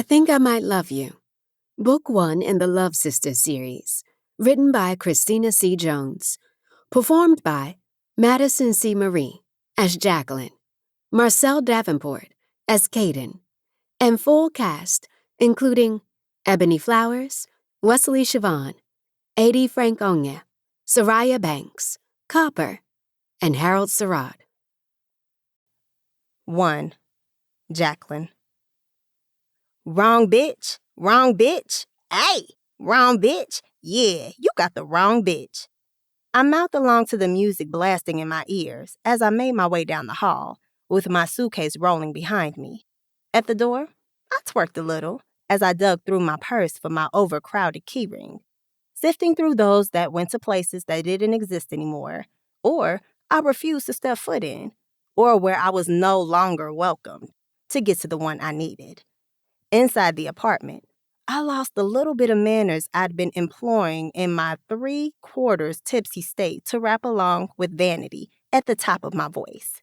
Think I Might Love You, Book 1 in the Love Sisters series, written by Christina C. Jones, performed by Madison C. Marie as Jacqueline, Marcel Davenport as Kaden, and full cast including Ebony Flowers, Wesley Siobhan, Adi Franconia, Soraya Banks, Copper, and Harold Surratt. 1. Jacqueline. Wrong bitch. Wrong bitch. Hey, wrong bitch. Yeah, you got the wrong bitch. I mouthed along to the music blasting in my ears as I made my way down the hall, with my suitcase rolling behind me. At the door, I twerked a little as I dug through my purse for my overcrowded keyring, sifting through those that went to places that didn't exist anymore, or I refused to step foot in, or where I was no longer welcomed, to get to the one I needed. Inside the apartment, I lost the little bit of manners I'd been employing in my 3/4 tipsy state to rap along with vanity at the top of my voice.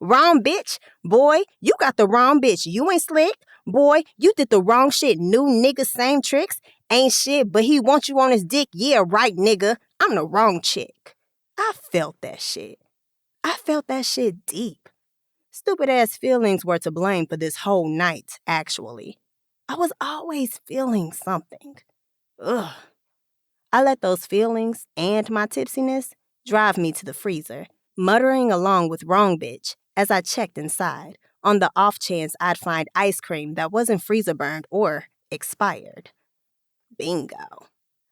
Wrong bitch. Boy, you got the wrong bitch. You ain't slick. Boy, you did the wrong shit. New nigga, same tricks. Ain't shit, but he wants you on his dick. Yeah, right, nigga. I'm the wrong chick. I felt that shit. I felt that shit deep. Stupid-ass feelings were to blame for this whole night, actually. I was always feeling something. Ugh. I let those feelings and my tipsiness drive me to the freezer, muttering along with wrong bitch as I checked inside, on the off chance I'd find ice cream that wasn't freezer burned or expired. Bingo.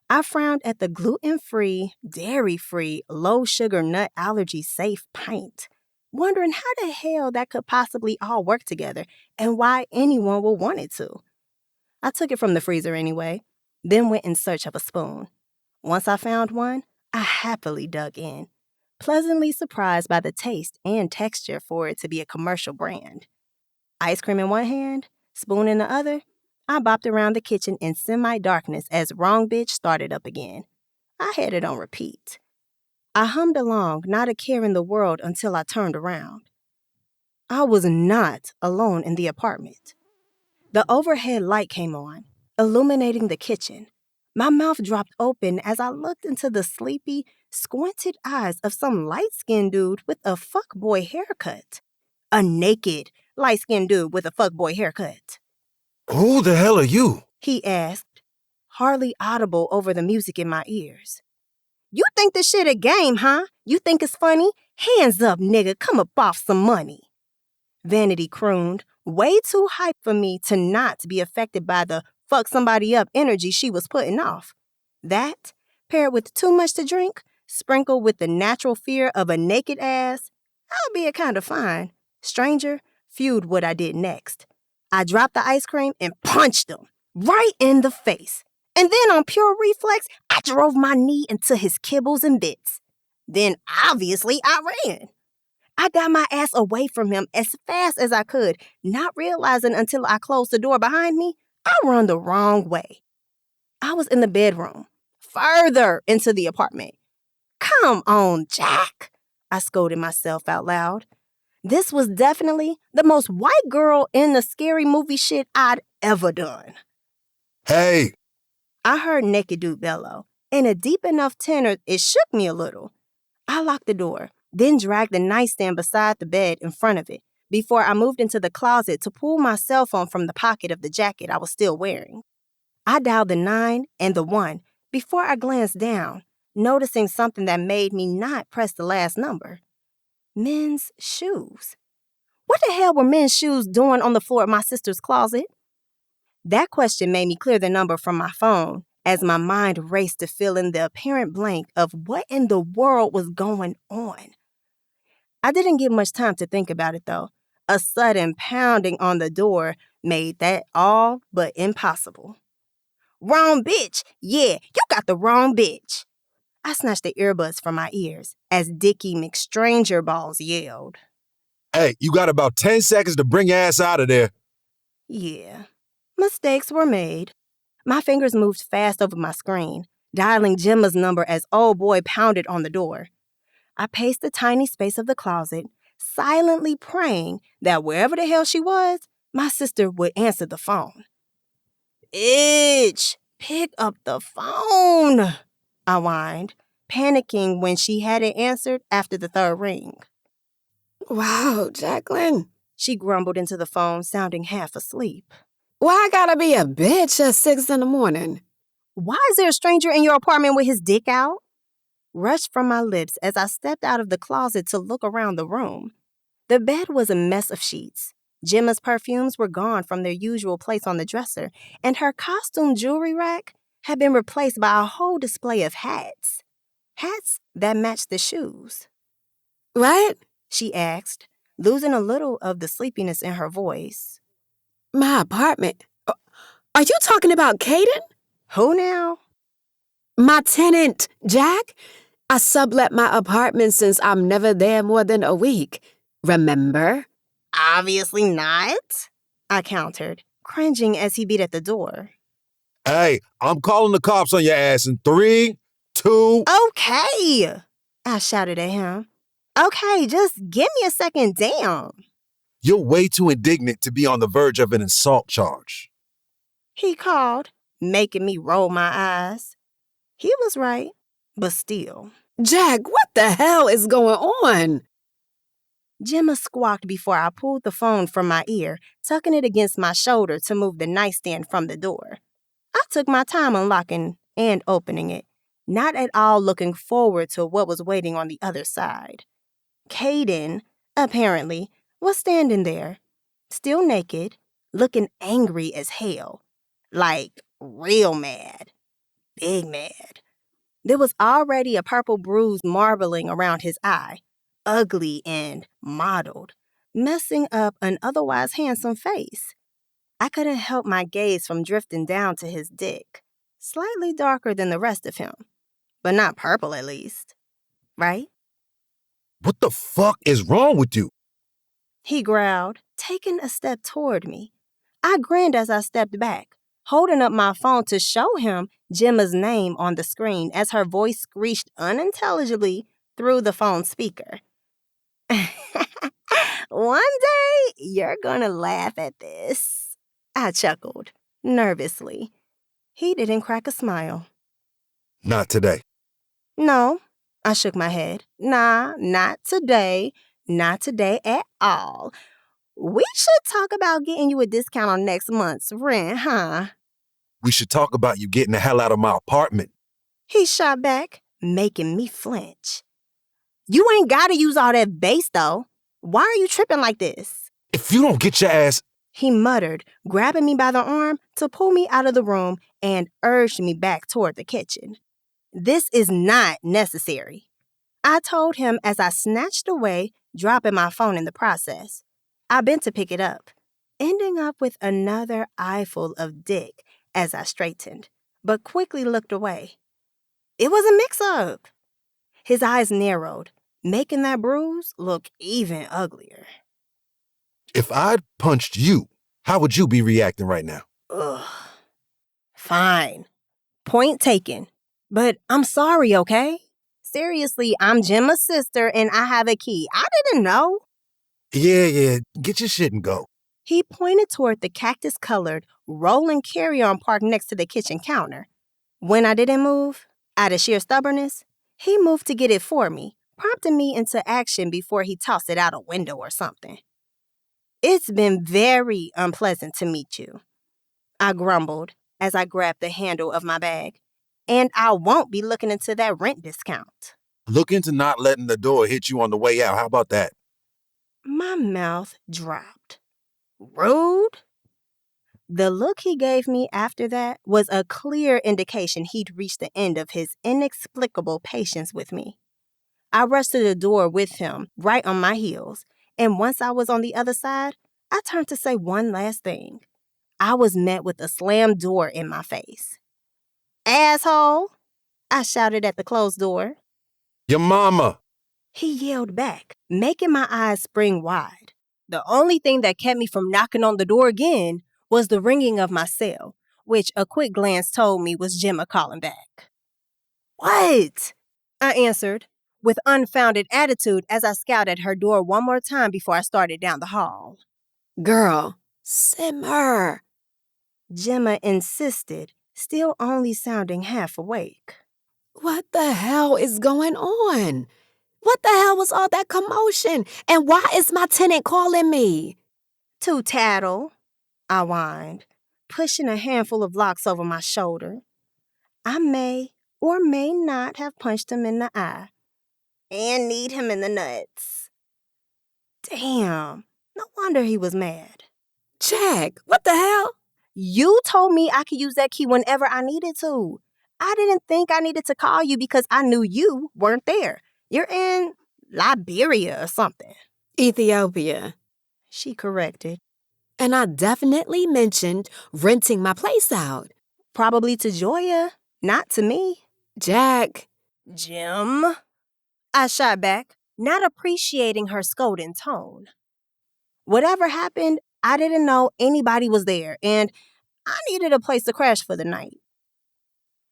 I frowned at the gluten-free, dairy-free, low-sugar nut allergy-safe pint, wondering how the hell that could possibly all work together and why anyone would want it to. I took it from the freezer anyway, then went in search of a spoon. Once I found one, I happily dug in, pleasantly surprised by the taste and texture for it to be a commercial brand. Ice cream in one hand, spoon in the other, I bopped around the kitchen in semi-darkness as wrong bitch started up again. I had it on repeat. I hummed along, not a care in the world until I turned around. I was not alone in the apartment. The overhead light came on, illuminating the kitchen. My mouth dropped open as I looked into the sleepy, squinted eyes of some light-skinned dude with a fuckboy haircut. A naked, light-skinned dude with a fuckboy haircut. Who the hell are you? He asked, hardly audible over the music in my ears. You think this shit a game, huh? You think it's funny? Hands up, nigga, come up off some money. Vanity crooned, way too hyped for me to not be affected by the fuck somebody up energy she was putting off. That, paired with too much to drink, sprinkled with the natural fear of a naked ass, albeit kind of fine, stranger, fueled what I did next. I dropped the ice cream and punched him right in the face. And then on pure reflex, I drove my knee into his kibbles and bits. Then obviously I ran. I got my ass away from him as fast as I could, not realizing until I closed the door behind me, I run the wrong way. I was in the bedroom, further into the apartment. Come on, Jack, I scolded myself out loud. This was definitely the most white girl in the scary movie shit I'd ever done. Hey! I heard naked dude bellow. In a deep enough tenor, it shook me a little. I locked the door, then dragged the nightstand beside the bed in front of it before I moved into the closet to pull my cell phone from the pocket of the jacket I was still wearing. I dialed the 9 and the 1 before I glanced down, noticing something that made me not press the last number. Men's shoes. What the hell were men's shoes doing on the floor of my sister's closet? That question made me clear the number from my phone as my mind raced to fill in the apparent blank of what in the world was going on. I didn't give much time to think about it, though. A sudden pounding on the door made that all but impossible. Wrong bitch! Yeah, you got the wrong bitch! I snatched the earbuds from my ears as Dickie McStranger Balls yelled. Hey, you got about 10 seconds to bring your ass out of there. Yeah, mistakes were made. My fingers moved fast over my screen, dialing Gemma's number as old boy pounded on the door. I paced the tiny space of the closet, silently praying that wherever the hell she was, my sister would answer the phone. Bitch, pick up the phone, I whined, panicking when she hadn't answered after the third ring. Wow, Jacqueline. She grumbled into the phone, sounding half asleep. Why I gotta be a bitch at 6 in the morning? Why is there a stranger in your apartment with his dick out? Rushed from my lips as I stepped out of the closet to look around the room. The bed was a mess of sheets. Gemma's perfumes were gone from their usual place on the dresser, and her costume jewelry rack had been replaced by a whole display of hats. Hats that matched the shoes. What? She asked, losing a little of the sleepiness in her voice. My apartment? Are you talking about Kaden? Who now? My tenant, Jack. I sublet my apartment since I'm never there more than a week. Remember? Obviously not, I countered, cringing as he beat at the door. Hey, I'm calling the cops on your ass in 3, 2... Okay, I shouted at him. Okay, just give me a second, damn. You're way too indignant to be on the verge of an assault charge. He called, making me roll my eyes. He was right, but still. Jack, what the hell is going on? Gemma squawked before I pulled the phone from my ear, tucking it against my shoulder to move the nightstand from the door. I took my time unlocking and opening it, not at all looking forward to what was waiting on the other side. Kaden, apparently, was standing there, still naked, looking angry as hell. Like, real mad. Big mad. There was already a purple bruise marbling around his eye, ugly and mottled, messing up an otherwise handsome face. I couldn't help my gaze from drifting down to his dick, slightly darker than the rest of him, but not purple at least. Right? What the fuck is wrong with you? He growled, taking a step toward me. I grinned as I stepped back, holding up my phone to show him Gemma's name on the screen as her voice screeched unintelligibly through the phone speaker. One day, you're gonna laugh at this, I chuckled, nervously. He didn't crack a smile. Not today. No, I shook my head. Nah, not today. Not today at all. We should talk about getting you a discount on next month's rent, huh? We should talk about you getting the hell out of my apartment. He shot back, making me flinch. You ain't gotta use all that bass, though. Why are you tripping like this? If you don't get your ass... He muttered, grabbing me by the arm to pull me out of the room and urged me back toward the kitchen. This is not necessary, I told him as I snatched away, dropping my phone in the process. I bent to pick it up, ending up with another eyeful of dick as I straightened, but quickly looked away. It was a mix-up. His eyes narrowed, making that bruise look even uglier. If I'd punched you, how would you be reacting right now? Ugh. Fine. Point taken. But I'm sorry, okay? Seriously, I'm Gemma's sister and I have a key. I didn't know. Yeah, get your shit and go. He pointed toward the cactus-colored, rolling carry-on parked next to the kitchen counter. When I didn't move, out of sheer stubbornness, he moved to get it for me, prompting me into action before he tossed it out a window or something. It's been very unpleasant to meet you, I grumbled as I grabbed the handle of my bag. And I won't be looking into that rent discount. Look into not letting the door hit you on the way out. How about that? My mouth dropped. Rude? The look he gave me after that was a clear indication he'd reached the end of his inexplicable patience with me. I rushed to the door with him, right on my heels, and once I was on the other side, I turned to say one last thing. I was met with a slammed door in my face. Asshole! I shouted at the closed door. Your mama! He yelled back, making my eyes spring wide. The only thing that kept me from knocking on the door again was the ringing of my cell, which a quick glance told me was Gemma calling back. What? I answered, with unfounded attitude as I scowled at her door one more time before I started down the hall. Girl, simmer. Gemma insisted, still only sounding half awake. What the hell is going on? What the hell was all that commotion? And why is my tenant calling me? "To tattle," I whined, pushing a handful of locks over my shoulder. I may or may not have punched him in the eye. And kneed him in the nuts. Damn, no wonder he was mad. Jack, what the hell? You told me I could use that key whenever I needed to. I didn't think I needed to call you because I knew you weren't there. You're in Liberia or something. Ethiopia. She corrected. And I definitely mentioned renting my place out. Probably to Joya, not to me. Jack. Jim, I shot back, not appreciating her scolding tone. Whatever happened, I didn't know anybody was there, and I needed a place to crash for the night.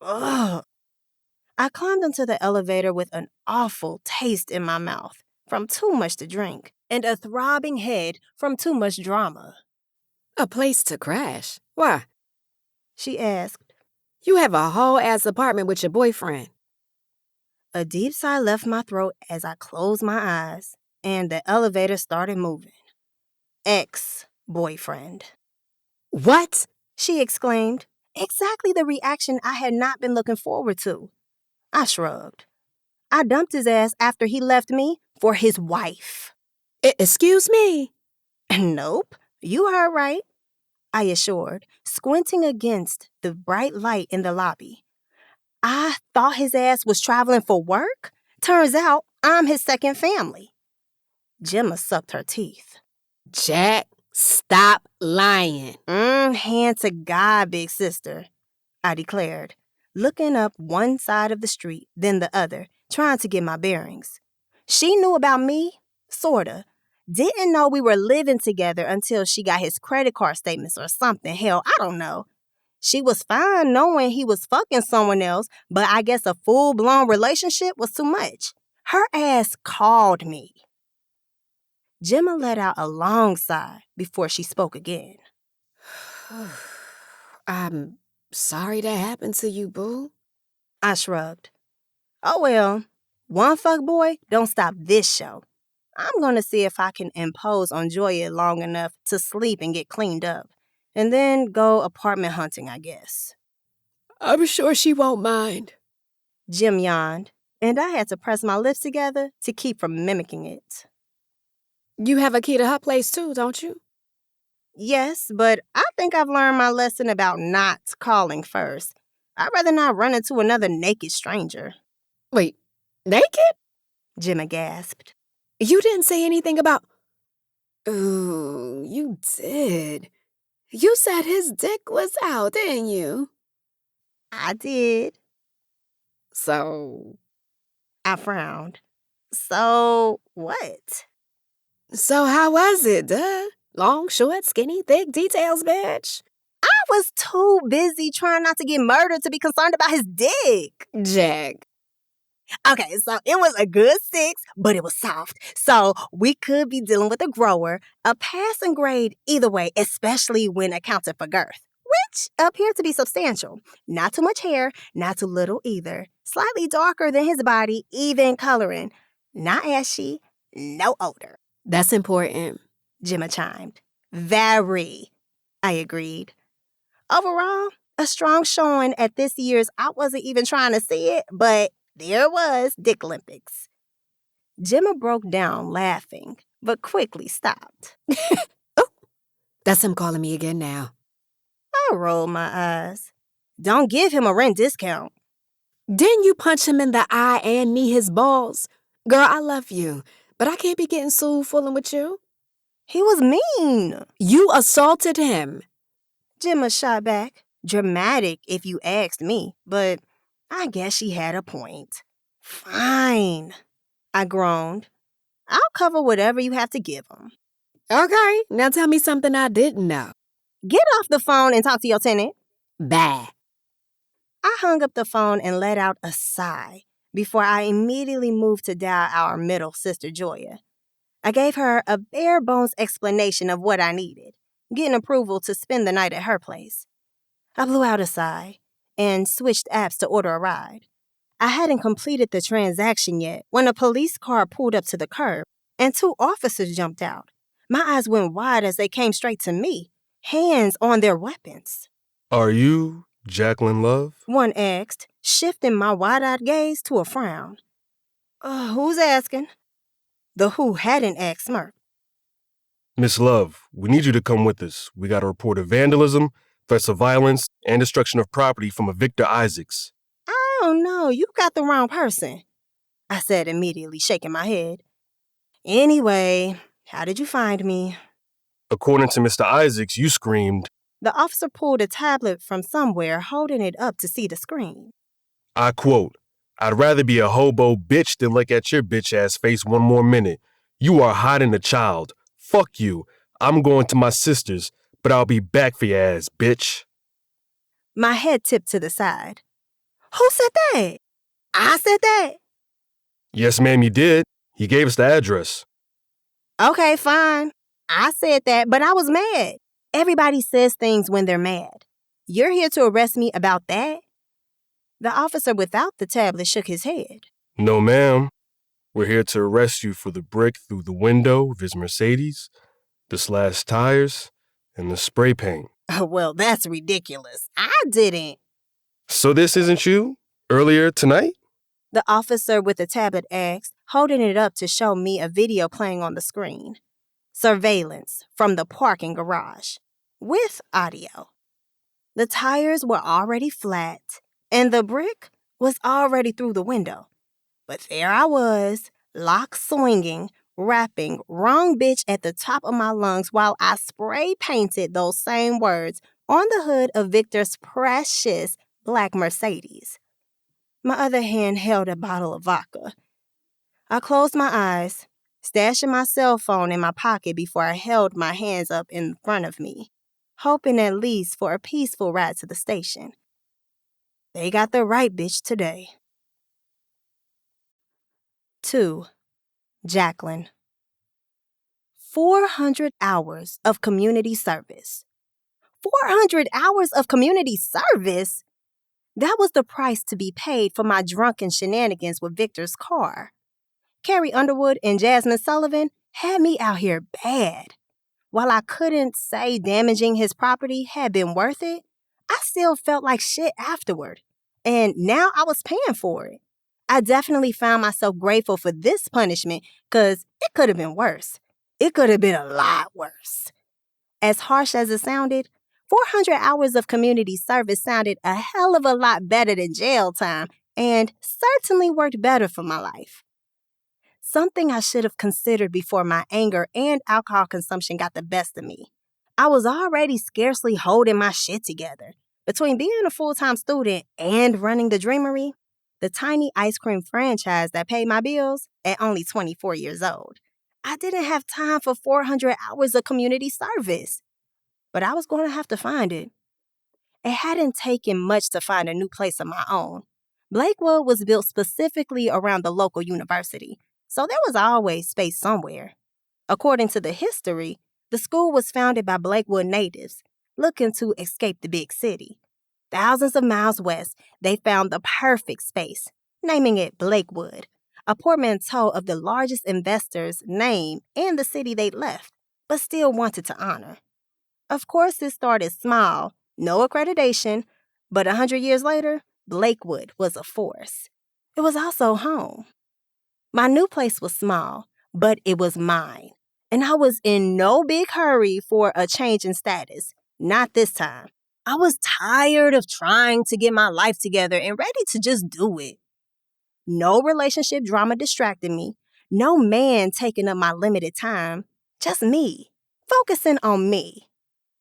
Ugh. I climbed into the elevator with an awful taste in my mouth from too much to drink and a throbbing head from too much drama. A place to crash? Why? She asked. You have a whole-ass apartment with your boyfriend. A deep sigh left my throat as I closed my eyes, and the elevator started moving. Ex-boyfriend. What? She exclaimed, exactly the reaction I had not been looking forward to. I shrugged. I dumped his ass after he left me for his wife. Excuse me? Nope, you heard right, I assured, squinting against the bright light in the lobby. I thought his ass was traveling for work? Turns out I'm his second family. Gemma sucked her teeth. Jack, stop lying. Hand to God, big sister, I declared, looking up one side of the street, then the other, trying to get my bearings. She knew about me, sorta. Didn't know we were living together until she got his credit card statements or something. Hell, I don't know. She was fine knowing he was fucking someone else, but I guess a full-blown relationship was too much. Her ass called me. Gemma let out a long sigh before she spoke again. I'm sorry that happened to you, boo. I shrugged. Oh well, one fuckboy don't stop this show. I'm gonna see if I can impose on Joya long enough to sleep and get cleaned up. And then go apartment hunting, I guess. I'm sure she won't mind. Jim yawned, and I had to press my lips together to keep from mimicking it. You have a key to her place too, don't you? Yes, but I think I've learned my lesson about not calling first. I'd rather not run into another naked stranger. Wait, naked? Gemma gasped. You didn't say anything about... Ooh, you did. You said his dick was out, didn't you? I did. So... I frowned. So what? So how was it, duh? Long, short, skinny, thick, details, bitch. I was too busy trying not to get murdered to be concerned about his dick. Jack. Okay, so it was a good 6, but it was soft. So we could be dealing with a grower, a passing grade either way, especially when accounted for girth, which appeared to be substantial. Not too much hair, not too little either. Slightly darker than his body, even coloring. Not ashy, no odor. That's important. Gemma chimed. Very, I agreed. Overall, a strong showing at this year's I wasn't even trying to see it, but there it was, Dick Olympics. Gemma broke down laughing, but quickly stopped. Oh, that's him calling me again now. I rolled my eyes. Don't give him a rent discount. Didn't you punch him in the eye and knee his balls? Girl, I love you, but I can't be getting sued fooling with you. He was mean. You assaulted him. Gemma shot back. Dramatic, if you asked me, but I guess she had a point. Fine, I groaned. I'll cover whatever you have to give him. Okay, now tell me something I didn't know. Get off the phone and talk to your tenant. Bye. I hung up the phone and let out a sigh before I immediately moved to dial our middle sister, Joya. I gave her a bare-bones explanation of what I needed, getting approval to spend the night at her place. I blew out a sigh and switched apps to order a ride. I hadn't completed the transaction yet when a police car pulled up to the curb and two officers jumped out. My eyes went wide as they came straight to me, hands on their weapons. Are you Jacqueline Love? One asked, shifting my wide-eyed gaze to a frown. Who's asking? The who hadn't asked smirked. Miss Love, we need you to come with us. We got a report of vandalism, threats of violence, and destruction of property from a Victor Isaacs. Oh no, you got the wrong person, I said immediately, shaking my head. Anyway, how did you find me? According to Mr. Isaacs, you screamed. The officer pulled a tablet from somewhere, holding it up to see the screen. I quote, I'd rather be a hobo bitch than look at your bitch ass face one more minute. You are hiding a child. Fuck you. I'm going to my sister's, but I'll be back for your ass, bitch. My head tipped to the side. Who said that? I said that? Yes, ma'am, you did. He gave us the address. Okay, fine. I said that, but I was mad. Everybody says things when they're mad. You're here to arrest me about that? The officer without the tablet shook his head. No, ma'am. We're here to arrest you for the brick through the window of his Mercedes, the slashed tires, and the spray paint. Well, that's ridiculous. I didn't. So this isn't you? Earlier tonight? The officer with the tablet asked, holding it up to show me a video playing on the screen. Surveillance from the parking garage, with audio. The tires were already flat, and the brick was already through the window. But there I was, lock swinging, rapping "wrong bitch" at the top of my lungs while I spray painted those same words on the hood of Victor's precious black Mercedes. My other hand held a bottle of vodka. I closed my eyes, stashing my cell phone in my pocket before I held my hands up in front of me, hoping at least for a peaceful ride to the station. They got the right bitch today. 2. Jacqueline. 400 hours of community service. 400 hours of community service? That was the price to be paid for my drunken shenanigans with Victor's car. Carrie Underwood and Jasmine Sullivan had me out here bad. While I couldn't say damaging his property had been worth it, I still felt like shit afterward. And now I was paying for it. I definitely found myself grateful for this punishment because it could have been worse. It could have been a lot worse. As harsh as it sounded, 400 hours of community service sounded a hell of a lot better than jail time and certainly worked better for my life. Something I should have considered before my anger and alcohol consumption got the best of me. I was already scarcely holding my shit together. Between being a full-time student and running the Dreamery, the tiny ice cream franchise that paid my bills at only 24 years old, I didn't have time for 400 hours of community service. But I was going to have to find it. It hadn't taken much to find a new place of my own. Blakewood was built specifically around the local university, so there was always space somewhere. According to the history, the school was founded by Blakewood natives looking to escape the big city. Thousands of miles west, they found the perfect space, naming it Blakewood, a portmanteau of the largest investor's name and the city they'd left, but still wanted to honor. Of course, it started small, no accreditation, but 100 years later, Blakewood was a force. It was also home. My new place was small, but it was mine, and I was in no big hurry for a change in status. Not this time. I was tired of trying to get my life together and ready to just do it. No relationship drama distracted me, no man taking up my limited time, just me, focusing on me.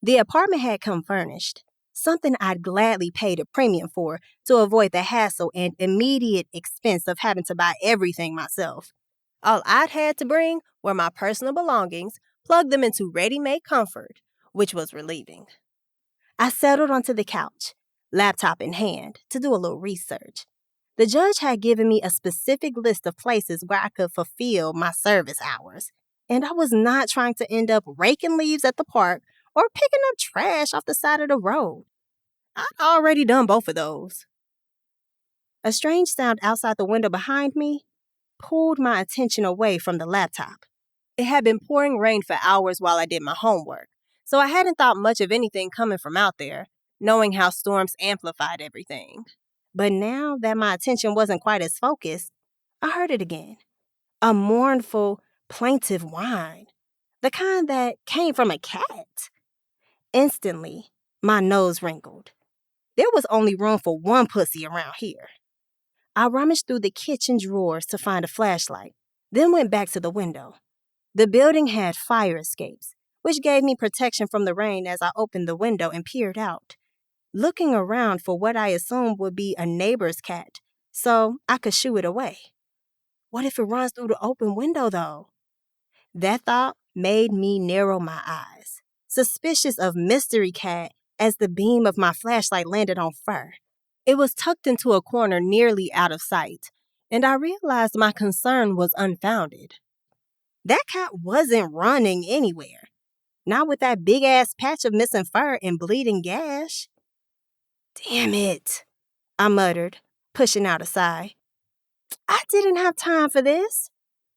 The apartment had come furnished, something I'd gladly paid a premium for to avoid the hassle and immediate expense of having to buy everything myself. All I'd had to bring were my personal belongings, plug them into ready-made comfort, which was relieving. I settled onto the couch, laptop in hand, to do a little research. The judge had given me a specific list of places where I could fulfill my service hours, and I was not trying to end up raking leaves at the park or picking up trash off the side of the road. I'd already done both of those. A strange sound outside the window behind me pulled my attention away from the laptop. It had been pouring rain for hours while I did my homework, so I hadn't thought much of anything coming from out there, knowing how storms amplified everything. But now that my attention wasn't quite as focused, I heard it again. A mournful, plaintive whine. The kind that came from a cat. Instantly, my nose wrinkled. There was only room for one pussy around here. I rummaged through the kitchen drawers to find a flashlight, then went back to the window. The building had fire escapes, which gave me protection from the rain as I opened the window and peered out, looking around for what I assumed would be a neighbor's cat, so I could shoo it away. What if it runs through the open window, though? That thought made me narrow my eyes, suspicious of Mystery Cat as the beam of my flashlight landed on fur. It was tucked into a corner nearly out of sight, and I realized my concern was unfounded. That cat wasn't running anywhere, not with that big-ass patch of missing fur and bleeding gash. Damn it, I muttered, pushing out a sigh. I didn't have time for this.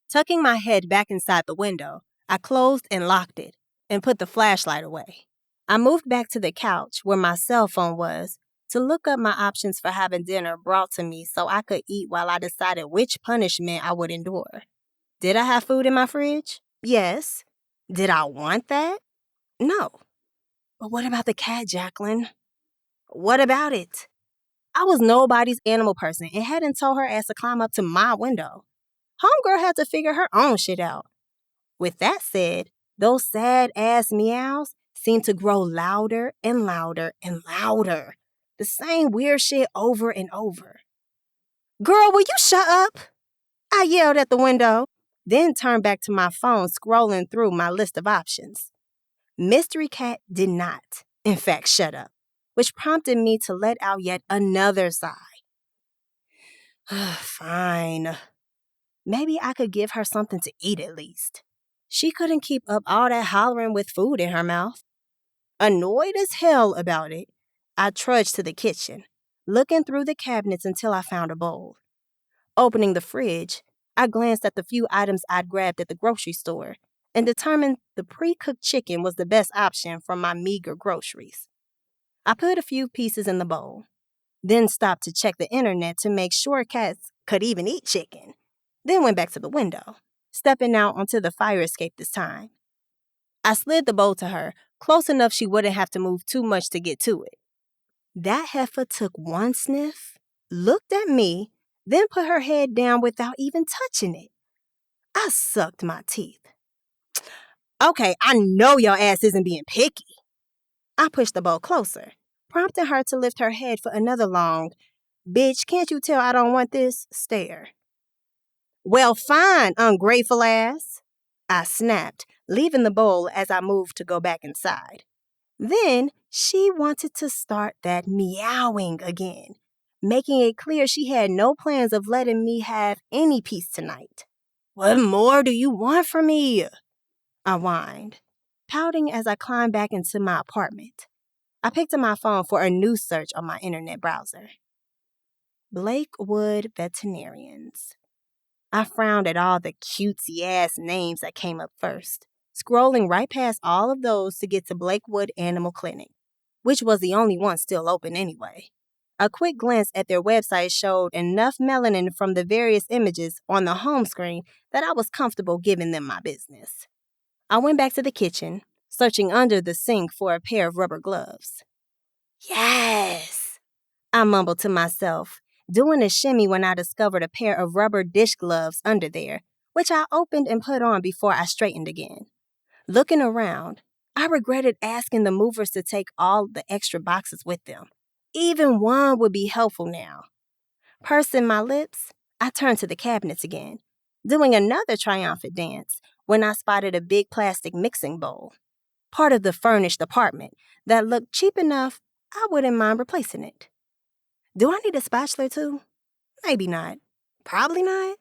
Tucking my head back inside the window, I closed and locked it and put the flashlight away. I moved back to the couch where my cell phone was to look up my options for having dinner brought to me so I could eat while I decided which punishment I would endure. Did I have food in my fridge? Yes. Did I want that? No. But what about the cat, Jacqueline? What about it? I was nobody's animal person and hadn't told her ass to climb up to my window. Homegirl had to figure her own shit out. With that said, those sad-ass meows seemed to grow louder and louder and louder. The same weird shit over and over. Girl, will you shut up? I yelled at the window, then turned back to my phone scrolling through my list of options. Mystery Cat did not, in fact, shut up, which prompted me to let out yet another sigh. Fine. Maybe I could give her something to eat at least. She couldn't keep up all that hollering with food in her mouth. Annoyed as hell about it, I trudged to the kitchen, looking through the cabinets until I found a bowl. Opening the fridge, I glanced at the few items I'd grabbed at the grocery store and determined the pre-cooked chicken was the best option for my meager groceries. I put a few pieces in the bowl, then stopped to check the internet to make sure cats could even eat chicken, then went back to the window, stepping out onto the fire escape this time. I slid the bowl to her, close enough she wouldn't have to move too much to get to it. That heifer took one sniff, looked at me, then put her head down without even touching it. I sucked my teeth. Okay, I know your ass isn't being picky. I pushed the bowl closer, prompting her to lift her head for another long, "Bitch, can't you tell I don't want this?" stare. Well, fine, ungrateful ass, I snapped, leaving the bowl as I moved to go back inside. Then she wanted to start that meowing again, making it clear she had no plans of letting me have any peace tonight. What more do you want from me? I whined, pouting as I climbed back into my apartment. I picked up my phone for a new search on my internet browser. Blakewood Veterinarians. I frowned at all the cutesy-ass names that came up first, scrolling right past all of those to get to Blakewood Animal Clinic, which was the only one still open anyway. A quick glance at their website showed enough melanin from the various images on the home screen that I was comfortable giving them my business. I went back to the kitchen, searching under the sink for a pair of rubber gloves. Yes, I mumbled to myself, doing a shimmy when I discovered a pair of rubber dish gloves under there, which I opened and put on before I straightened again. Looking around, I regretted asking the movers to take all the extra boxes with them. Even one would be helpful now. Pursing my lips, I turned to the cabinets again, doing another triumphant dance when I spotted a big plastic mixing bowl, part of the furnished apartment, that looked cheap enough I wouldn't mind replacing it. Do I need a spatula too? Maybe not. Probably not.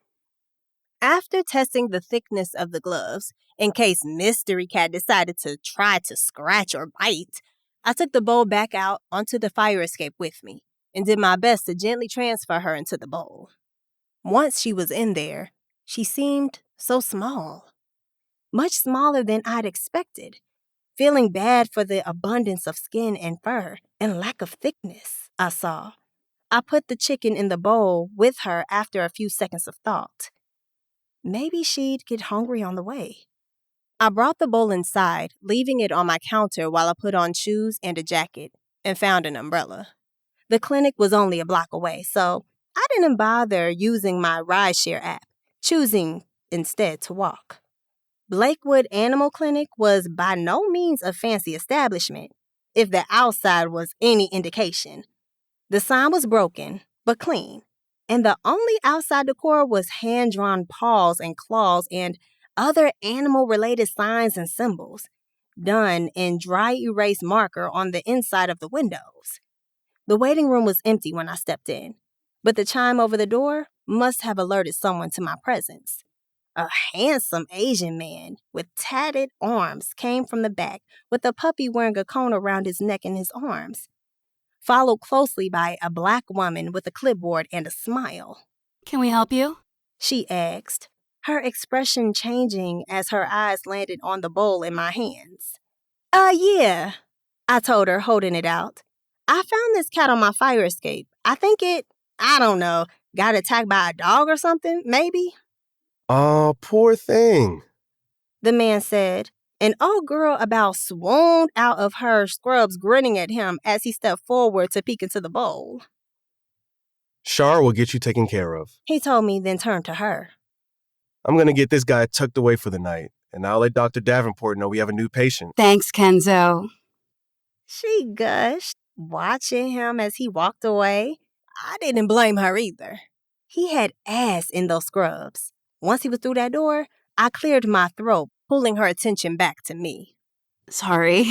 After testing the thickness of the gloves, in case Mystery Cat decided to try to scratch or bite, I took the bowl back out onto the fire escape with me and did my best to gently transfer her into the bowl. Once she was in there, she seemed so small, much smaller than I'd expected, feeling bad for the abundance of skin and fur and lack of thickness I saw. I put the chicken in the bowl with her after a few seconds of thought. Maybe she'd get hungry on the way. I brought the bowl inside, leaving it on my counter while I put on shoes and a jacket and found an umbrella. The clinic was only a block away, so I didn't bother using my rideshare app, choosing instead to walk. Blakewood Animal Clinic was by no means a fancy establishment, if the outside was any indication. The sign was broken, but clean, and the only outside decor was hand-drawn paws and claws and other animal-related signs and symbols, done in dry erase marker on the inside of the windows. The waiting room was empty when I stepped in, but the chime over the door must have alerted someone to my presence. A handsome Asian man with tatted arms came from the back with a puppy wearing a cone around his neck and his arms, followed closely by a black woman with a clipboard and a smile. Can we help you? She asked, her expression changing as her eyes landed on the bowl in my hands. Yeah, I told her, holding it out. I found this cat on my fire escape. I think I don't know, got attacked by a dog or something, maybe? Aw, poor thing. The man said. An old girl about swooned out of her scrubs, grinning at him as he stepped forward to peek into the bowl. Shar will get you taken care of. He told me, then turned to her. I'm going to get this guy tucked away for the night, and I'll let Dr. Davenport know we have a new patient. Thanks, Kenzo. She gushed, watching him as he walked away. I didn't blame her either. He had ass in those scrubs. Once he was through that door, I cleared my throat, pulling her attention back to me. Sorry.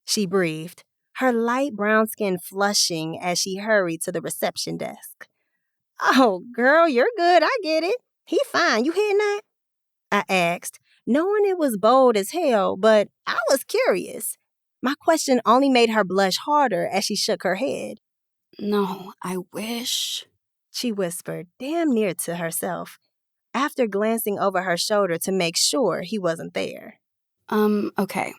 She breathed, her light brown skin flushing as she hurried to the reception desk. Oh, girl, you're good. I get it. He fine. You hearing that? I asked, knowing it was bold as hell, but I was curious. My question only made her blush harder as she shook her head. No, I wish. She whispered, damn near to herself, after glancing over her shoulder to make sure he wasn't there. Okay.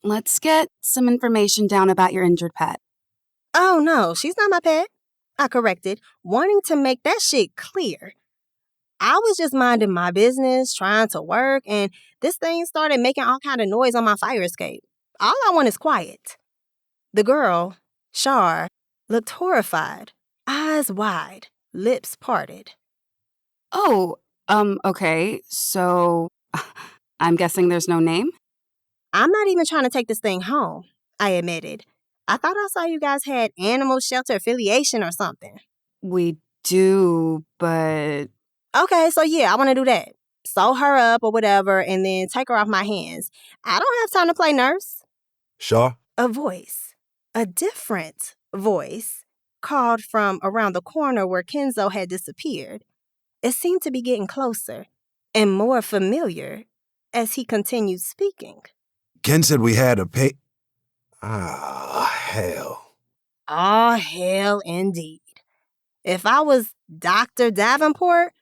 Let's get some information down about your injured pet. Oh, no, she's not my pet, I corrected, wanting to make that shit clear. I was just minding my business, trying to work, and this thing started making all kind of noise on my fire escape. All I want is quiet. The girl, Shar, looked horrified, eyes wide, lips parted. Oh, okay. So, I'm guessing there's no name? I'm not even trying to take this thing home, I admitted. I thought I saw you guys had animal shelter affiliation or something. We do, but... Okay, so yeah, I want to do that. Sew her up or whatever, and then take her off my hands. I don't have time to play nurse. Shaw? A voice, a different voice, called from around the corner where Kenzo had disappeared. It seemed to be getting closer and more familiar as he continued speaking. Ken said we had a pay... Ah, hell. Oh, hell indeed. If I was Dr. Davenport,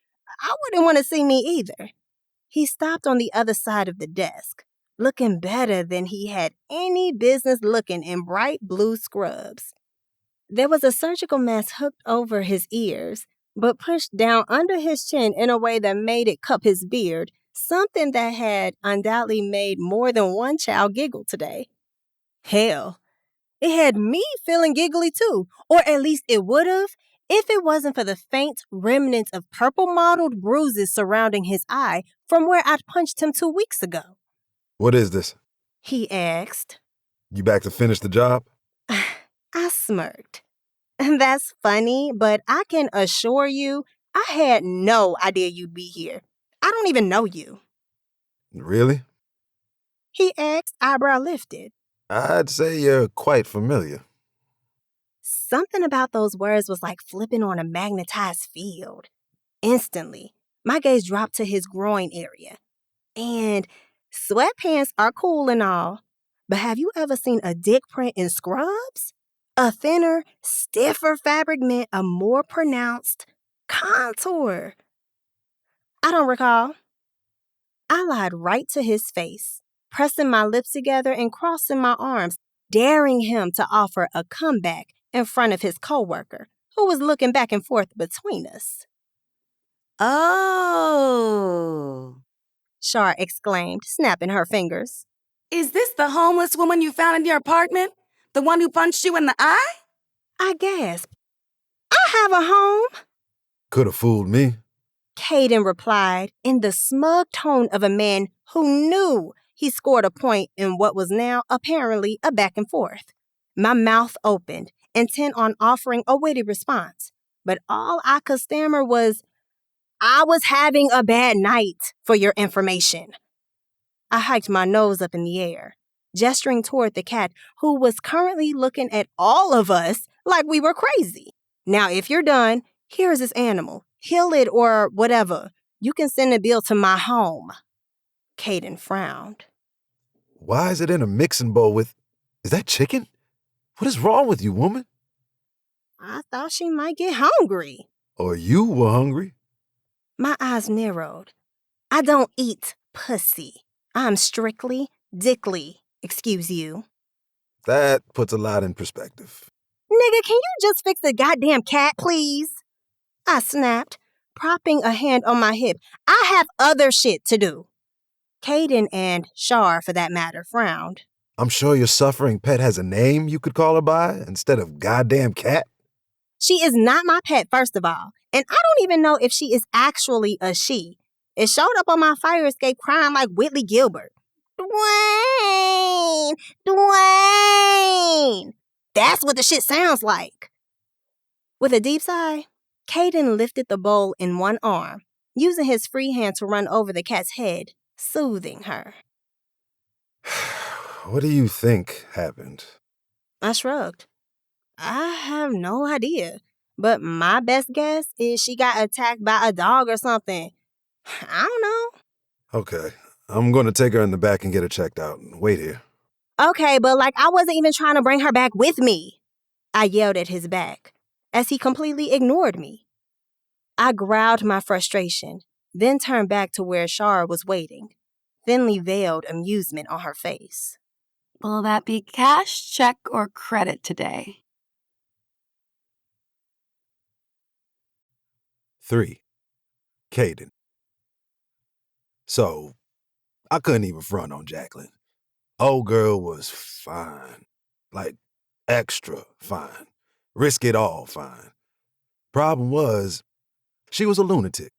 I wouldn't want to see me either. He stopped on the other side of the desk, looking better than he had any business looking in bright blue scrubs. There was a surgical mask hooked over his ears, but pushed down under his chin in a way that made it cup his beard, something that had undoubtedly made more than one child giggle today. Hell, it had me feeling giggly too, or at least it would have, if it wasn't for the faint remnants of purple-mottled bruises surrounding his eye from where I'd punched him 2 weeks ago. What is this? He asked. You back to finish the job? I smirked. That's funny, but I can assure you, I had no idea you'd be here. I don't even know you. Really? He asked, eyebrow lifted. I'd say you're quite familiar. Something about those words was like flipping on a magnetized field. Instantly, my gaze dropped to his groin area. And sweatpants are cool and all, But have you ever seen a dick print in scrubs? A thinner, stiffer fabric meant a more pronounced contour. I don't recall. I lied right to his face, pressing my lips together and crossing my arms, daring him to offer a comeback in front of his coworker, who was looking back and forth between us. Oh. Shar exclaimed, snapping her fingers. Is this the homeless woman you found in your apartment? The one who punched you in the eye? I gasped. I have a home, Could have fooled me. Kaden replied in the smug tone of a man who knew he scored a point in what was now apparently a back and forth. My mouth opened, intent on offering a witty response, but all I could stammer was, I was having a bad night, for your information. I hiked my nose up in the air, gesturing toward the cat who was currently looking at all of us like we were crazy. Now, if you're done, here's this animal. Heal it or whatever. You can send the bill to my home. Kaden frowned. Why is it in a mixing bowl with... Is that chicken? What is wrong with you, woman? I thought she might get hungry. Or you were hungry? My eyes narrowed. I don't eat pussy. I'm strictly dickly, excuse you. That puts a lot in perspective. Nigga, can you just fix the goddamn cat, please? I snapped, propping a hand on my hip. I have other shit to do. Kaden and Shar, for that matter, frowned. I'm sure your suffering pet has a name you could call her by instead of goddamn cat. She is not my pet, first of all, and I don't even know if she is actually a she. It showed up on my fire escape crying like Whitley Gilbert. Dwayne! Dwayne! That's what the shit sounds like. With a deep sigh, Kaden lifted the bowl in one arm, using his free hand to run over the cat's head, soothing her. What do you think happened? I shrugged. I have no idea, but my best guess is she got attacked by a dog or something. I don't know. Okay, I'm going to take her in the back and get her checked out. Wait here. Okay, but I wasn't even trying to bring her back with me. I yelled at his back, as he completely ignored me. I growled my frustration, then turned back to where Shara was waiting, thinly veiled amusement on her face. Will that be cash, check, or credit today? 3. Kaden. So, I couldn't even front on Jacqueline. Old girl was fine. Like, extra fine. Risk it all fine. Problem was, she was a lunatic.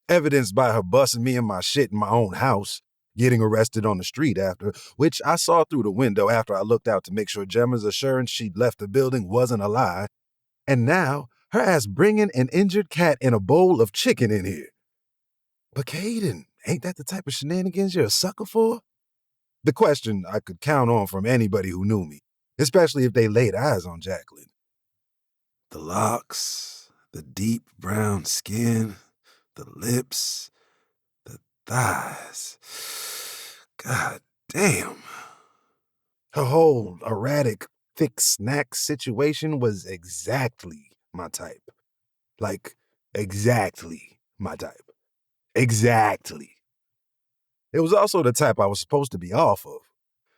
Evidenced by her busting me and my shit in my own house, getting arrested on the street after, which I saw through the window after I looked out to make sure Gemma's assurance she'd left the building wasn't a lie, and now her ass bringing an injured cat and a bowl of chicken in here. But Kaden, ain't that the type of shenanigans you're a sucker for? The question I could count on from anybody who knew me, especially if they laid eyes on Jacqueline. The locks, the deep brown skin, the lips, the thighs. God damn. Her whole erratic, thick snack situation was exactly my type. Like, exactly my type. Exactly. It was also the type I was supposed to be off of,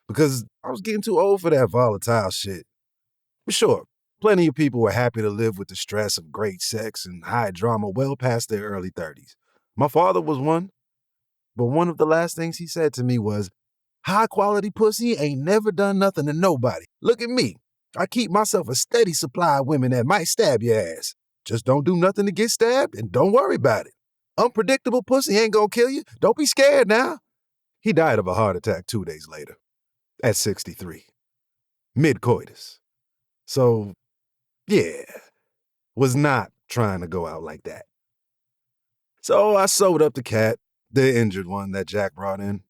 because I was getting too old for that volatile shit. But sure, plenty of people were happy to live with the stress of great sex and high drama well past their early 30s. My father was one, but one of the last things he said to me was, high quality pussy ain't never done nothing to nobody. Look at me. I keep myself a steady supply of women that might stab your ass. Just don't do nothing to get stabbed and don't worry about it. Unpredictable pussy ain't gonna kill you. Don't be scared now. He died of a heart attack 2 days later, at 63. Mid-coitus. So, yeah, was not trying to go out like that. So I sewed up the cat, the injured one that Jack brought in.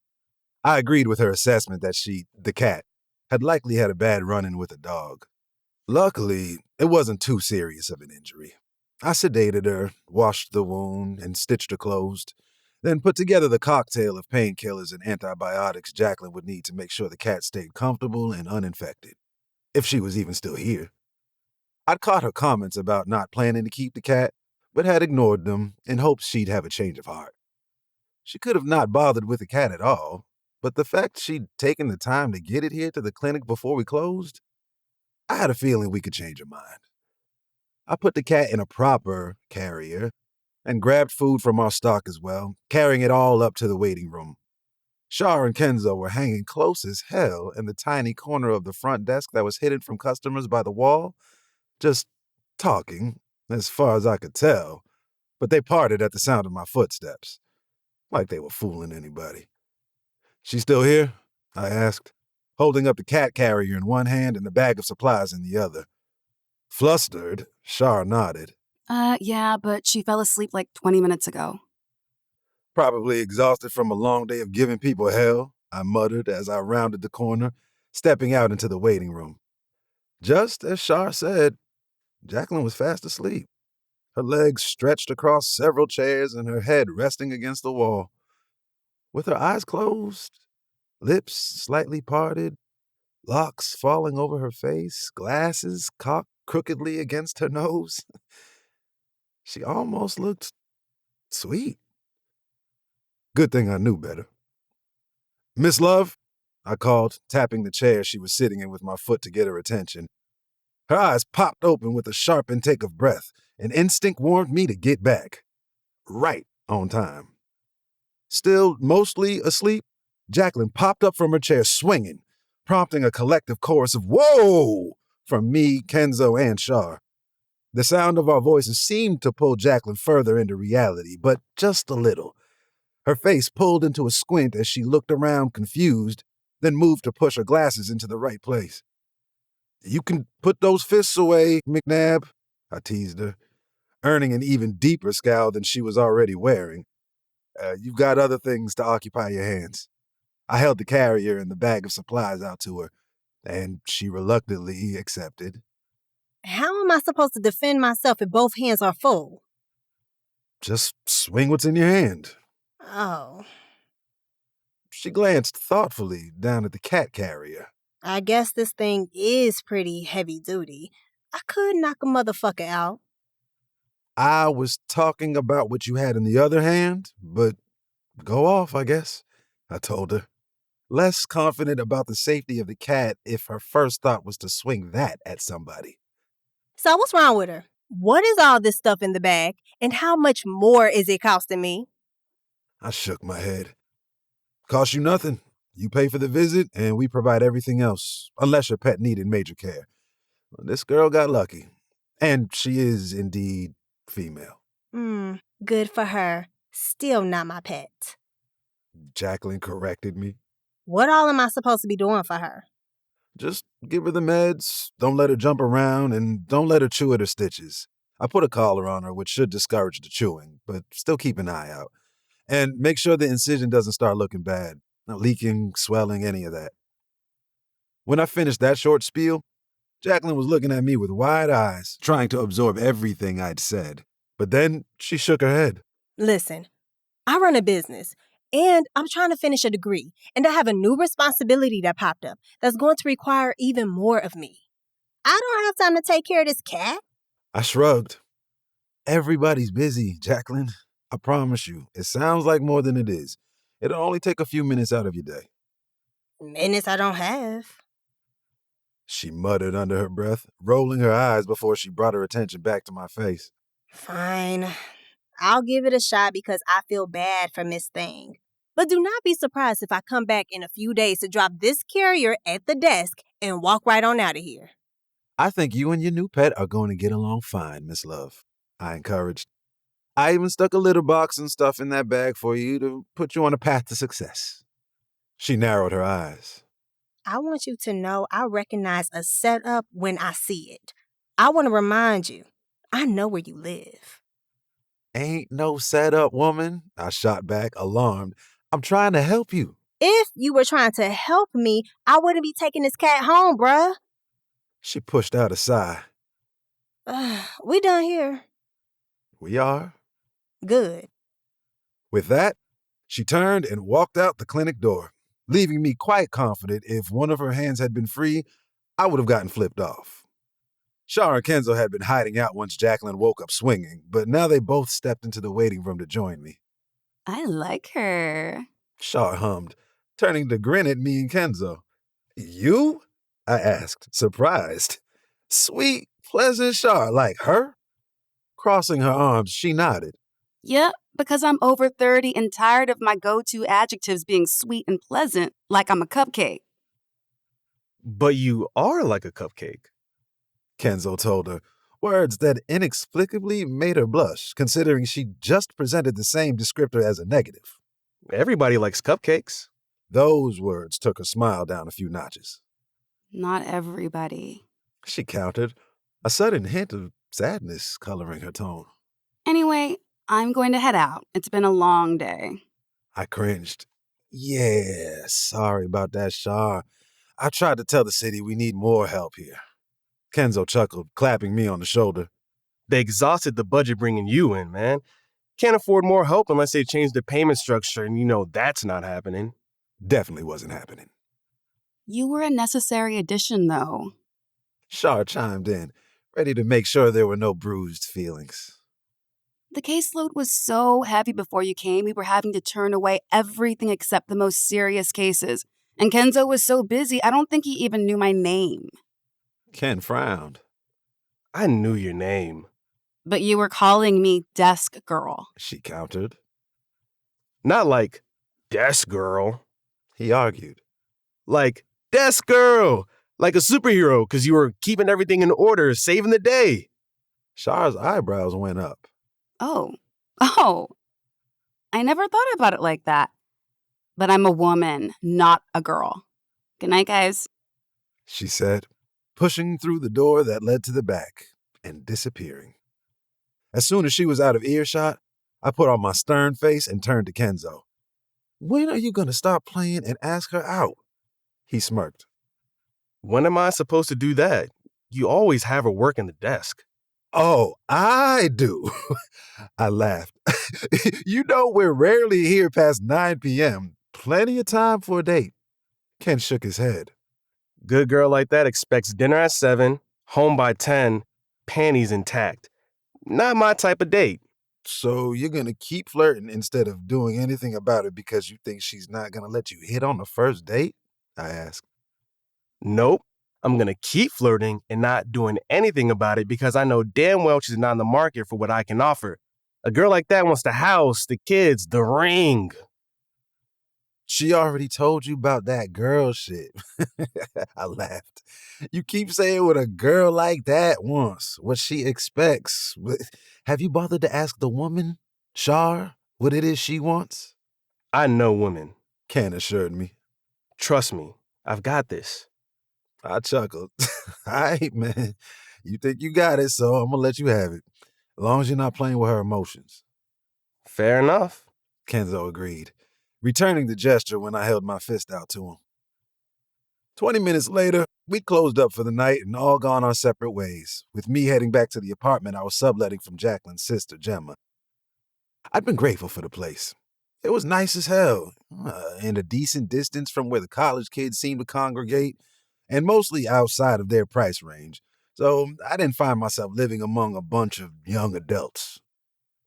I agreed with her assessment that the cat, had likely had a bad run-in with a dog. Luckily, it wasn't too serious of an injury. I sedated her, washed the wound, and stitched her closed. then put together the cocktail of painkillers and antibiotics Jacqueline would need to make sure the cat stayed comfortable and uninfected, if she was even still here. I'd caught her comments about not planning to keep the cat, but had ignored them in hopes she'd have a change of heart. She could have not bothered with the cat at all, but the fact she'd taken the time to get it here to the clinic before we closed, I had a feeling we could change her mind. I put the cat in a proper carrier and grabbed food from our stock as well, carrying it all up to the waiting room. Shar and Kenzo were hanging close as hell in the tiny corner of the front desk that was hidden from customers by the wall, just talking, as far as I could tell, but they parted at the sound of my footsteps, like they were fooling anybody. "She still here?" I asked, holding up the cat carrier in one hand and the bag of supplies in the other. Flustered, Shar nodded. Yeah, but she fell asleep like 20 minutes ago. Probably exhausted from a long day of giving people hell, I muttered as I rounded the corner, stepping out into the waiting room. Just as Shar said, Jacqueline was fast asleep, her legs stretched across several chairs and her head resting against the wall. With her eyes closed, lips slightly parted, locks falling over her face, glasses cocked crookedly against her nose, she almost looked sweet. Good thing I knew better. "Miss Love?" I called, tapping the chair she was sitting in with my foot to get her attention. Her eyes popped open with a sharp intake of breath, and instinct warned me to get back. Right on time. Still mostly asleep, Jacqueline popped up from her chair swinging, prompting a collective chorus of "Whoa!" from me, Kenzo, and Shar. The sound of our voices seemed to pull Jacqueline further into reality, but just a little. Her face pulled into a squint as she looked around confused, then moved to push her glasses into the right place. "You can put those fists away, McNabb," I teased her, earning an even deeper scowl than she was already wearing. "You've got other things to occupy your hands." I held the carrier and the bag of supplies out to her, and she reluctantly accepted. How am I supposed to defend myself if both hands are full? "Just swing what's in your hand." Oh, She glanced thoughtfully down at the cat carrier. I guess this thing is pretty heavy duty. I could knock a motherfucker out. "I was talking about what you had in the other hand, but go off, I guess," I told her, less confident about the safety of the cat if her first thought was to swing that at somebody. So what's wrong with her? What is all this stuff in the bag, and how much more is it costing me? I shook my head. "Cost you nothing. You pay for the visit, and we provide everything else, unless your pet needed major care. This girl got lucky. And she is indeed female." Good for her. Still not my pet. Jacqueline corrected me. What all am I supposed to be doing for her? "Just give her the meds, don't let her jump around, and don't let her chew at her stitches. I put a collar on her, which should discourage the chewing, but still keep an eye out. And make sure the incision doesn't start looking bad, not leaking, swelling, any of that." When I finished that short spiel, Jacqueline was looking at me with wide eyes, trying to absorb everything I'd said. But then she shook her head. Listen, I run a business, and I'm trying to finish a degree, and I have a new responsibility that popped up that's going to require even more of me. I don't have time to take care of this cat. I shrugged. "Everybody's busy, Jacqueline. I promise you, it sounds like more than it is. It'll only take a few minutes out of your day." Minutes I don't have. She muttered under her breath, rolling her eyes before she brought her attention back to my face. Fine. I'll give it a shot because I feel bad for Miss Thing. But do not be surprised if I come back in a few days to drop this carrier at the desk and walk right on out of here. "I think you and your new pet are going to get along fine, Miss Love," I encouraged. "I even stuck a litter box and stuff in that bag for you to put you on a path to success." She narrowed her eyes. I want you to know I recognize a setup when I see it. I want to remind you, I know where you live. "Ain't no setup, woman," I shot back, alarmed. "I'm trying to help you." If you were trying to help me, I wouldn't be taking this cat home, bruh. She pushed out a sigh. We done here. "We are." Good. With that, She turned and walked out the clinic door, leaving me quite confident if one of her hands had been free, I would have gotten flipped off. Shar and Kenzo had been hiding out once Jacqueline woke up swinging, but now they both stepped into the waiting room to join me. I like her. Shar hummed, turning to grin at me and Kenzo. You? I asked, surprised. Sweet, pleasant Shar like her? Crossing her arms, she nodded. Yep, because I'm over 30 and tired of my go-to adjectives being sweet and pleasant, like I'm a cupcake. But you are like a cupcake. Kenzo told her, words that inexplicably made her blush, considering she just presented the same descriptor as a negative. Everybody likes cupcakes. Those words took her smile down a few notches. Not everybody. She countered, a sudden hint of sadness coloring her tone. Anyway, I'm going to head out. It's been a long day. I cringed. Yeah, sorry about that, Shar. I tried to tell the city we need more help here. Kenzo chuckled, clapping me on the shoulder. They exhausted the budget bringing you in, man. Can't afford more help unless they change the payment structure, and you know that's not happening. Definitely wasn't happening. You were a necessary addition, though. Shar chimed in, ready to make sure there were no bruised feelings. The caseload was so heavy before you came, we were having to turn away everything except the most serious cases. And Kenzo was so busy, I don't think he even knew my name. Ken frowned. I knew your name. But you were calling me desk girl. She countered. Not like, desk girl. He argued. Like, desk girl. Like a superhero, because you were keeping everything in order, saving the day. Shar's eyebrows went up. Oh. I never thought about it like that. But I'm a woman, not a girl. Good night, guys. She said, pushing through the door that led to the back and disappearing. As soon as she was out of earshot, I put on my stern face and turned to Kenzo. When are you going to stop playing and ask her out? He smirked. When am I supposed to do that? You always have her working the desk. Oh, I do. I laughed. You know we're rarely here past 9 p.m. Plenty of time for a date. Ken shook his head. Good girl like that expects dinner at 7, home by 10, panties intact. Not my type of date. So you're going to keep flirting instead of doing anything about it because you think she's not going to let you hit on the first date? I asked. Nope. I'm going to keep flirting and not doing anything about it because I know damn well she's not in the market for what I can offer. A girl like that wants the house, the kids, the ring. She already told you about that girl shit. I laughed. You keep saying what a girl like that wants, what she expects. But have you bothered to ask the woman, Shar, what it is she wants? I know women. Ken assured me. Trust me, I've got this. I chuckled. All right, man. You think you got it, so I'm going to let you have it. As long as you're not playing with her emotions. Fair enough. Kenzo agreed, returning the gesture when I held my fist out to him. 20 minutes later, we closed up for the night and all gone our separate ways, with me heading back to the apartment I was subletting from Jacqueline's sister, Gemma. I'd been grateful for the place. It was nice as hell, and a decent distance from where the college kids seemed to congregate, and mostly outside of their price range, so I didn't find myself living among a bunch of young adults.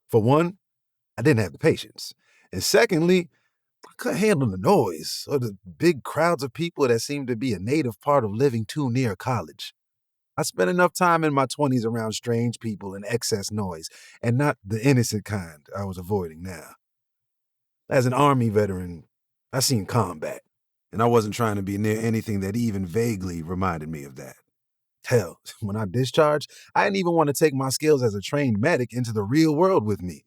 For one, I didn't have the patience, and secondly, I couldn't handle the noise or the big crowds of people that seemed to be a native part of living too near college. I spent enough time in my 20s around strange people and excess noise, and not the innocent kind I was avoiding now. As an Army veteran, I seen combat, and I wasn't trying to be near anything that even vaguely reminded me of that. Hell, when I discharged, I didn't even want to take my skills as a trained medic into the real world with me.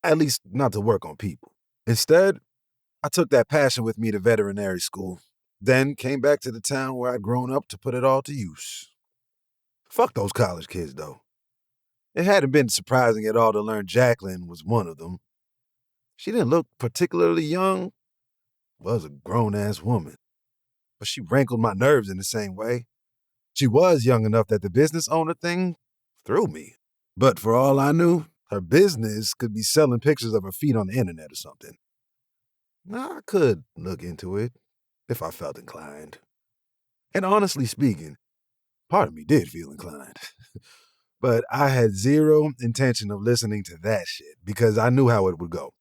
At least not to work on people. Instead, I took that passion with me to veterinary school, then came back to the town where I'd grown up to put it all to use. Fuck those college kids, though. It hadn't been surprising at all to learn Jacqueline was one of them. She didn't look particularly young, was a grown-ass woman, but she rankled my nerves in the same way. She was young enough that the business owner thing threw me. But for all I knew, her business could be selling pictures of her feet on the internet or something. I could look into it if I felt inclined. And honestly speaking, part of me did feel inclined. But I had zero intention of listening to that shit because I knew how it would go.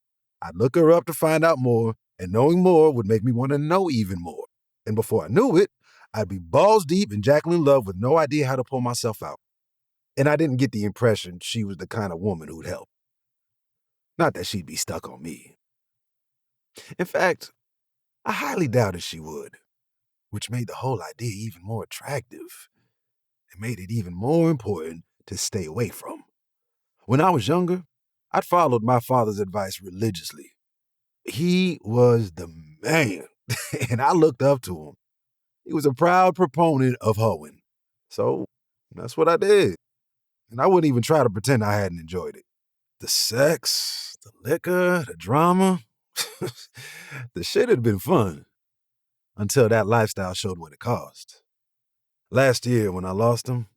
I'd look her up to find out more, and knowing more would make me want to know even more. And before I knew it, I'd be balls deep in Jacqueline Love with no idea how to pull myself out. And I didn't get the impression she was the kind of woman who'd help. Not that she'd be stuck on me. In fact, I highly doubted she would, which made the whole idea even more attractive. It made it even more important to stay away from. When I was younger, I'd followed my father's advice religiously. He was the man, and I looked up to him. He was a proud proponent of hoeing. So that's what I did. And I wouldn't even try to pretend I hadn't enjoyed it. The sex, the liquor, the drama. The shit had been fun until that lifestyle showed what it cost. Last year, when I lost him,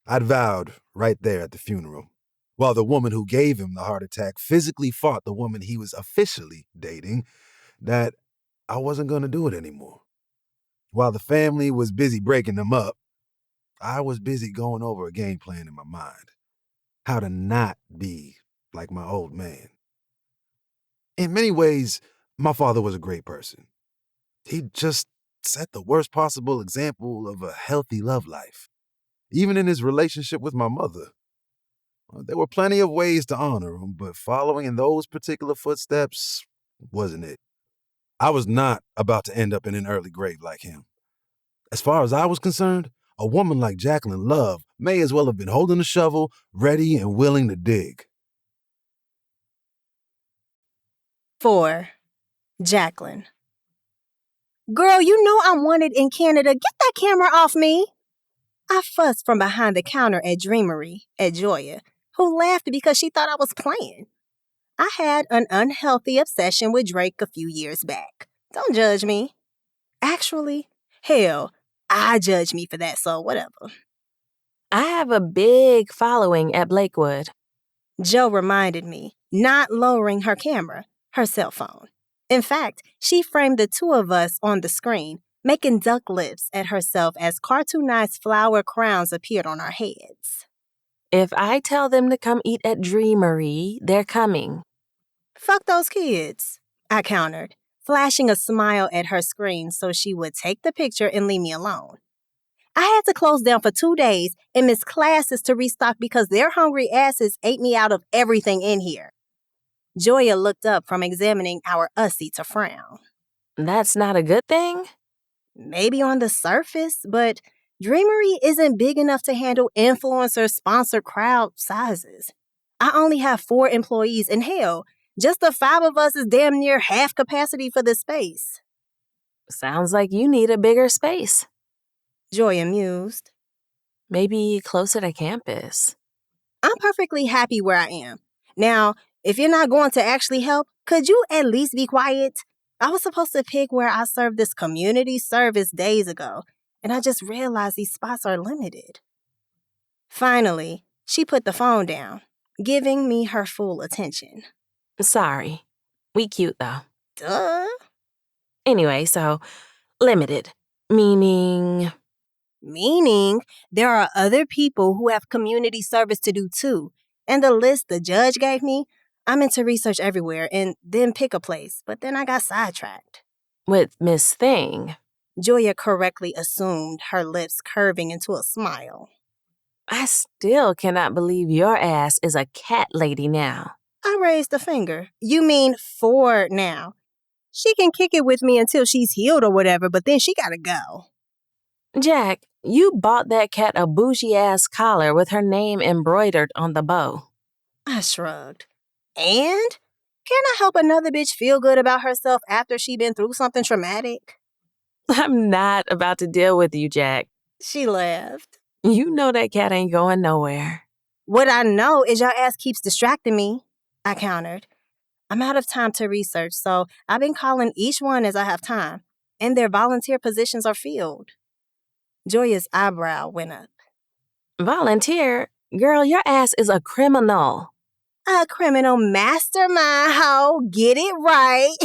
I'd vowed right there at the funeral, while the woman who gave him the heart attack physically fought the woman he was officially dating, that I wasn't going to do it anymore. While the family was busy breaking them up, I was busy going over a game plan in my mind. How to not be like my old man. In many ways, my father was a great person. He just set the worst possible example of a healthy love life. Even in his relationship with my mother. There were plenty of ways to honor him, but following in those particular footsteps wasn't it. I was not about to end up in an early grave like him. As far as I was concerned, a woman like Jacqueline Love may as well have been holding a shovel, ready and willing to dig. 4. Jacqueline. Girl, you know I'm wanted in Canada. Get that camera off me. I fussed from behind the counter at Dreamery at Joya, who laughed because she thought I was playing. I had an unhealthy obsession with Drake a few years back. Don't judge me. Actually, hell, I judge me for that, so whatever. I have a big following at Blakewood. Joe reminded me, not lowering her camera, her cell phone. In fact, she framed the two of us on the screen, making duck lips at herself as cartoonized flower crowns appeared on our heads. If I tell them to come eat at Dreamery, they're coming. Fuck those kids, I countered, flashing a smile at her screen so she would take the picture and leave me alone. I had to close down for 2 days and miss classes to restock because their hungry asses ate me out of everything in here. Joya looked up from examining our Ussie to frown. That's not a good thing? Maybe on the surface, but Dreamery isn't big enough to handle influencer-sponsored crowd sizes. I only have 4 employees, and hell, just the 5 of us is damn near half capacity for this space. Sounds like you need a bigger space. Joya mused. Maybe closer to campus. I'm perfectly happy where I am. Now, if you're not going to actually help, could you at least be quiet? I was supposed to pick where I served this community service days ago, and I just realized these spots are limited. Finally, she put the phone down, giving me her full attention. Sorry. We cute though. Duh. Anyway, so limited. Meaning there are other people who have community service to do too. And the list the judge gave me, I meant to research everywhere and then pick a place, but then I got sidetracked. with Miss Thing. Joya correctly assumed, her lips curving into a smile. I still cannot believe your ass is a cat lady now. I raised a finger. You mean 4 now. She can kick it with me until she's healed or whatever, but then she gotta go. Jack, you bought that cat a bougie-ass collar with her name embroidered on the bow. I shrugged. And? Can I help another bitch feel good about herself after she been through something traumatic? I'm not about to deal with you, Jack. She laughed. You know that cat ain't going nowhere. What I know is your ass keeps distracting me, I countered. I'm out of time to research, so I've been calling each one as I have time, and their volunteer positions are filled. Joya's eyebrow went up. Volunteer? Girl, your ass is a criminal. A criminal mastermind, ho. Get it right.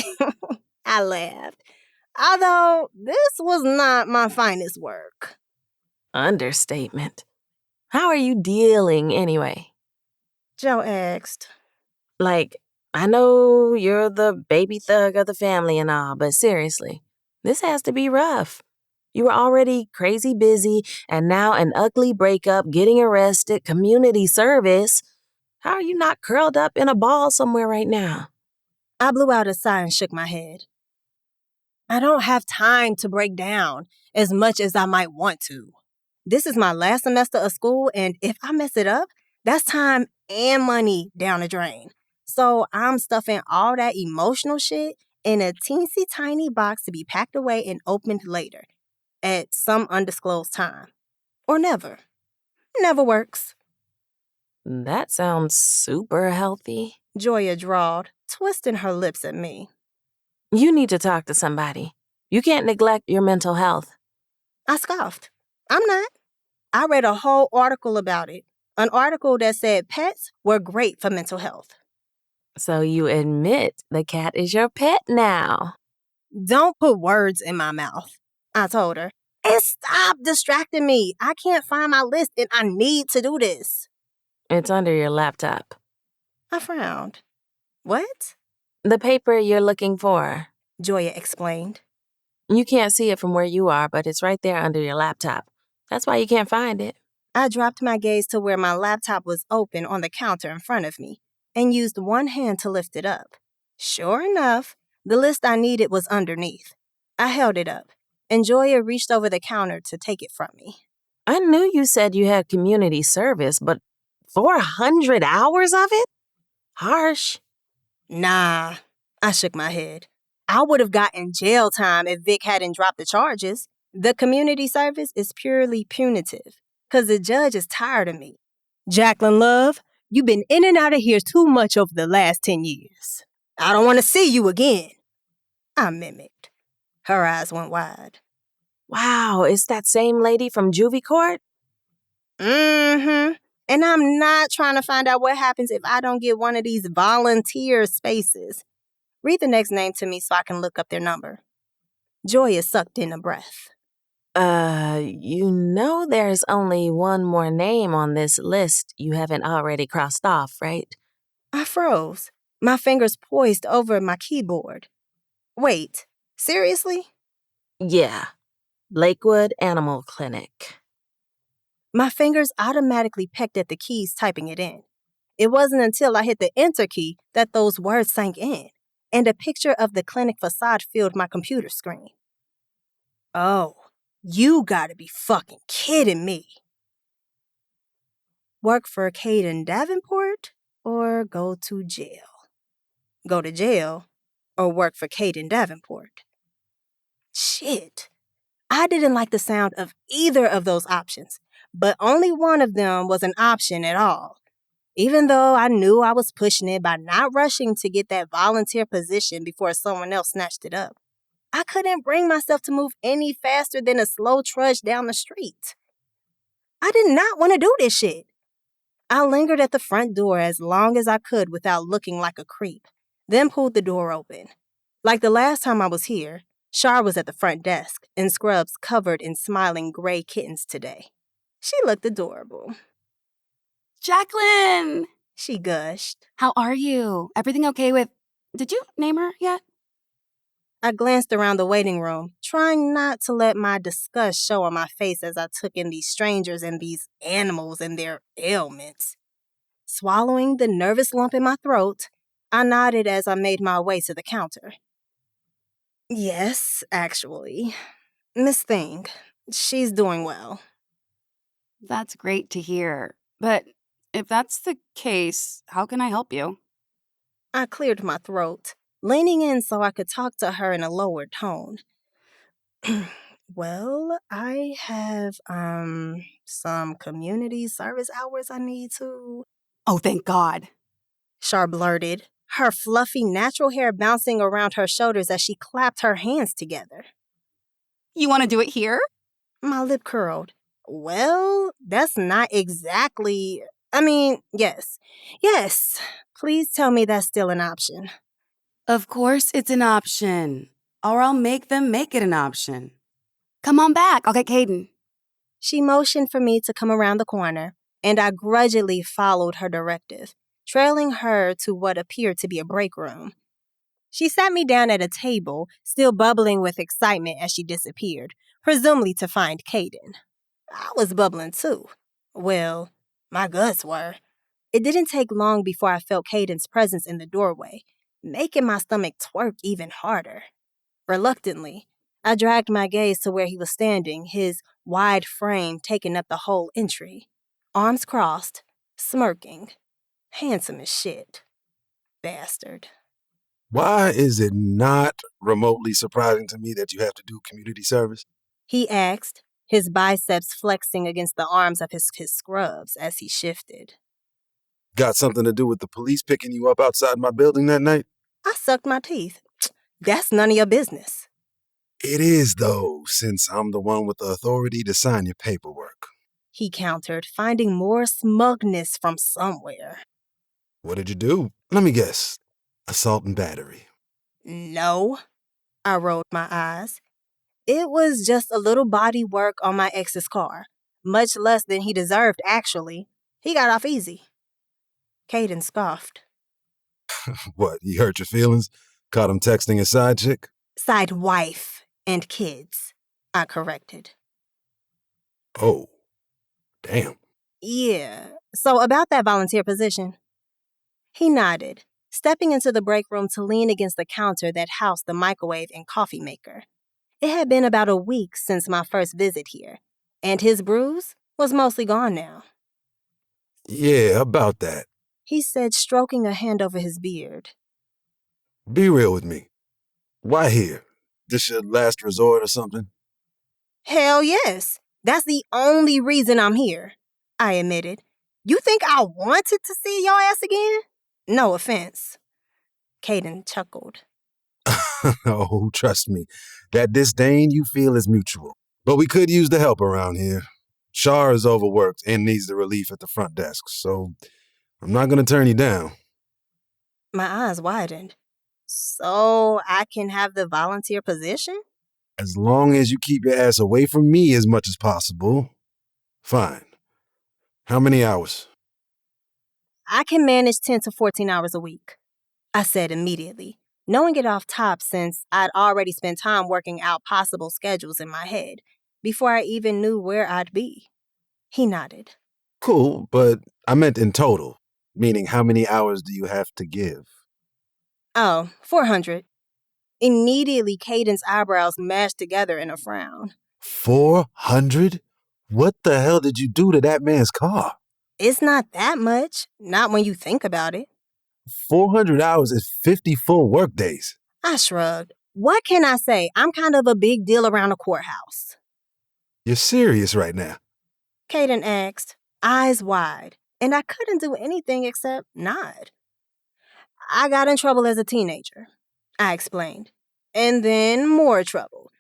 I laughed. Although this was not my finest work. Understatement. How are you dealing anyway? Joe asked. Like, I know you're the baby thug of the family and all, but seriously, this has to be rough. You were already crazy busy, and now an ugly breakup, getting arrested, community service. How are you not curled up in a ball somewhere right now? I blew out a sigh and shook my head. I don't have time to break down as much as I might want to. This is my last semester of school, and if I mess it up, that's time and money down the drain. So I'm stuffing all that emotional shit in a teensy tiny box to be packed away and opened later at some undisclosed time. Or never. Never works. That sounds super healthy. Joya drawled, twisting her lips at me. You need to talk to somebody. You can't neglect your mental health. I scoffed. I'm not. I read a whole article about it. An article that said pets were great for mental health. So you admit the cat is your pet now. Don't put words in my mouth, I told her. And stop distracting me. I can't find my list and I need to do this. It's under your laptop. I frowned. What? The paper you're looking for. Joya explained. You can't see it from where you are, but it's right there under your laptop. That's why you can't find it. I dropped my gaze to where my laptop was open on the counter in front of me and used one hand to lift it up. Sure enough, the list I needed was underneath. I held it up, and Joya reached over the counter to take it from me. I knew you said you had community service, but 400 hours of it? Harsh. Nah, I shook my head. I would have gotten jail time if Vic hadn't dropped the charges. The community service is purely punitive, because the judge is tired of me. Jacqueline Love, you've been in and out of here too much over the last 10 years. I don't want to see you again. I mimicked. Her eyes went wide. Wow, it's that same lady from juvie court? Mm-hmm. And I'm not trying to find out what happens if I don't get one of these volunteer spaces. Read the next name to me so I can look up their number. Joya sucked in a breath. You know there's only one more name on this list you haven't already crossed off, right? I froze, my fingers poised over my keyboard. Wait, seriously? Yeah. Lakewood Animal Clinic. My fingers automatically pecked at the keys, typing it in. It wasn't until I hit the enter key that those words sank in, and a picture of the clinic facade filled my computer screen. Oh, you gotta be fucking kidding me. Work for Kaden Davenport or go to jail? Go to jail or work for Kaden Davenport? Shit. I didn't like the sound of either of those options, but only one of them was an option at all. Even though I knew I was pushing it by not rushing to get that volunteer position before someone else snatched it up, I couldn't bring myself to move any faster than a slow trudge down the street. I did not want to do this shit. I lingered at the front door as long as I could without looking like a creep, then pulled the door open. Like the last time I was here, Shar was at the front desk, in scrubs covered in smiling gray kittens today. She looked adorable. Jacqueline! She gushed. How are you? Everything okay with... Did you name her yet? I glanced around the waiting room, trying not to let my disgust show on my face as I took in these strangers and these animals and their ailments. Swallowing the nervous lump in my throat, I nodded as I made my way to the counter. Yes, actually. Miss Thing, she's doing well. That's great to hear. But if that's the case, how can I help you? I cleared my throat, leaning in so I could talk to her in a lower tone. Well, I have, some community service hours I need to... Oh, thank God. Shar blurted, her fluffy natural hair bouncing around her shoulders as she clapped her hands together. You want to do it here? My lip curled. Well, that's not exactly... yes. Yes, please tell me that's still an option. Of course it's an option. or I'll make them make it an option. Come on back, I'll get Kaden. She motioned for me to come around the corner, and I grudgingly followed her directive, trailing her to what appeared to be a break room. She sat me down at a table, still bubbling with excitement as she disappeared, presumably to find Kaden. I was bubbling too. Well, my guts were. It didn't take long before I felt Kaden's presence in the doorway, making my stomach twerk even harder. Reluctantly, I dragged my gaze to where he was standing, his wide frame taking up the whole entry. Arms crossed, smirking. Handsome as shit. Bastard. Why is it not remotely surprising to me that you have to do community service? He asked, his biceps flexing against the arms of his scrubs as he shifted. Got something to do with the police picking you up outside my building that night? I sucked my teeth. That's none of your business. It is, though, since I'm the one with the authority to sign your paperwork. He countered, finding more smugness from somewhere. What did you do? Let me guess. Assault and battery. No. I rolled my eyes. It was just a little body work on my ex's car. Much less than he deserved, actually. He got off easy. Kaden scoffed. What, he hurt your feelings? Caught him texting his side chick? Side wife and kids, I corrected. Oh, damn. Yeah, so about that volunteer position. He nodded, stepping into the break room to lean against the counter that housed the microwave and coffee maker. It had been about a week since my first visit here, and his bruise was mostly gone now. Yeah, about that. He said, stroking a hand over his beard. Be real with me. Why here? This your last resort or something? Hell yes. That's the only reason I'm here, I admitted. You think I wanted to see your ass again? No offense. Kaden chuckled. Oh, trust me. That disdain you feel is mutual. But we could use the help around here. Shar is overworked and needs the relief at the front desk, so I'm not going to turn you down. My eyes widened. So I can have the volunteer position? As long as you keep your ass away from me as much as possible. Fine. How many hours? I can manage 10 to 14 hours a week, I said immediately, knowing it off top since I'd already spent time working out possible schedules in my head before I even knew where I'd be. He nodded. Cool, but I meant in total, meaning how many hours do you have to give? Oh, 400. Immediately, Kaden's eyebrows mashed together in a frown. 400? What the hell did you do to that man's car? It's not that much, not when you think about it. 400 hours is 50 full workdays. I shrugged. What can I say? I'm kind of a big deal around the courthouse. You're serious right now? Kaden asked, eyes wide, and I couldn't do anything except nod. I got in trouble as a teenager, I explained. And then more trouble.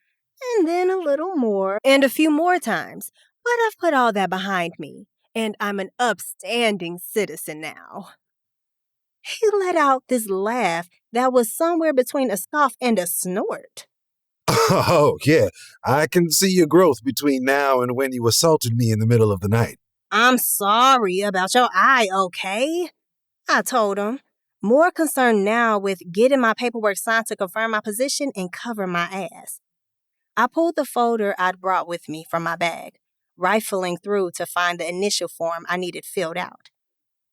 And then a little more. And a few more times. But I've put all that behind me. And I'm an upstanding citizen now. He let out this laugh that was somewhere between a scoff and a snort. Oh, yeah. I can see your growth between now and when you assaulted me in the middle of the night. I'm sorry about your eye, okay? I told him, more concerned now with getting my paperwork signed to confirm my position and cover my ass. I pulled the folder I'd brought with me from my bag, rifling through to find the initial form I needed filled out.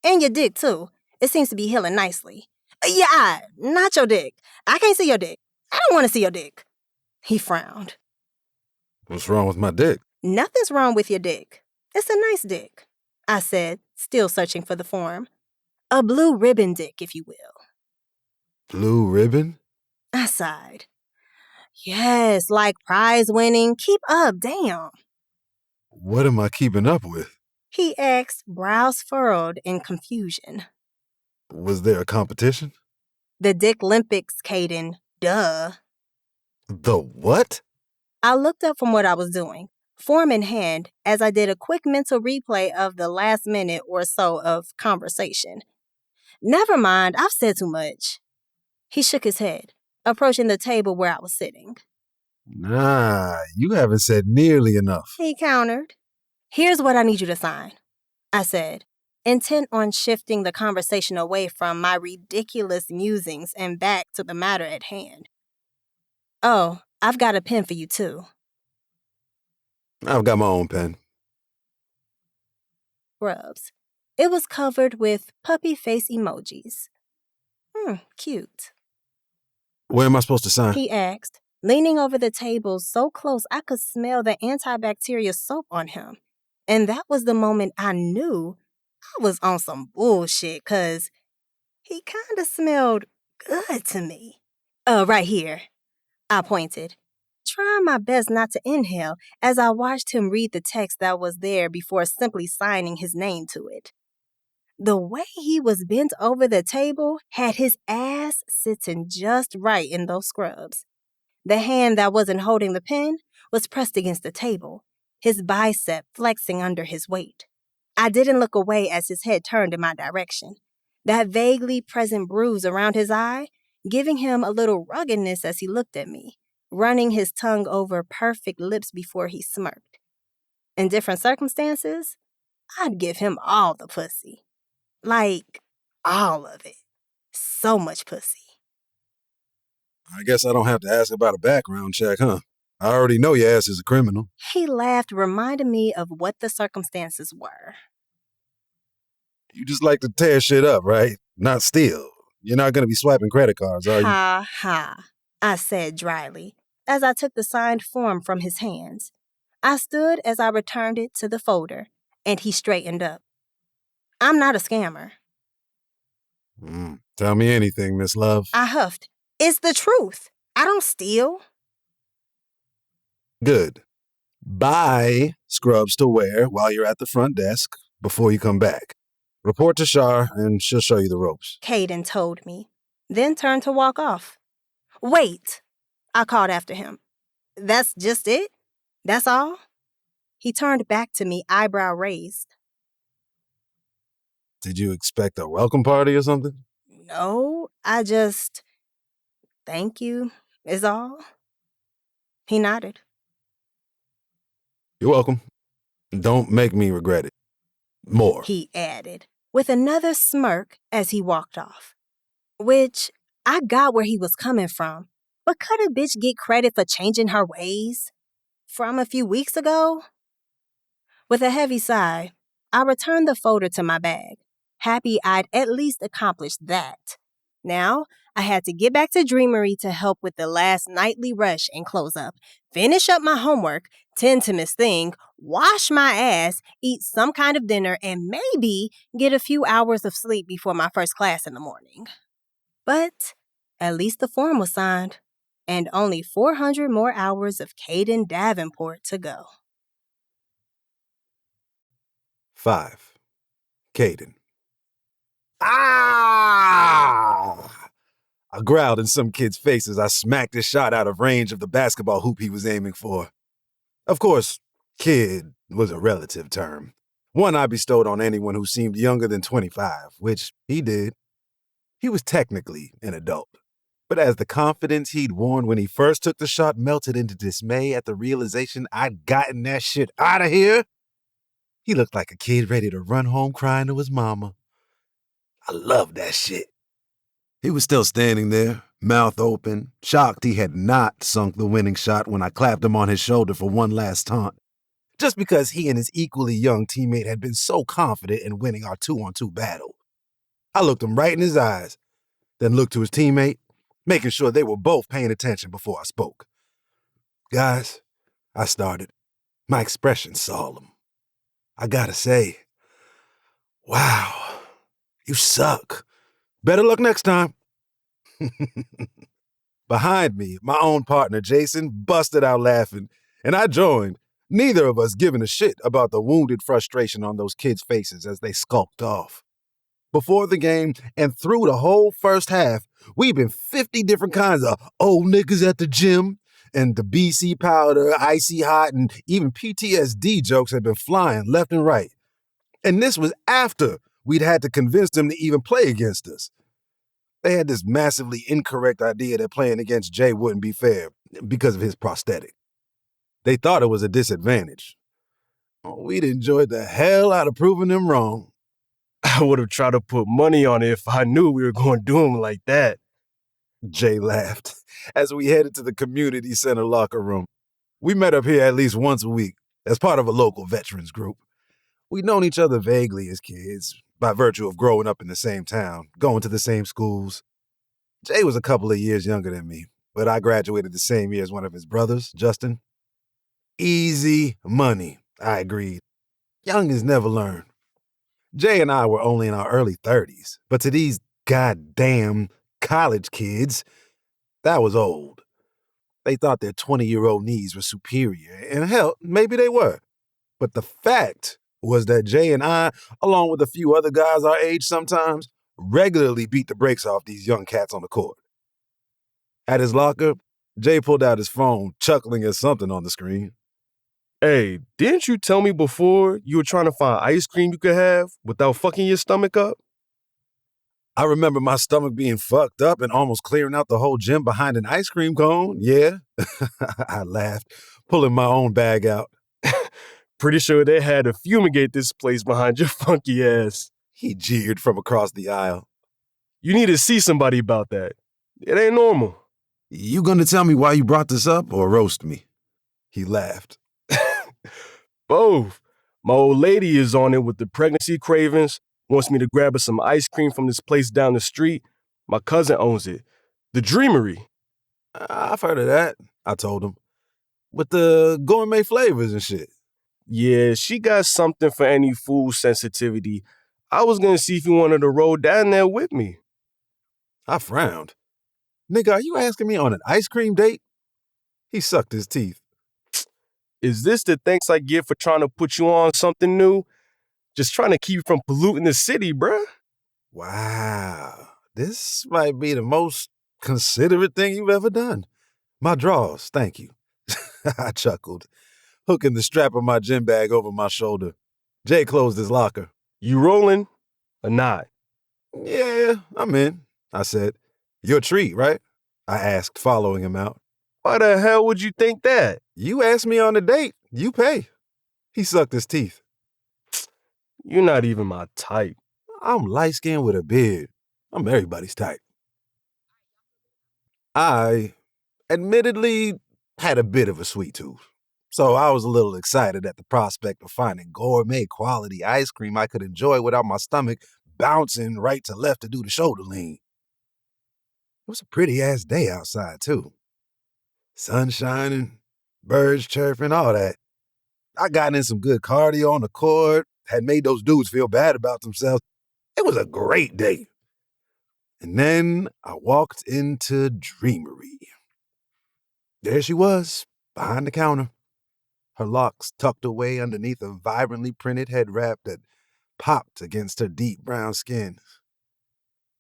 And your dick, too. It seems to be healing nicely. Yeah, not your dick. I can't see your dick. I don't want to see your dick. He frowned. What's wrong with my dick? Nothing's wrong with your dick. It's a nice dick, I said, still searching for the form. A blue ribbon dick, if you will. Blue ribbon? I sighed. Yes, like prize winning. Keep up, damn. What am I keeping up with? He asked, brows furrowed in confusion. Was there a competition? The Dick Olympics, Kaden. Duh. The what? I looked up from what I was doing, form in hand, as I did a quick mental replay of the last minute or so of conversation. Never mind, I've said too much. He shook his head. approaching the table where I was sitting. Nah, you haven't said nearly enough. He countered. Here's what I need you to sign, I said, intent on shifting the conversation away from my ridiculous musings and back to the matter at hand. Oh, I've got a pen for you too. I've got my own pen. Scrubs. It was covered with puppy face emojis. Cute. Where am I supposed to sign? He asked, leaning over the table so close I could smell the antibacterial soap on him. And that was the moment I knew I was on some bullshit, 'cause he kinda smelled good to me. Right here. I pointed, trying my best not to inhale as I watched him read the text that was there before simply signing his name to it. The way he was bent over the table had his ass sitting just right in those scrubs. The hand that wasn't holding the pen was pressed against the table, his bicep flexing under his weight. I didn't look away as his head turned in my direction, that vaguely present bruise around his eye giving him a little ruggedness as he looked at me, running his tongue over perfect lips before he smirked. In different circumstances, I'd give him all the pussy. Like, all of it. So much pussy. I guess I don't have to ask about a background check, huh? I already know your ass is a criminal. He laughed, reminding me of what the circumstances were. You just like to tear shit up, right? Not steal. You're not gonna be swiping credit cards, are you? Ha ha, I said dryly, as I took the signed form from his hands. I stood as I returned it to the folder, and he straightened up. I'm not a scammer. Tell me anything, Miss Love. I huffed. It's the truth. I don't steal. Good. Buy scrubs to wear while you're at the front desk before you come back. Report to Shar, and she'll show you the ropes. Kaden told me, then turned to walk off. Wait, I called after him. That's just it? That's all? He turned back to me, eyebrow raised. Did you expect a welcome party or something? No, I just... Thank you, is all. He nodded. You're welcome. Don't make me regret it. More. He added, with another smirk as he walked off. Which, I got where he was coming from, but could a bitch get credit for changing her ways? From a few weeks ago? With a heavy sigh, I returned the folder to my bag, happy I'd at least accomplished that. Now, I had to get back to Dreamery to help with the last nightly rush and close up, finish up my homework, tend to Miss Thing, wash my ass, eat some kind of dinner, and maybe get a few hours of sleep before my first class in the morning. But at least the form was signed, and only 400 more hours of Kaden Davenport to go. 5. Kaden. Ah! I growled in some kid's face as I smacked his shot out of range of the basketball hoop he was aiming for. Of course, kid was a relative term, one I bestowed on anyone who seemed younger than 25, which he did. He was technically an adult, but as the confidence he'd worn when he first took the shot melted into dismay at the realization I'd gotten that shit out of here, he looked like a kid ready to run home crying to his mama. I loved that shit. He was still standing there, mouth open, shocked he had not sunk the winning shot when I clapped him on his shoulder for one last taunt, just because he and his equally young teammate had been so confident in winning our 2-on-2 battle. I looked him right in his eyes, then looked to his teammate, making sure they were both paying attention before I spoke. Guys, I started, my expression solemn. I gotta say, wow, you suck. Better luck next time. Behind me, my own partner, Jason, busted out laughing, and I joined, neither of us giving a shit about the wounded frustration on those kids' faces as they skulked off. Before the game and through the whole first half, we've been 50 different kinds of old niggas at the gym, and the BC powder, icy hot, and even PTSD jokes have been flying left and right. And this was after we'd had to convince them to even play against us. They had this massively incorrect idea that playing against Jay wouldn't be fair because of his prosthetic. They thought it was a disadvantage. We'd enjoyed the hell out of proving them wrong. I would have tried to put money on it if I knew we were going to do him like that. Jay laughed as we headed to the community center locker room. We met up here at least once a week as part of a local veterans group. We'd known each other vaguely as kids, by virtue of growing up in the same town, going to the same schools. Jay was a couple of years younger than me, but I graduated the same year as one of his brothers, Justin. Easy money, I agreed. Youngins never learn. Jay and I were only in our early 30s, but to these goddamn college kids, that was old. They thought their 20-year-old knees were superior, and hell, maybe they were. But the fact was that Jay and I, along with a few other guys our age sometimes, regularly beat the brakes off these young cats on the court. At his locker, Jay pulled out his phone, chuckling at something on the screen. Hey, didn't you tell me before you were trying to find ice cream you could have without fucking your stomach up? I remember my stomach being fucked up and almost clearing out the whole gym behind an ice cream cone, yeah. I laughed, pulling my own bag out. Pretty sure they had to fumigate this place behind your funky ass. He jeered from across the aisle. You need to see somebody about that. It ain't normal. You gonna tell me why you brought this up or roast me? He laughed. Both. My old lady is on it with the pregnancy cravings, wants me to grab her some ice cream from this place down the street. My cousin owns it. The Dreamery. I've heard of that, I told him. With the gourmet flavors and shit. Yeah, she got something for any food sensitivity. I was gonna see if you wanted to roll down there with me. I frowned. Nigga, are you asking me on an ice cream date? He sucked his teeth. Is this the thanks I get for trying to put you on something new? Just trying to keep you from polluting the city, bruh. Wow, this might be the most considerate thing you've ever done. My drawers, thank you. I chuckled, hooking the strap of my gym bag over my shoulder. Jay closed his locker. You rolling or not? Yeah, I'm in, I said. Your treat, right? I asked, following him out. Why the hell would you think that? You asked me on a date, you pay. He sucked his teeth. You're not even my type. I'm light-skinned with a beard. I'm everybody's type. I, admittedly, had a bit of a sweet tooth, so I was a little excited at the prospect of finding gourmet quality ice cream I could enjoy without my stomach bouncing right to left to do the shoulder lean. It was a pretty-ass day outside, too. Sun shining, birds chirping, all that. I got in some good cardio on the court, had made those dudes feel bad about themselves. It was a great day. And then I walked into Dreamery. There she was, behind the counter. Her locks tucked away underneath a vibrantly printed head wrap that popped against her deep brown skin.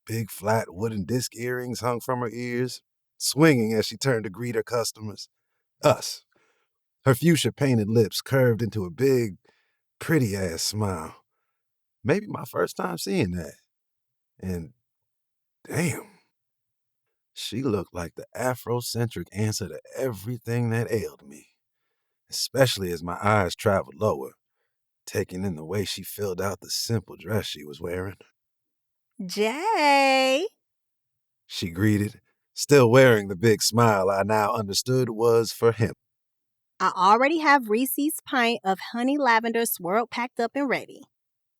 Big flat wooden disc earrings hung from her ears, swinging as she turned to greet her customers. Us. Her fuchsia-painted lips curved into a big, pretty-ass smile. Maybe my first time seeing that. And damn, she looked like the Afrocentric answer to everything that ailed me, especially as my eyes traveled lower, taking in the way she filled out the simple dress she was wearing. Jay! She greeted, still wearing the big smile I now understood was for him. I already have Reese's pint of honey lavender swirl packed up and ready.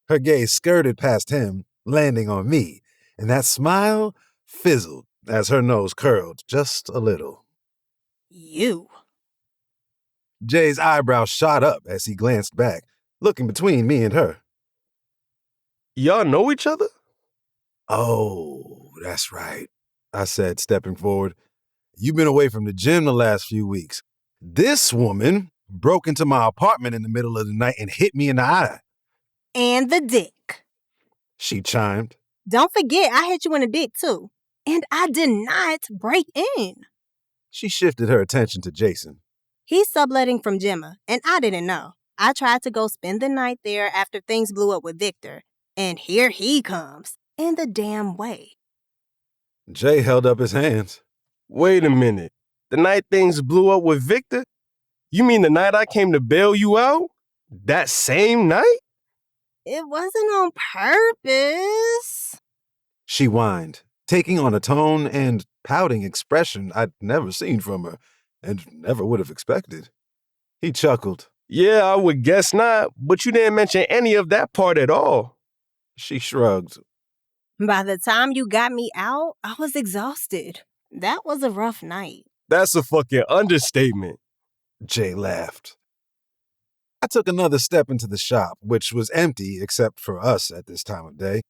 Her gaze skirted past him, landing on me, and that smile fizzled as her nose curled just a little. You. Jay's eyebrows shot up as he glanced back, looking between me and her. Y'all know each other? Oh, that's right, I said, stepping forward. You've been away from the gym the last few weeks. This woman broke into my apartment in the middle of the night and hit me in the eye. And the dick. She chimed. Don't forget, I hit you in the dick, too. And I did not break in. She shifted her attention to Jason. He's subletting from Gemma, and I didn't know. I tried to go spend the night there after things blew up with Victor. And here he comes, in the damn way. Jay held up his hands. Wait a minute. The night things blew up with Victor? You mean the night I came to bail you out? That same night? It wasn't on purpose. She whined, taking on a tone and pouting expression I'd never seen from her and never would have expected. He chuckled. Yeah, I would guess not, but you didn't mention any of that part at all. She shrugged. By the time you got me out, I was exhausted. That was a rough night. That's a fucking understatement. Jay laughed. I took another step into the shop, which was empty except for us at this time of day.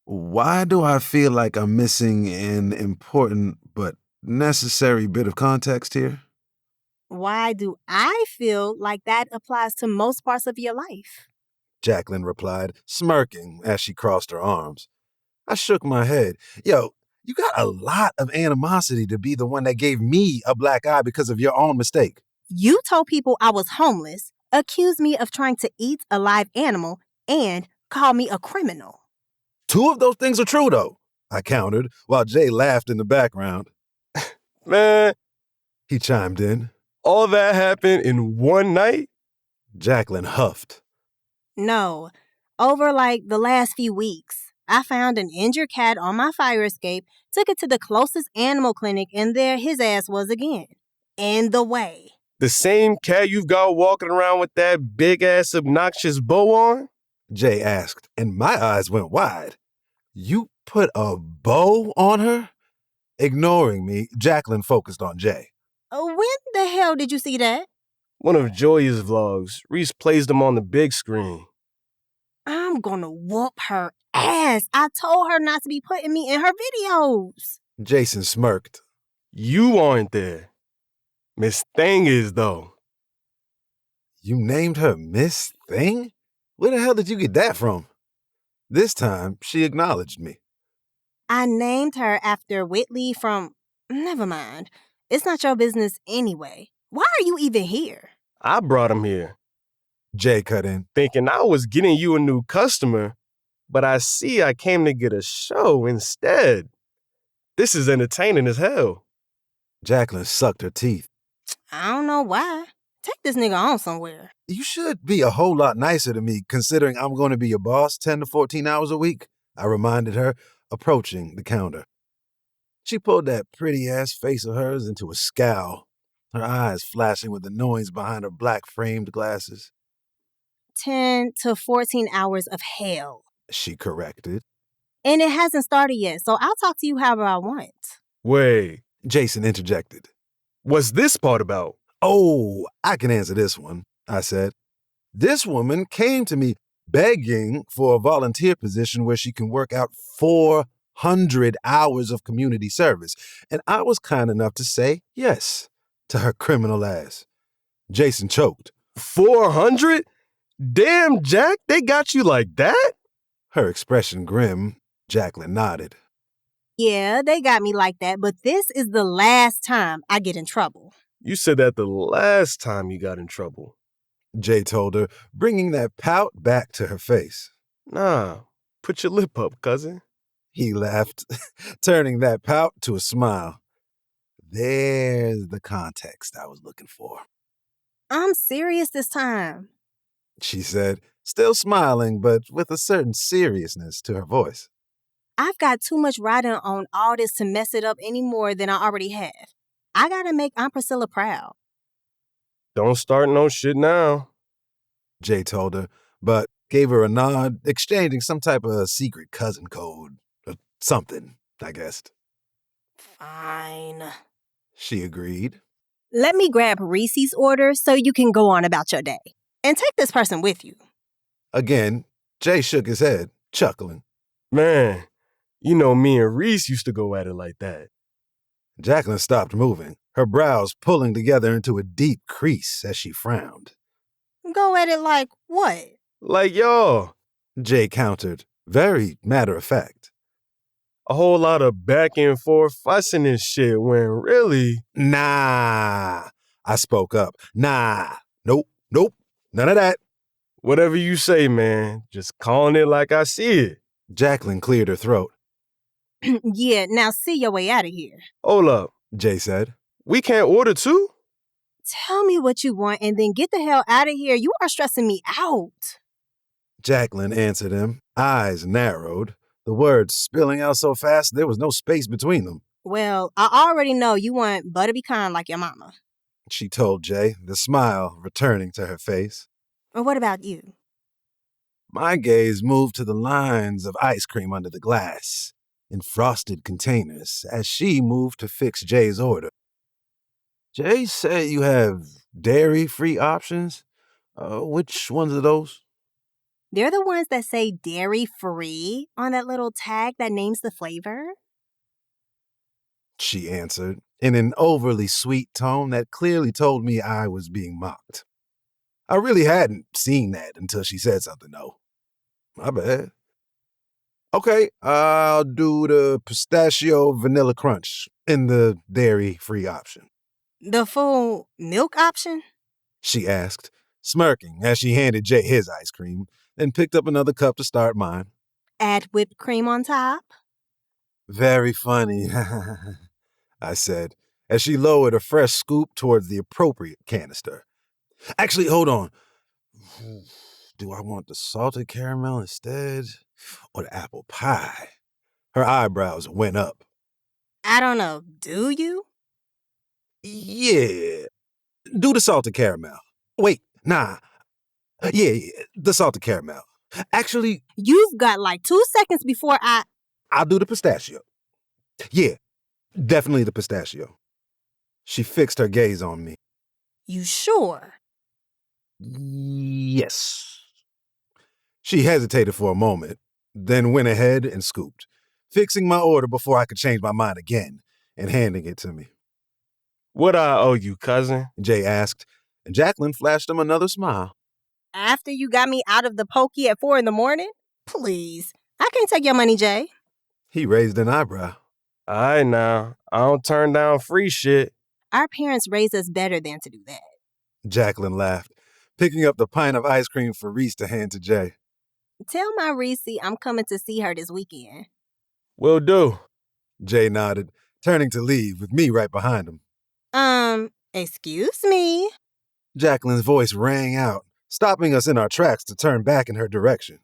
Why do I feel like I'm missing an important but necessary bit of context here? Why do I feel like that applies to most parts of your life? Jacqueline replied, smirking as she crossed her arms. I shook my head. Yo, you got a lot of animosity to be the one that gave me a black eye because of your own mistake. You told people I was homeless, accused me of trying to eat a live animal, and called me a criminal. 2 of those things are true, though, I countered, while Jay laughed in the background. Man, He chimed in. all that happened in one night? Jacqueline huffed. No, over like the last few weeks. I found an injured cat on my fire escape, took it to the closest animal clinic, and there his ass was again. In the way. The same cat you've got walking around with that big-ass obnoxious bow on? Jay asked, and my eyes went wide. You put a bow on her? Ignoring me, Jacqueline focused on Jay. When the hell did you see that? One of Joya's vlogs. Reese plays them on the big screen. I'm gonna whoop her ass. I told her not to be putting me in her videos. Jason smirked. You aren't there. Miss Thing is, though. You named her Miss Thing? Where the hell did you get that from? This time, she acknowledged me. I named her after Whitley from... Never mind. It's not your business anyway. Why are you even here? I brought him here, Jay cut in. thinking I was getting you a new customer, but I see I came to get a show instead. This is entertaining as hell. Jacqueline sucked her teeth. I don't know why. Take this nigga on somewhere. You should be a whole lot nicer to me, considering I'm going to be your boss 10 to 14 hours a week, I reminded her, approaching the counter. She pulled that pretty-ass face of hers into a scowl, her eyes flashing with the noise behind her black-framed glasses. 10 to 14 hours of hell. She corrected. And it hasn't started yet, so I'll talk to you however I want. Wait, Jason interjected. what's this part about? Oh, I can answer this one, I said. This woman came to me begging for a volunteer position where she can work out 400 hours of community service, and I was kind enough to say yes to her criminal ass. Jason choked. 400? Damn, Jack, they got you like that? Her expression grim. Jacqueline nodded. Yeah, they got me like that, but this is the last time I get in trouble. You said that the last time you got in trouble. Jay told her, bringing that pout back to her face. Nah, put your lip up, cousin. He laughed, turning that pout to a smile. There's the context I was looking for, I'm serious this time. she said, still smiling, but with a certain seriousness to her voice. I've got too much riding on all this to mess it up any more than I already have. I gotta make Aunt Priscilla proud. Don't start no shit now. Jay told her, but gave her a nod, exchanging some type of secret cousin code. Or something, I guessed. Fine. She agreed. Let me grab Reese's order so you can go on about your day. And take this person with you. Again, Jay shook his head, chuckling. Man, you know me and Reese used to go at it like that. Jacqueline stopped moving, her brows pulling together into a deep crease as she frowned. Go at it like what? Like y'all. Jay countered, very matter of fact. A whole lot of back and forth fussing and shit when really... Nah, I spoke up. Nah, nope, none of that. Whatever you say, man. Just calling it like I see it. Jacqueline cleared her throat. Yeah, now see your way out of here. Hold up. Jay said. We can't order two? Tell me what you want and then get the hell out of here. You are stressing me out. Jacqueline answered him, eyes narrowed, the words spilling out so fast there was no space between them. Well, I already know you want butter pecan like your mama. She told Jay, the smile returning to her face. Or what about you? My gaze moved to the lines of ice cream under the glass, in frosted containers, as she moved to fix Jay's order. Jay said you have dairy-free options? Which ones are those? They're the ones that say dairy-free on that little tag that names the flavor. She answered, in an overly sweet tone that clearly told me I was being mocked. I really hadn't seen that until she said something, though. My bad. Okay, I'll do the pistachio vanilla crunch in the dairy-free option. The full milk option? She asked, smirking as she handed Jay his ice cream, then picked up another cup to start mine. Add whipped cream on top? Very funny, I said, as she lowered a fresh scoop towards the appropriate canister. Actually, hold on. Do I want the salted caramel instead, or the apple pie? Her eyebrows went up. I don't know. Do you? Yeah, do the salted caramel. Wait, nah. Yeah, the salted caramel. Actually, You've got like 2 seconds before I'll do the pistachio. Yeah, definitely the pistachio. She fixed her gaze on me. You sure? Yes. She hesitated for a moment, then went ahead and scooped, fixing my order before I could change my mind again and handing it to me. What I owe you, cousin? Jay asked, and Jacqueline flashed him another smile. After you got me out of the pokey at 4 a.m? Please. I can't take your money, Jay. He raised an eyebrow. All right now, I don't turn down free shit. Our parents raised us better than to do that. Jacqueline laughed, picking up the pint of ice cream for Reese to hand to Jay. Tell my Reese I'm coming to see her this weekend. Will do. Jay nodded, turning to leave with me right behind him. Excuse me? Jacqueline's voice rang out, stopping us in our tracks to turn back in her direction.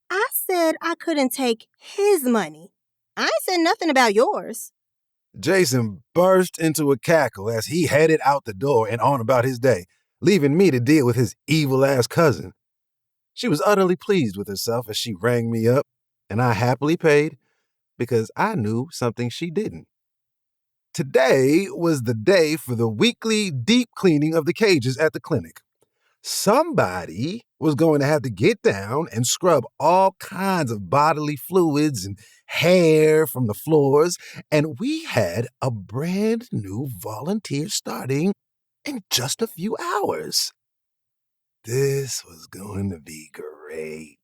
I said I couldn't take his money. I ain't said nothing about yours. Jason burst into a cackle as he headed out the door and on about his day, leaving me to deal with his evil-ass cousin. She was utterly pleased with herself as she rang me up, and I happily paid because I knew something she didn't. Today was the day for the weekly deep cleaning of the cages at the clinic. Somebody was going to have to get down and scrub all kinds of bodily fluids and hair from the floors, and we had a brand new volunteer starting in just a few hours. This was going to be great.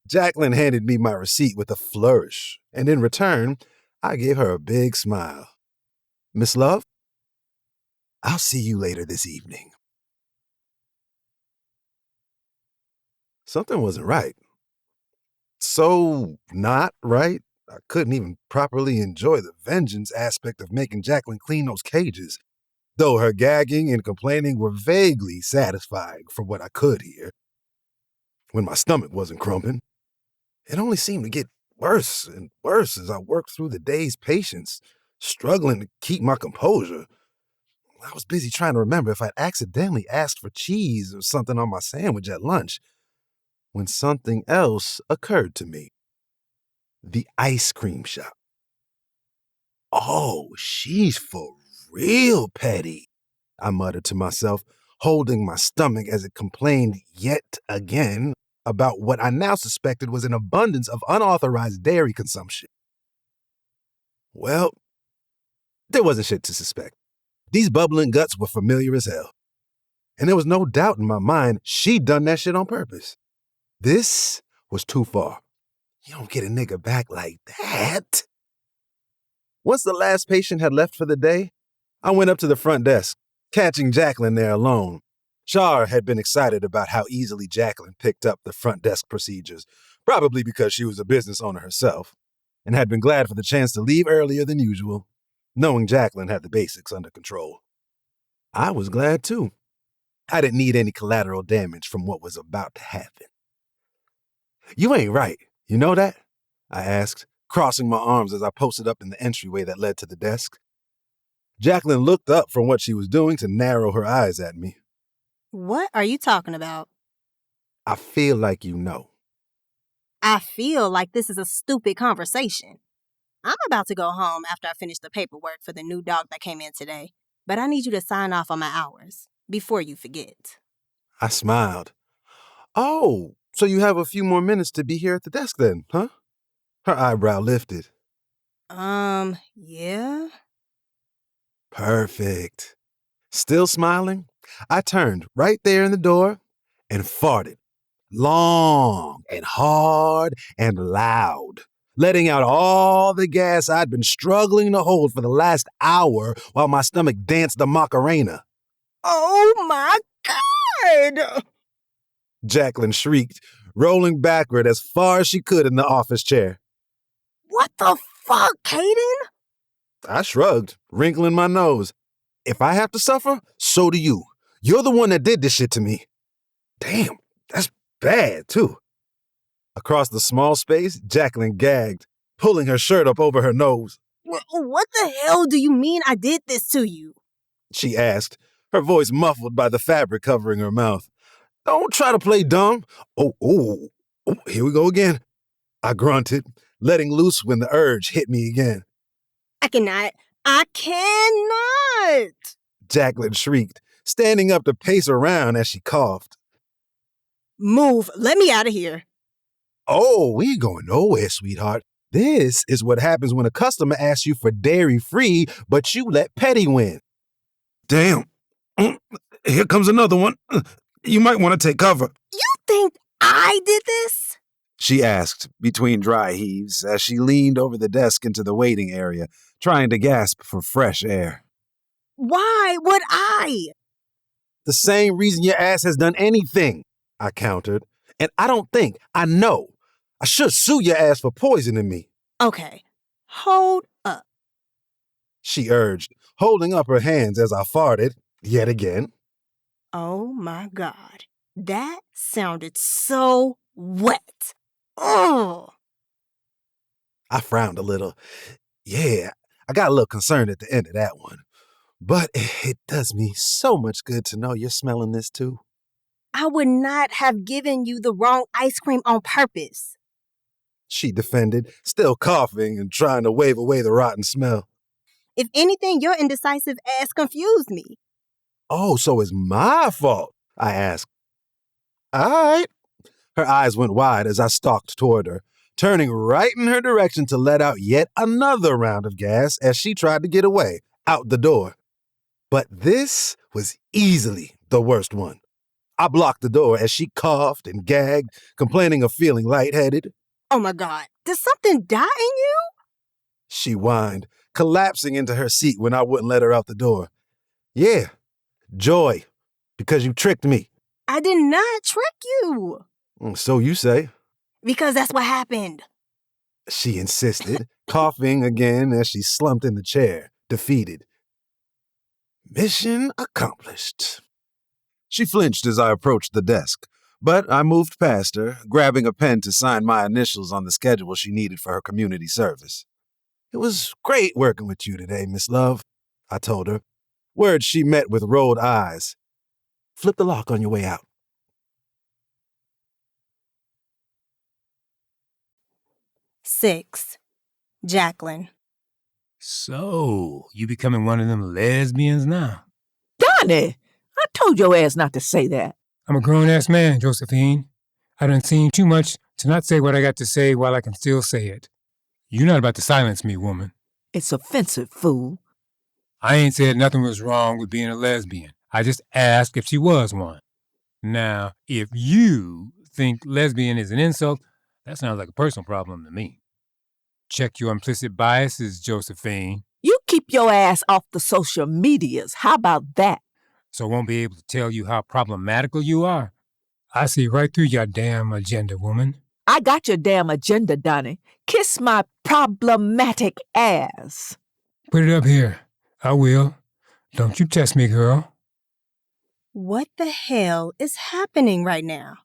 Jacqueline handed me my receipt with a flourish, and in return, I gave her a big smile. Miss Love, I'll see you later this evening. Something wasn't right. So not right, I couldn't even properly enjoy the vengeance aspect of making Jacqueline clean those cages, though her gagging and complaining were vaguely satisfying from what I could hear. When my stomach wasn't crumping, it only seemed to get worse and worse as I worked through the day's patients, struggling to keep my composure. I was busy trying to remember if I'd accidentally asked for cheese or something on my sandwich at lunch, when something else occurred to me. The ice cream shop. Oh, she's for real petty, I muttered to myself, holding my stomach as it complained yet again about what I now suspected was an abundance of unauthorized dairy consumption. Well, there wasn't shit to suspect. These bubbling guts were familiar as hell. And there was no doubt in my mind she'd done that shit on purpose. This was too far. You don't get a nigga back like that. Once the last patient had left for the day, I went up to the front desk, catching Jacqueline there alone. Shar had been excited about how easily Jacqueline picked up the front desk procedures, probably because she was a business owner herself. and had been glad for the chance to leave earlier than usual, knowing Jacqueline had the basics under control. I was glad too. I didn't need any collateral damage from what was about to happen. "You ain't right, you know that?" I asked, crossing my arms as I posted up in the entryway that led to the desk. Jacqueline looked up from what she was doing to narrow her eyes at me. What are you talking about? "I feel like you know." I feel like this is a stupid conversation. I'm about to go home after I finish the paperwork for the new dog that came in today, but I need you to sign off on my hours before you forget. I smiled. "Oh, so you have a few more minutes to be here at the desk then, huh?" Her eyebrow lifted. Yeah? Perfect. Still smiling, I turned right there in the door and farted. Long and hard and loud, letting out all the gas I'd been struggling to hold for the last hour while my stomach danced the Macarena. Oh my God! Jacqueline shrieked, rolling backward as far as she could in the office chair. What the fuck, Kaden? I shrugged, wrinkling my nose. If I have to suffer, so do you. You're the one that did this shit to me. Damn, that's bad, too. Across the small space, Jacqueline gagged, pulling her shirt up over her nose. What the hell do you mean I did this to you? She asked, her voice muffled by the fabric covering her mouth. Don't try to play dumb. Oh, here we go again. I grunted, letting loose when the urge hit me again. I cannot! Jacqueline shrieked, standing up to pace around as she coughed. Move, let me out of here. Oh, we ain't going nowhere, sweetheart. This is what happens when a customer asks you for dairy-free, but you let Petty win. Damn. Here comes another one. You might want to take cover. You think I did this? She asked, between dry heaves, as she leaned over the desk into the waiting area, trying to gasp for fresh air. Why would I? The same reason your ass has done anything, I countered. And I know. I should sue your ass for poisoning me. Okay, hold up. She urged, holding up her hands as I farted, yet again. Oh my God, that sounded so wet. Oh. I frowned a little. Yeah, I got a little concerned at the end of that one. But it does me so much good to know you're smelling this too. I would not have given you the wrong ice cream on purpose. She defended, still coughing and trying to wave away the rotten smell. If anything, your indecisive ass confused me. Oh, so it's my fault, I asked. All right. Her eyes went wide as I stalked toward her, turning right in her direction to let out yet another round of gas as she tried to get away, out the door. But this was easily the worst one. I blocked the door as she coughed and gagged, complaining of feeling lightheaded. Oh my God, did something die in you? She whined, collapsing into her seat when I wouldn't let her out the door. Yeah, joy, because you tricked me. I did not trick you. So you say. Because that's what happened. She insisted, coughing again as she slumped in the chair, defeated. Mission accomplished. She flinched as I approached the desk, but I moved past her, grabbing a pen to sign my initials on the schedule she needed for her community service. It was great working with you today, Miss Love, I told her, words she met with rolled eyes. Flip the lock on your way out. Six, Jacqueline. So, you becoming one of them lesbians now? Donnie, I told your ass not to say that. I'm a grown-ass man, Josephine. I done seen too much to not say what I got to say while I can still say it. You're not about to silence me, woman. It's offensive, fool. I ain't said nothing was wrong with being a lesbian. I just asked if she was one. Now, if you think lesbian is an insult, that sounds like a personal problem to me. Check your implicit biases, Josephine. You keep your ass off the social medias. How about that? So I won't be able to tell you how problematical you are. I see right through your damn agenda, woman. I got your damn agenda, Donnie. Kiss my problematic ass. Put it up here. I will. Don't you test me, girl. What the hell is happening right now?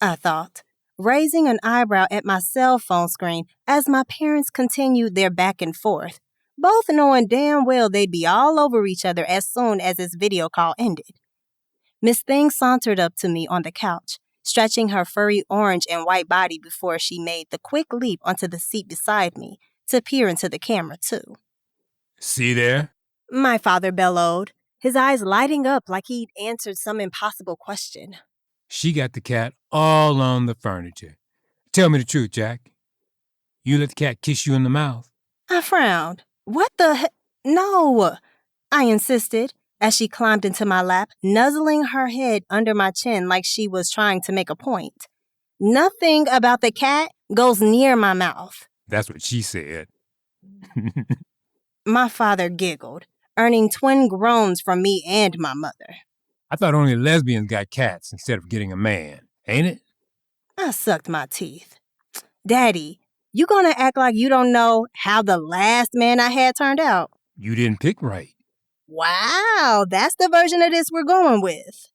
I thought, raising an eyebrow at my cell phone screen as my parents continued their back and forth, both knowing damn well they'd be all over each other as soon as this video call ended. Miss Thing sauntered up to me on the couch, stretching her furry orange and white body before she made the quick leap onto the seat beside me to peer into the camera, too. See there? My father bellowed, his eyes lighting up like he'd answered some impossible question. She got the cat all on the furniture. Tell me the truth, Jack. You let the cat kiss you in the mouth? I frowned. What the No, I insisted as she climbed into my lap, nuzzling her head under my chin like she was trying to make a point. Nothing about the cat goes near my mouth. That's what she said. My father giggled, earning twin groans from me and my mother. I thought only lesbians got cats instead of getting a man, ain't it? I sucked my teeth. Daddy, you gonna act like you don't know how the last man I had turned out? You didn't pick right. Wow, that's the version of this we're going with.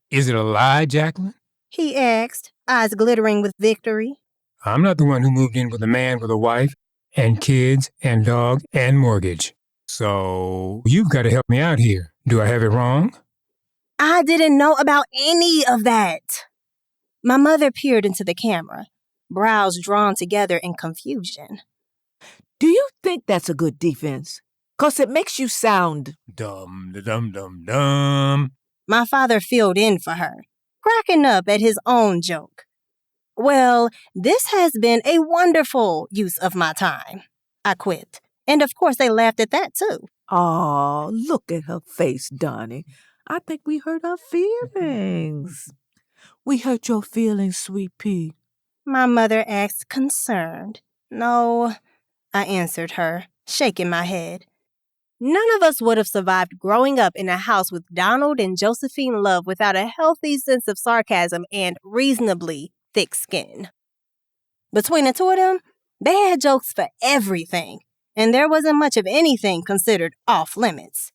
Is it a lie, Jacqueline? He asked, eyes glittering with victory. I'm not the one who moved in with a man with a wife and kids and dog and mortgage. So you've got to help me out here. Do I have it wrong? I didn't know about any of that. My mother peered into the camera, brows drawn together in confusion. Do you think that's a good defense? 'Cause it makes you sound Dumb, dum, dum, dum. My father filled in for her, cracking up at his own joke. Well, this has been a wonderful use of my time. I quipped, and of course they laughed at that too. Oh, look at her face, Donnie. I think we hurt her feelings. We hurt your feelings, sweet pea. My mother asked, concerned. No, I answered her, shaking my head. None of us would have survived growing up in a house with Donald and Josephine Love without a healthy sense of sarcasm and reasonably thick skin. Between the two of them, they had jokes for everything, and there wasn't much of anything considered off limits.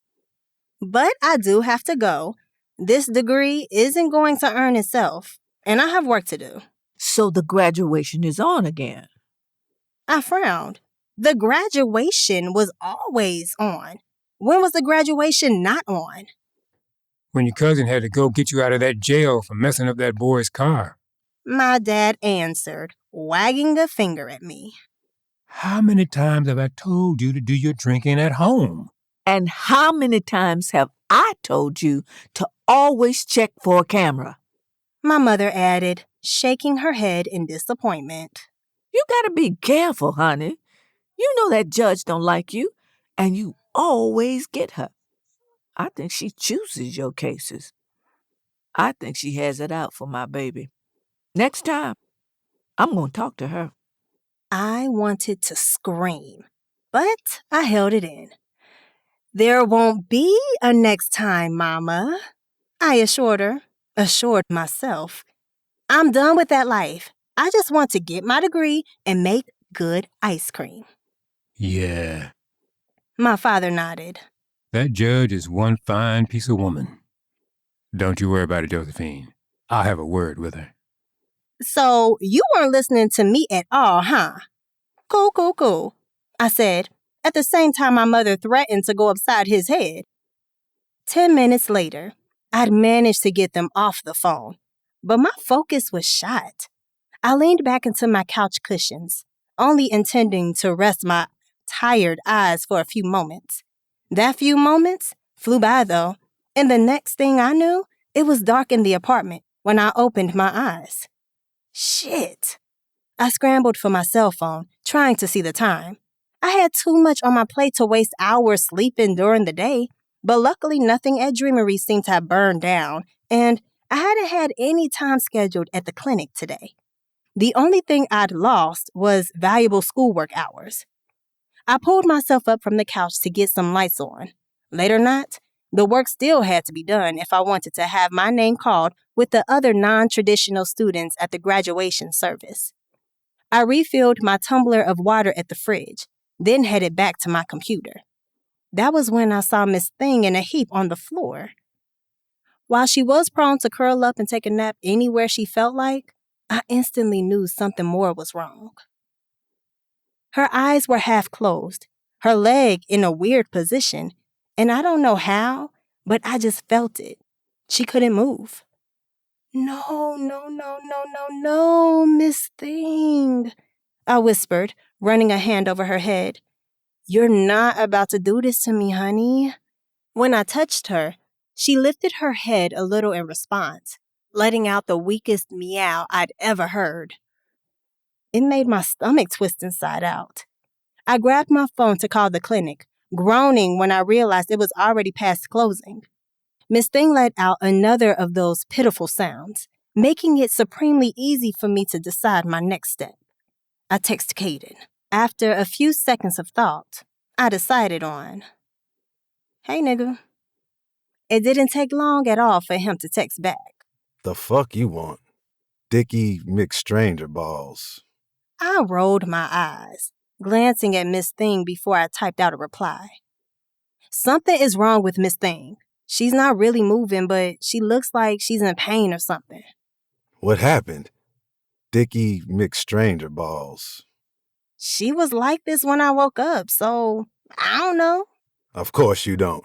But I do have to go. This degree isn't going to earn itself, and I have work to do. So the graduation is on again. I frowned. The graduation was always on. When was the graduation not on? When your cousin had to go get you out of that jail for messing up that boy's car. My dad answered, wagging a finger at me. How many times have I told you to do your drinking at home? And how many times have I told you to always check for a camera? My mother added, shaking her head in disappointment. You gotta be careful, honey. You know that judge don't like you, and you always get her. I think she chooses your cases. I think she has it out for my baby. Next time, I'm gonna talk to her. I wanted to scream, but I held it in. There won't be a next time, Mama, I assured myself. I'm done with that life. I just want to get my degree and make good ice cream. Yeah. My father nodded. That judge is one fine piece of woman. Don't you worry about it, Josephine. I'll have a word with her. So you weren't listening to me at all, huh? Cool, I said, at the same time my mother threatened to go upside his head. 10 minutes later, I'd managed to get them off the phone, but my focus was shot. I leaned back into my couch cushions, only intending to rest my tired eyes for a few moments. That few moments flew by, though, and the next thing I knew, it was dark in the apartment when I opened my eyes. Shit. I scrambled for my cell phone, trying to see the time. I had too much on my plate to waste hours sleeping during the day, but luckily nothing at Dreamery seemed to have burned down, and I hadn't had any time scheduled at the clinic today. The only thing I'd lost was valuable schoolwork hours. I pulled myself up from the couch to get some lights on. Late or not, the work still had to be done if I wanted to have my name called with the other non-traditional students at the graduation service. I refilled my tumbler of water at the fridge, then headed back to my computer. That was when I saw Miss Thing in a heap on the floor. While she was prone to curl up and take a nap anywhere she felt like, I instantly knew something more was wrong. Her eyes were half closed, her leg in a weird position, and I don't know how, but I just felt it. She couldn't move. No, Miss Thing, I whispered, running a hand over her head. You're not about to do this to me, honey. When I touched her, she lifted her head a little in response, letting out the weakest meow I'd ever heard. It made my stomach twist inside out. I grabbed my phone to call the clinic, groaning when I realized it was already past closing. Miss Thing let out another of those pitiful sounds, making it supremely easy for me to decide my next step. I texted Kaden. After a few seconds of thought, I decided on, "Hey, nigga." It didn't take long at all for him to text back. The fuck you want? Dicky McStranger balls. I rolled my eyes, glancing at Miss Thing before I typed out a reply. Something is wrong with Miss Thing. She's not really moving, but she looks like she's in pain or something. What happened? Dicky McStranger balls. She was like this when I woke up, so I don't know. Of course you don't.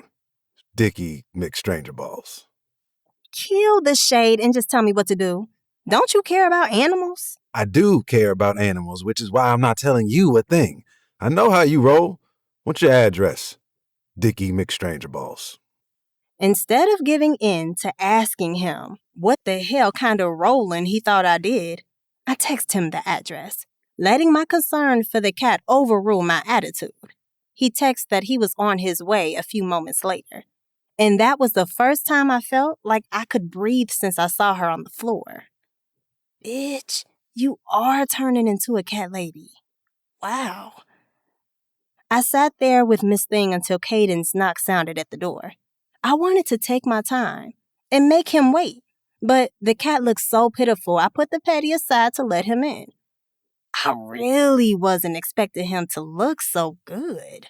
Dicky McStranger balls. Kill the shade and just tell me what to do. Don't you care about animals? I do care about animals, which is why I'm not telling you a thing. I know how you roll. What's your address? Dicky McStranger balls. Instead of giving in to asking him what the hell kind of rolling he thought I did, I texted him the address, letting my concern for the cat overrule my attitude. He texted that he was on his way a few moments later, and that was the first time I felt like I could breathe since I saw her on the floor. Bitch, you are turning into a cat lady. Wow. I sat there with Miss Thing until Kaden's knock sounded at the door. I wanted to take my time and make him wait, but the cat looked so pitiful I put the petty aside to let him in. I really wasn't expecting him to look so good.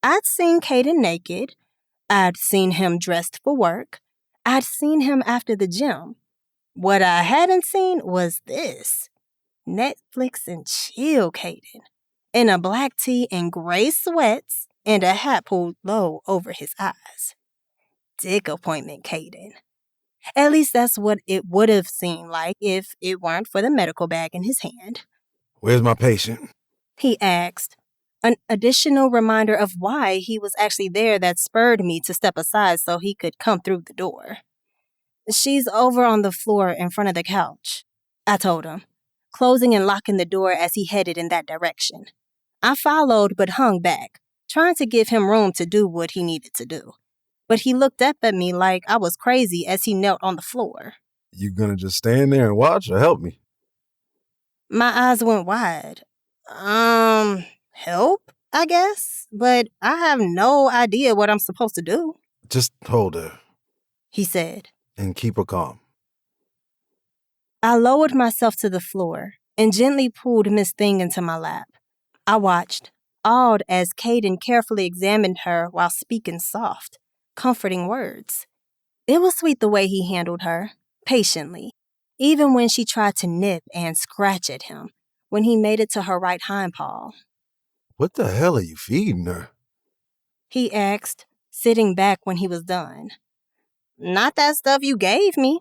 I'd seen Kaden naked. I'd seen him dressed for work. I'd seen him after the gym. What I hadn't seen was this. Netflix and chill Kaden, in a black tee and gray sweats and a hat pulled low over his eyes. Dick appointment Kaden. At least that's what it would have seemed like if it weren't for the medical bag in his hand. Where's my patient? He asked, an additional reminder of why he was actually there that spurred me to step aside so he could come through the door. She's over on the floor in front of the couch, I told him, closing and locking the door as he headed in that direction. I followed but hung back, trying to give him room to do what he needed to do. But he looked up at me like I was crazy as he knelt on the floor. You gonna just stand there and watch or help me? My eyes went wide. Help, I guess, but I have no idea what I'm supposed to do. Just hold her. He said. And keep her calm. I lowered myself to the floor and gently pulled Miss Thing into my lap. I watched, awed as Kaden carefully examined her while speaking soft, comforting words. It was sweet the way he handled her, patiently, even when she tried to nip and scratch at him when he made it to her right hind paw. What the hell are you feeding her? He asked, sitting back when he was done. Not that stuff you gave me.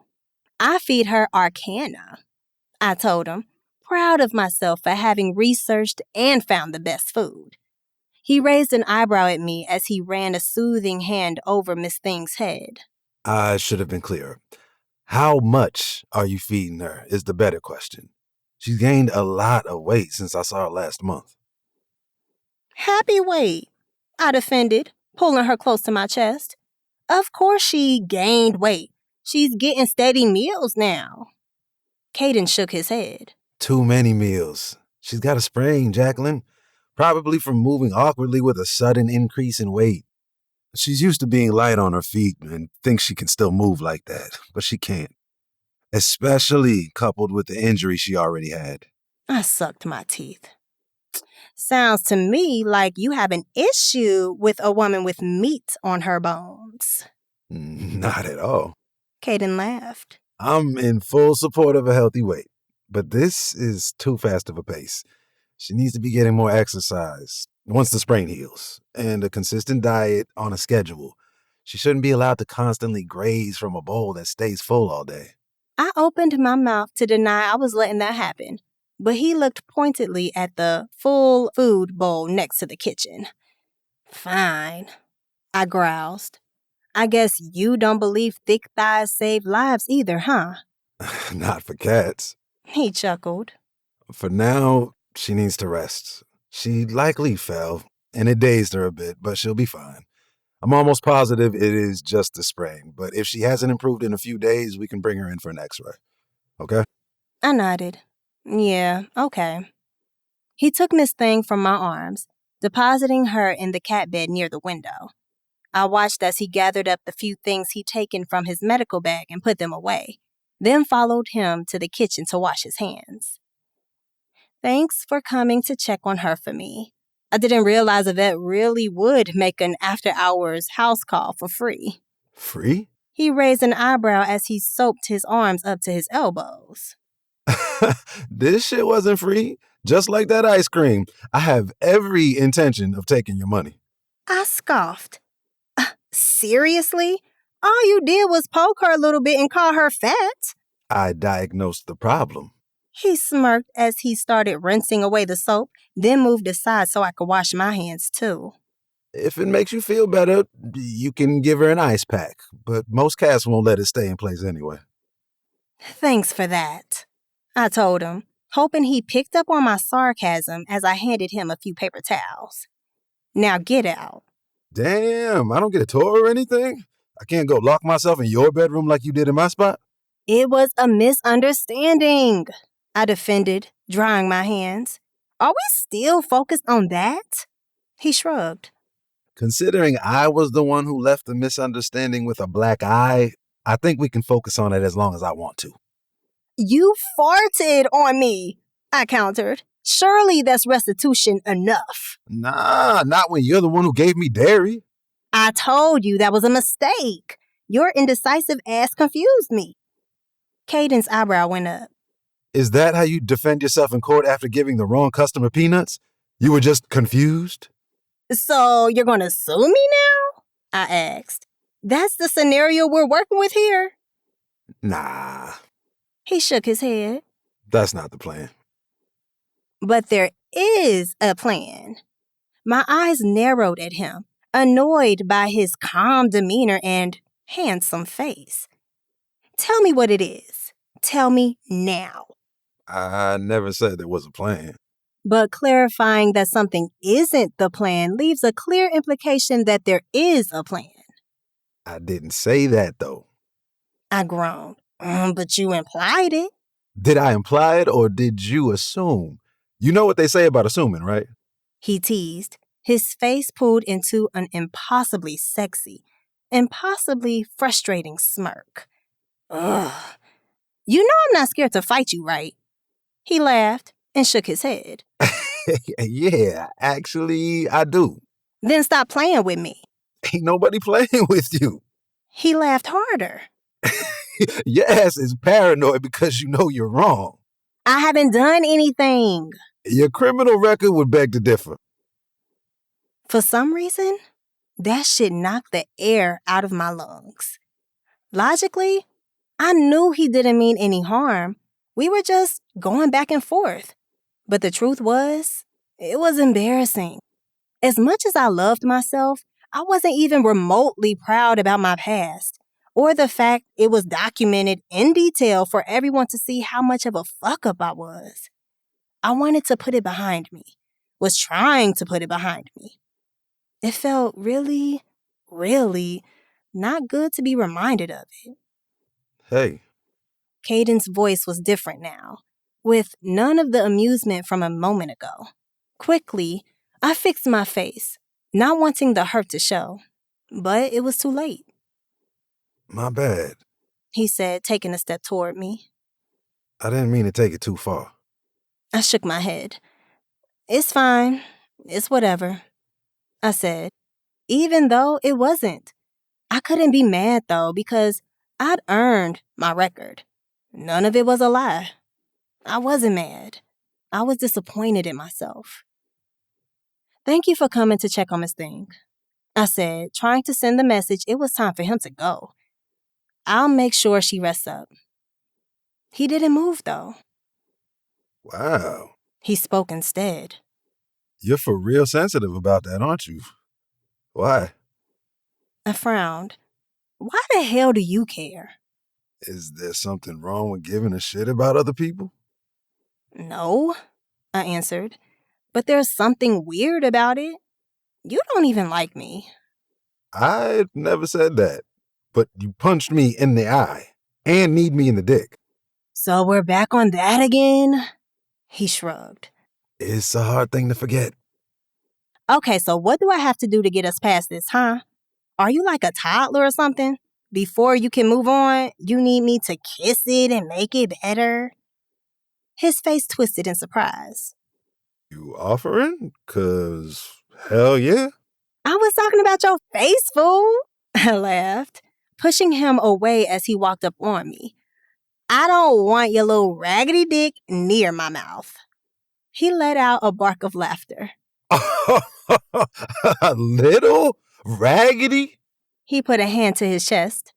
I feed her Arcana, I told him, proud of myself for having researched and found the best food. He raised an eyebrow at me as he ran a soothing hand over Miss Thing's head. I should have been clearer. How much are you feeding her is the better question. She's gained a lot of weight since I saw her last month. Happy weight, I defended, pulling her close to my chest. Of course she gained weight. She's getting steady meals now. Kaden shook his head. Too many meals. She's got a sprain, Jacqueline. Probably from moving awkwardly with a sudden increase in weight. She's used to being light on her feet and thinks she can still move like that, but she can't. Especially coupled with the injury she already had. I sucked my teeth. Sounds to me like you have an issue with a woman with meat on her bones. Not at all. Kaden laughed. I'm in full support of a healthy weight, but this is too fast of a pace. She needs to be getting more exercise once the sprain heals, and a consistent diet on a schedule. She shouldn't be allowed to constantly graze from a bowl that stays full all day. I opened my mouth to deny I was letting that happen, but he looked pointedly at the full food bowl next to the kitchen. Fine, I groused. I guess you don't believe thick thighs save lives either, huh? Not for cats. He chuckled. For now, she needs to rest. She likely fell, and it dazed her a bit, but she'll be fine. I'm almost positive it is just a sprain, but if she hasn't improved in a few days, we can bring her in for an x-ray. Okay? I nodded. Yeah, okay. He took Miss Thing from my arms, depositing her in the cat bed near the window. I watched as he gathered up the few things he'd taken from his medical bag and put them away, then followed him to the kitchen to wash his hands. Thanks for coming to check on her for me. I didn't realize a vet really would make an after-hours house call for free. Free? He raised an eyebrow as he soaped his arms up to his elbows. This shit wasn't free. Just like that ice cream. I have every intention of taking your money. I scoffed. Seriously? All you did was poke her a little bit and call her fat? I diagnosed the problem. He smirked as he started rinsing away the soap, then moved aside so I could wash my hands too. If it makes you feel better, you can give her an ice pack, but most cats won't let it stay in place anyway. Thanks for that, I told him, hoping he picked up on my sarcasm as I handed him a few paper towels. Now get out. Damn, I don't get a tour or anything? I can't go lock myself in your bedroom like you did in my spot? It was a misunderstanding, I defended, drying my hands. Are we still focused on that? He shrugged. Considering I was the one who left the misunderstanding with a black eye, I think we can focus on it as long as I want to. You farted on me, I countered. Surely that's restitution enough. Nah, not when you're the one who gave me dairy. I told you that was a mistake. Your indecisive ass confused me. Kaden's eyebrow went up. Is that how you defend yourself in court after giving the wrong customer peanuts? You were just confused? So you're gonna sue me now? I asked. That's the scenario we're working with here? Nah, He shook his head. that's not the plan. But there is a plan. My eyes narrowed at him, annoyed by his calm demeanor and handsome face. Tell me what it is. Tell me now. I never said there was a plan. But clarifying that something isn't the plan leaves a clear implication that there is a plan. I didn't say that, though. I groaned. But you implied it. Did I imply it or did you assume? You know what they say about assuming, right? He teased, his face pulled into an impossibly sexy, impossibly frustrating smirk. Ugh. You know I'm not scared to fight you, right? He laughed and shook his head. Yeah, actually, I do. Then stop playing with me. Ain't nobody playing with you. He laughed harder. Your ass is paranoid because you know you're wrong. I haven't done anything. Your criminal record would beg to differ. For some reason, that shit knocked the air out of my lungs. Logically, I knew he didn't mean any harm. We were just going back and forth. But the truth was, it was embarrassing. As much as I loved myself, I wasn't even remotely proud about my past, or the fact it was documented in detail for everyone to see how much of a fuck-up I was. I wanted to put it behind me, was trying to put it behind me. It felt really, really not good to be reminded of it. Hey. Kaden's voice was different now, with none of the amusement from a moment ago. Quickly, I fixed my face, not wanting the hurt to show, but it was too late. My bad. He said, taking a step toward me. I didn't mean to take it too far. I shook my head. It's fine. It's whatever, I said, even though it wasn't. I couldn't be mad, though, because I'd earned my record. None of it was a lie. I wasn't mad. I was disappointed in myself. Thank you for coming to check on Miss Thing, I said, trying to send the message it was time for him to go. I'll make sure she rests up. He didn't move, though. Wow. He spoke instead. You're for real sensitive about that, aren't you? Why? I frowned. Why the hell do you care? Is there something wrong with giving a shit about other people? No, I answered. But there's something weird about it. You don't even like me. I never said that. But you punched me in the eye and kneed me in the dick. So we're back on that again? He shrugged. It's a hard thing to forget. Okay, so what do I have to do to get us past this, huh? Are you like a toddler or something? Before you can move on, you need me to kiss it and make it better? His face twisted in surprise. You offering? 'Cause hell yeah. I was talking about your face, fool. I laughed, pushing him away as he walked up on me. I don't want your little raggedy dick near my mouth. He let out a bark of laughter. Little? Raggedy? He put a hand to his chest.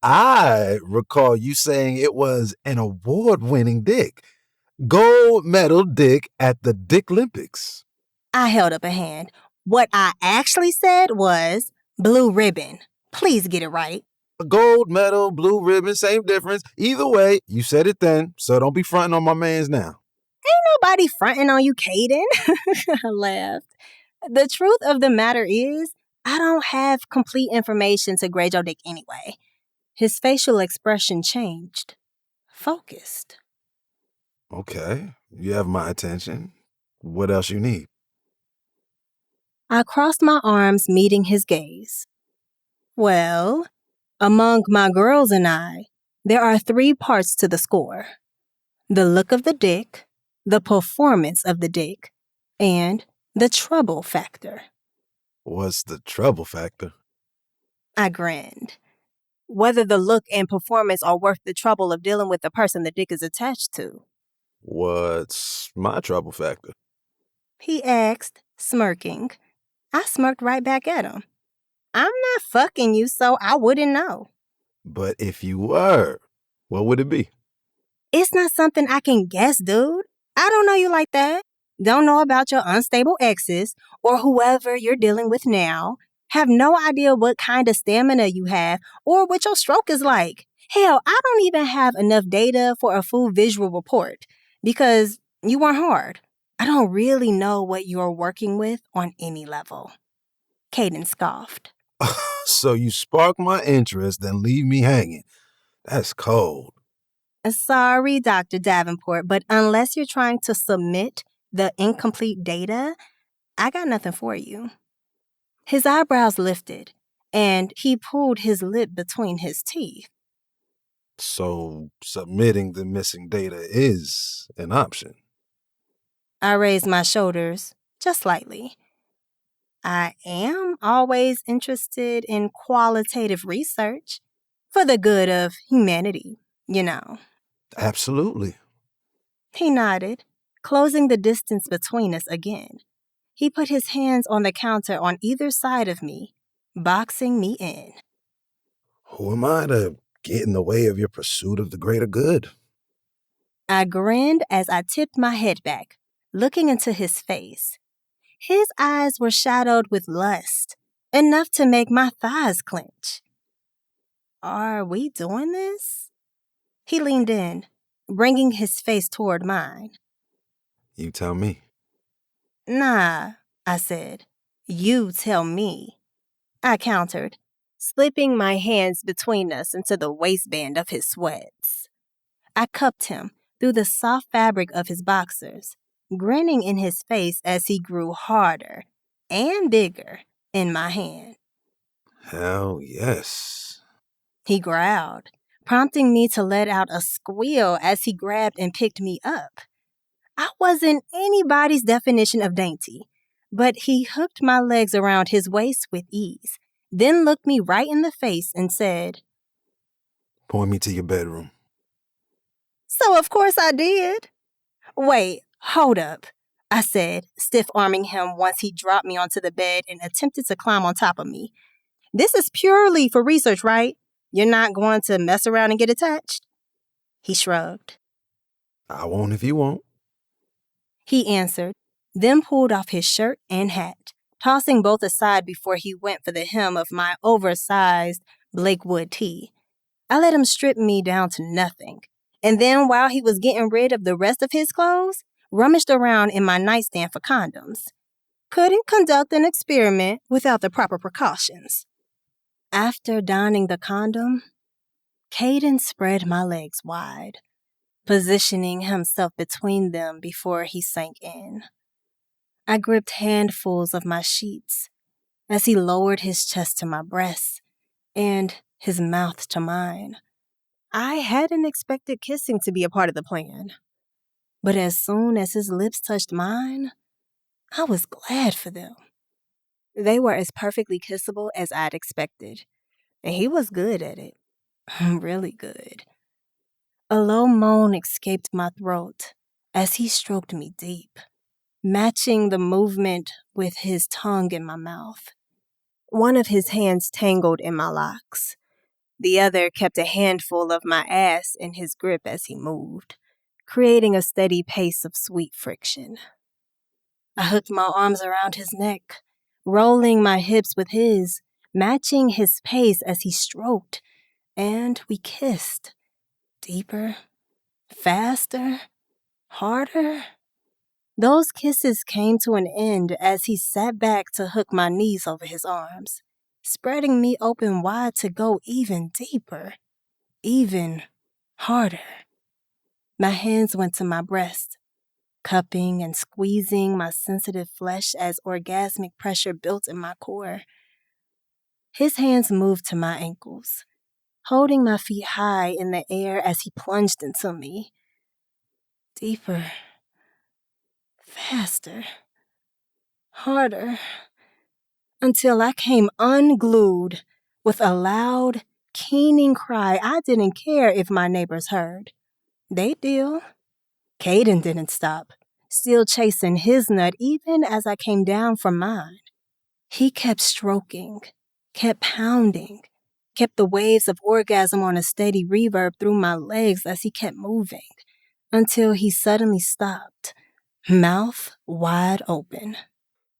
I recall you saying it was an award-winning dick. Gold medal dick at the Dick Olympics. I held up a hand. What I actually said was blue ribbon. Please get it right. A gold medal, blue ribbon, same difference. Either way, you said it then, so don't be fronting on my mans now. Ain't nobody fronting on you, Kaden. I laughed. The truth of the matter is, I don't have complete information to grade your dick anyway. His facial expression changed. Focused. Okay, you have my attention. What else you need? I crossed my arms, meeting his gaze. Well, among my girls and I, there are 3 parts to the score. The look of the dick, the performance of the dick, and the trouble factor. What's the trouble factor? I grinned. Whether the look and performance are worth the trouble of dealing with the person the dick is attached to. What's my trouble factor? He asked, smirking. I smirked right back at him. I'm not fucking you, so I wouldn't know. But if you were, what would it be? It's not something I can guess, dude. I don't know you like that. Don't know about your unstable exes or whoever you're dealing with now. Have no idea what kind of stamina you have or what your stroke is like. Hell, I don't even have enough data for a full visual report because you weren't hard. I don't really know what you're working with on any level. Kaden scoffed. So you spark my interest, then leave me hanging. That's cold. Sorry, Dr. Davenport, but unless you're trying to submit the incomplete data, I got nothing for you. His eyebrows lifted, and he pulled his lip between his teeth. So submitting the missing data is an option. I raised my shoulders just slightly. I am always interested in qualitative research for the good of humanity, you know. Absolutely. He nodded, closing the distance between us again. He put his hands on the counter on either side of me, boxing me in. Who am I to get in the way of your pursuit of the greater good? I grinned as I tipped my head back, looking into his face. His eyes were shadowed with lust, enough to make my thighs clench. Are we doing this? He leaned in, bringing his face toward mine. You tell me. Nah, I said. You tell me. I countered, slipping my hands between us into the waistband of his sweats. I cupped him through the soft fabric of his boxers, grinning in his face as he grew harder and bigger in my hand. Hell yes. He growled, prompting me to let out a squeal as he grabbed and picked me up. I wasn't anybody's definition of dainty, but he hooked my legs around his waist with ease, then looked me right in the face and said, Point me to your bedroom. So of course I did. Wait, hold up, I said, stiff-arming him once he dropped me onto the bed and attempted to climb on top of me. This is purely for research, right? You're not going to mess around and get attached? He shrugged. I won't if you won't. He answered, then pulled off his shirt and hat, tossing both aside before he went for the hem of my oversized Blakewood tee. I let him strip me down to nothing, and then while he was getting rid of the rest of his clothes, rummaged around in my nightstand for condoms. Couldn't conduct an experiment without the proper precautions. After donning the condom, Kaden spread my legs wide, positioning himself between them before he sank in. I gripped handfuls of my sheets as he lowered his chest to my breasts and his mouth to mine. I hadn't expected kissing to be a part of the plan, but as soon as his lips touched mine, I was glad for them. They were as perfectly kissable as I'd expected, and he was good at it. Really good. A low moan escaped my throat as he stroked me deep, matching the movement with his tongue in my mouth. One of his hands tangled in my locks. The other kept a handful of my ass in his grip as he moved, creating a steady pace of sweet friction. I hooked my arms around his neck, rolling my hips with his, matching his pace as he stroked, and we kissed. Deeper, faster, harder. Those kisses came to an end as he sat back to hook my knees over his arms, spreading me open wide to go even deeper, even harder. My hands went to my breast, cupping and squeezing my sensitive flesh as orgasmic pressure built in my core. His hands moved to my ankles, holding my feet high in the air as he plunged into me. Deeper, faster, harder, until I came unglued with a loud, keening cry I didn't care if my neighbors heard. They did. Kaden didn't stop, still chasing his nut even as I came down from mine. He kept stroking, kept pounding, kept the waves of orgasm on a steady reverb through my legs as he kept moving, until he suddenly stopped, mouth wide open.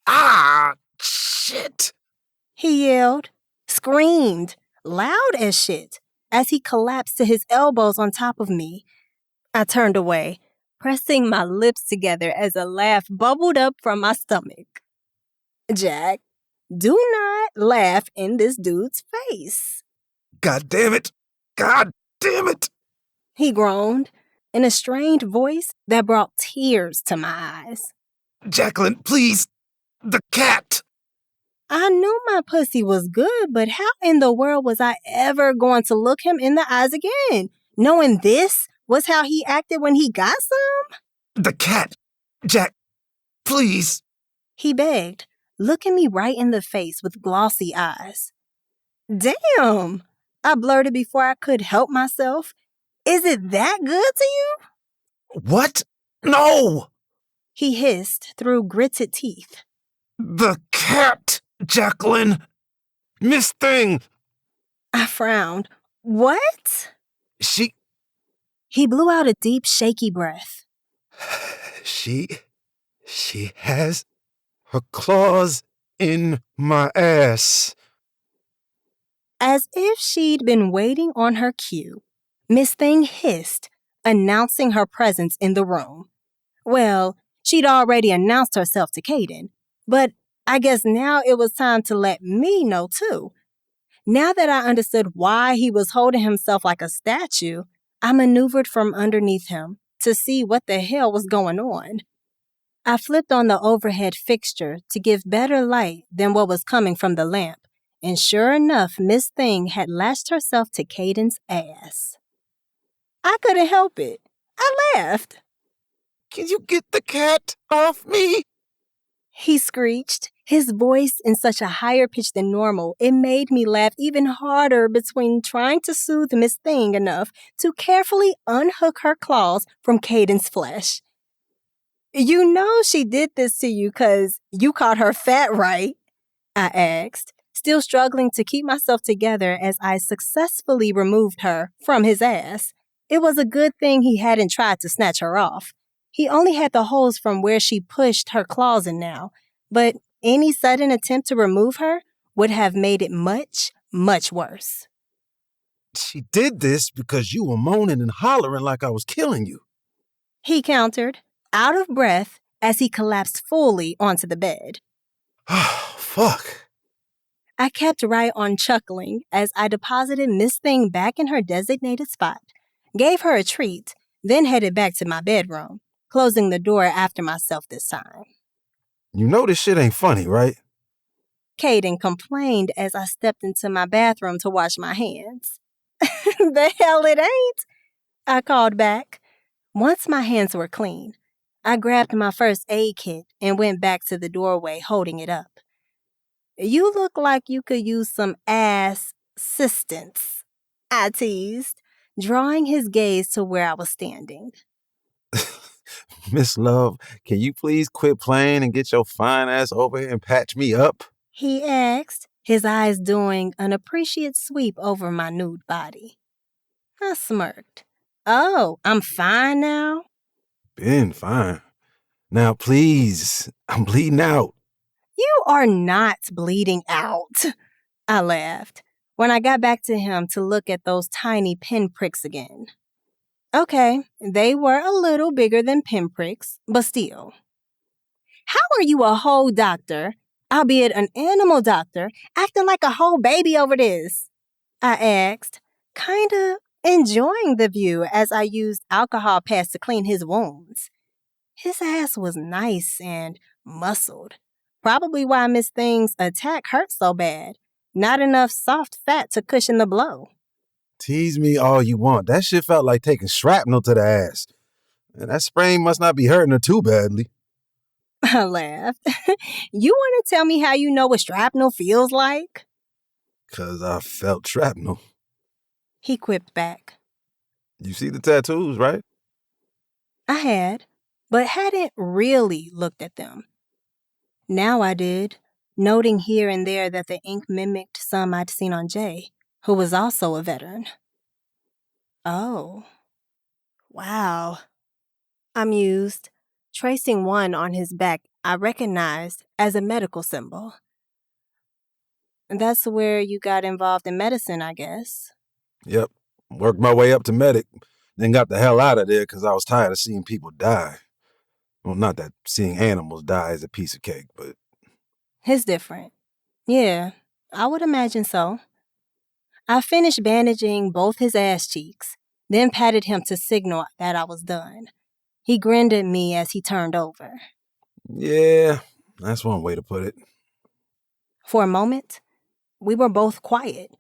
Ah, shit! He yelled, screamed, loud as shit, as he collapsed to his elbows on top of me. I turned away, pressing my lips together as a laugh bubbled up from my stomach. Jack, do not laugh in this dude's face. God damn it! God damn it! He groaned in a strained voice that brought tears to my eyes. Jacqueline, please! The cat! I knew my pussy was good, but how in the world was I ever going to look him in the eyes again, knowing this was how he acted when he got some? The cat! Jack, please! He begged, looking me right in the face with glossy eyes. Damn! I blurted before I could help myself. Is it that good to you? What? No! He hissed through gritted teeth. The cat, Jacqueline! Miss Thing! I frowned. What? She He blew out a deep, shaky breath. She has her claws in my ass. As if she'd been waiting on her cue, Miss Thing hissed, announcing her presence in the room. Well, she'd already announced herself to Kaden, but I guess now it was time to let me know too. Now that I understood why he was holding himself like a statue, I maneuvered from underneath him to see what the hell was going on. I flipped on the overhead fixture to give better light than what was coming from the lamp, and sure enough, Miss Thing had lashed herself to Kaden's ass. I couldn't help it. I laughed. Can you get the cat off me? He screeched, his voice in such a higher pitch than normal. It made me laugh even harder between trying to soothe Miss Thing enough to carefully unhook her claws from Kaden's flesh. You know she did this to you 'cause you caught her fat, right? I asked, still struggling to keep myself together as I successfully removed her from his ass. It was a good thing he hadn't tried to snatch her off. He only had the holes from where she pushed her claws in now, but any sudden attempt to remove her would have made it much, much worse. She did this because you were moaning and hollering like I was killing you. He countered, out of breath as he collapsed fully onto the bed. Oh, fuck. I kept right on chuckling as I deposited Miss Thing back in her designated spot, gave her a treat, then headed back to my bedroom, closing the door after myself this time. You know this shit ain't funny, right? Kaden complained as I stepped into my bathroom to wash my hands. The hell it ain't, I called back. Once my hands were clean, I grabbed my first aid kit and went back to the doorway holding it up. You look like you could use some assistance, I teased, drawing his gaze to where I was standing. Miss Love, can you please quit playing and get your fine ass over here and patch me up? He asked, his eyes doing an appreciative sweep over my nude body. I smirked. Oh, I'm fine now? Been fine. Now, please, I'm bleeding out. You are not bleeding out, I laughed when I got back to him to look at those tiny pinpricks again. Okay, they were a little bigger than pinpricks, but still. How are you a whole doctor, albeit an animal doctor, acting like a whole baby over this? I asked, kinda enjoying the view as I used alcohol pads to clean his wounds. His ass was nice and muscled. Probably why Miss Thing's attack hurt so bad. Not enough soft fat to cushion the blow. Tease me all you want. That shit felt like taking shrapnel to the ass. And that sprain must not be hurting her too badly. I laughed. You want to tell me how you know what shrapnel feels like? 'Cause I felt shrapnel. He quipped back. You see the tattoos, right? I had, but hadn't really looked at them. Now I did, noting here and there that the ink mimicked some I'd seen on Jay, who was also a veteran. Oh. Wow. I mused, tracing one on his back I recognized as a medical symbol. That's where you got involved in medicine, I guess. Yep. Worked my way up to medic, then got the hell out of there because I was tired of seeing people die. Well, not that seeing animals die is a piece of cake, but... It's different. Yeah, I would imagine so. I finished bandaging both his ass cheeks, then patted him to signal that I was done. He grinned at me as he turned over. Yeah, that's one way to put it. For a moment, we were both quiet,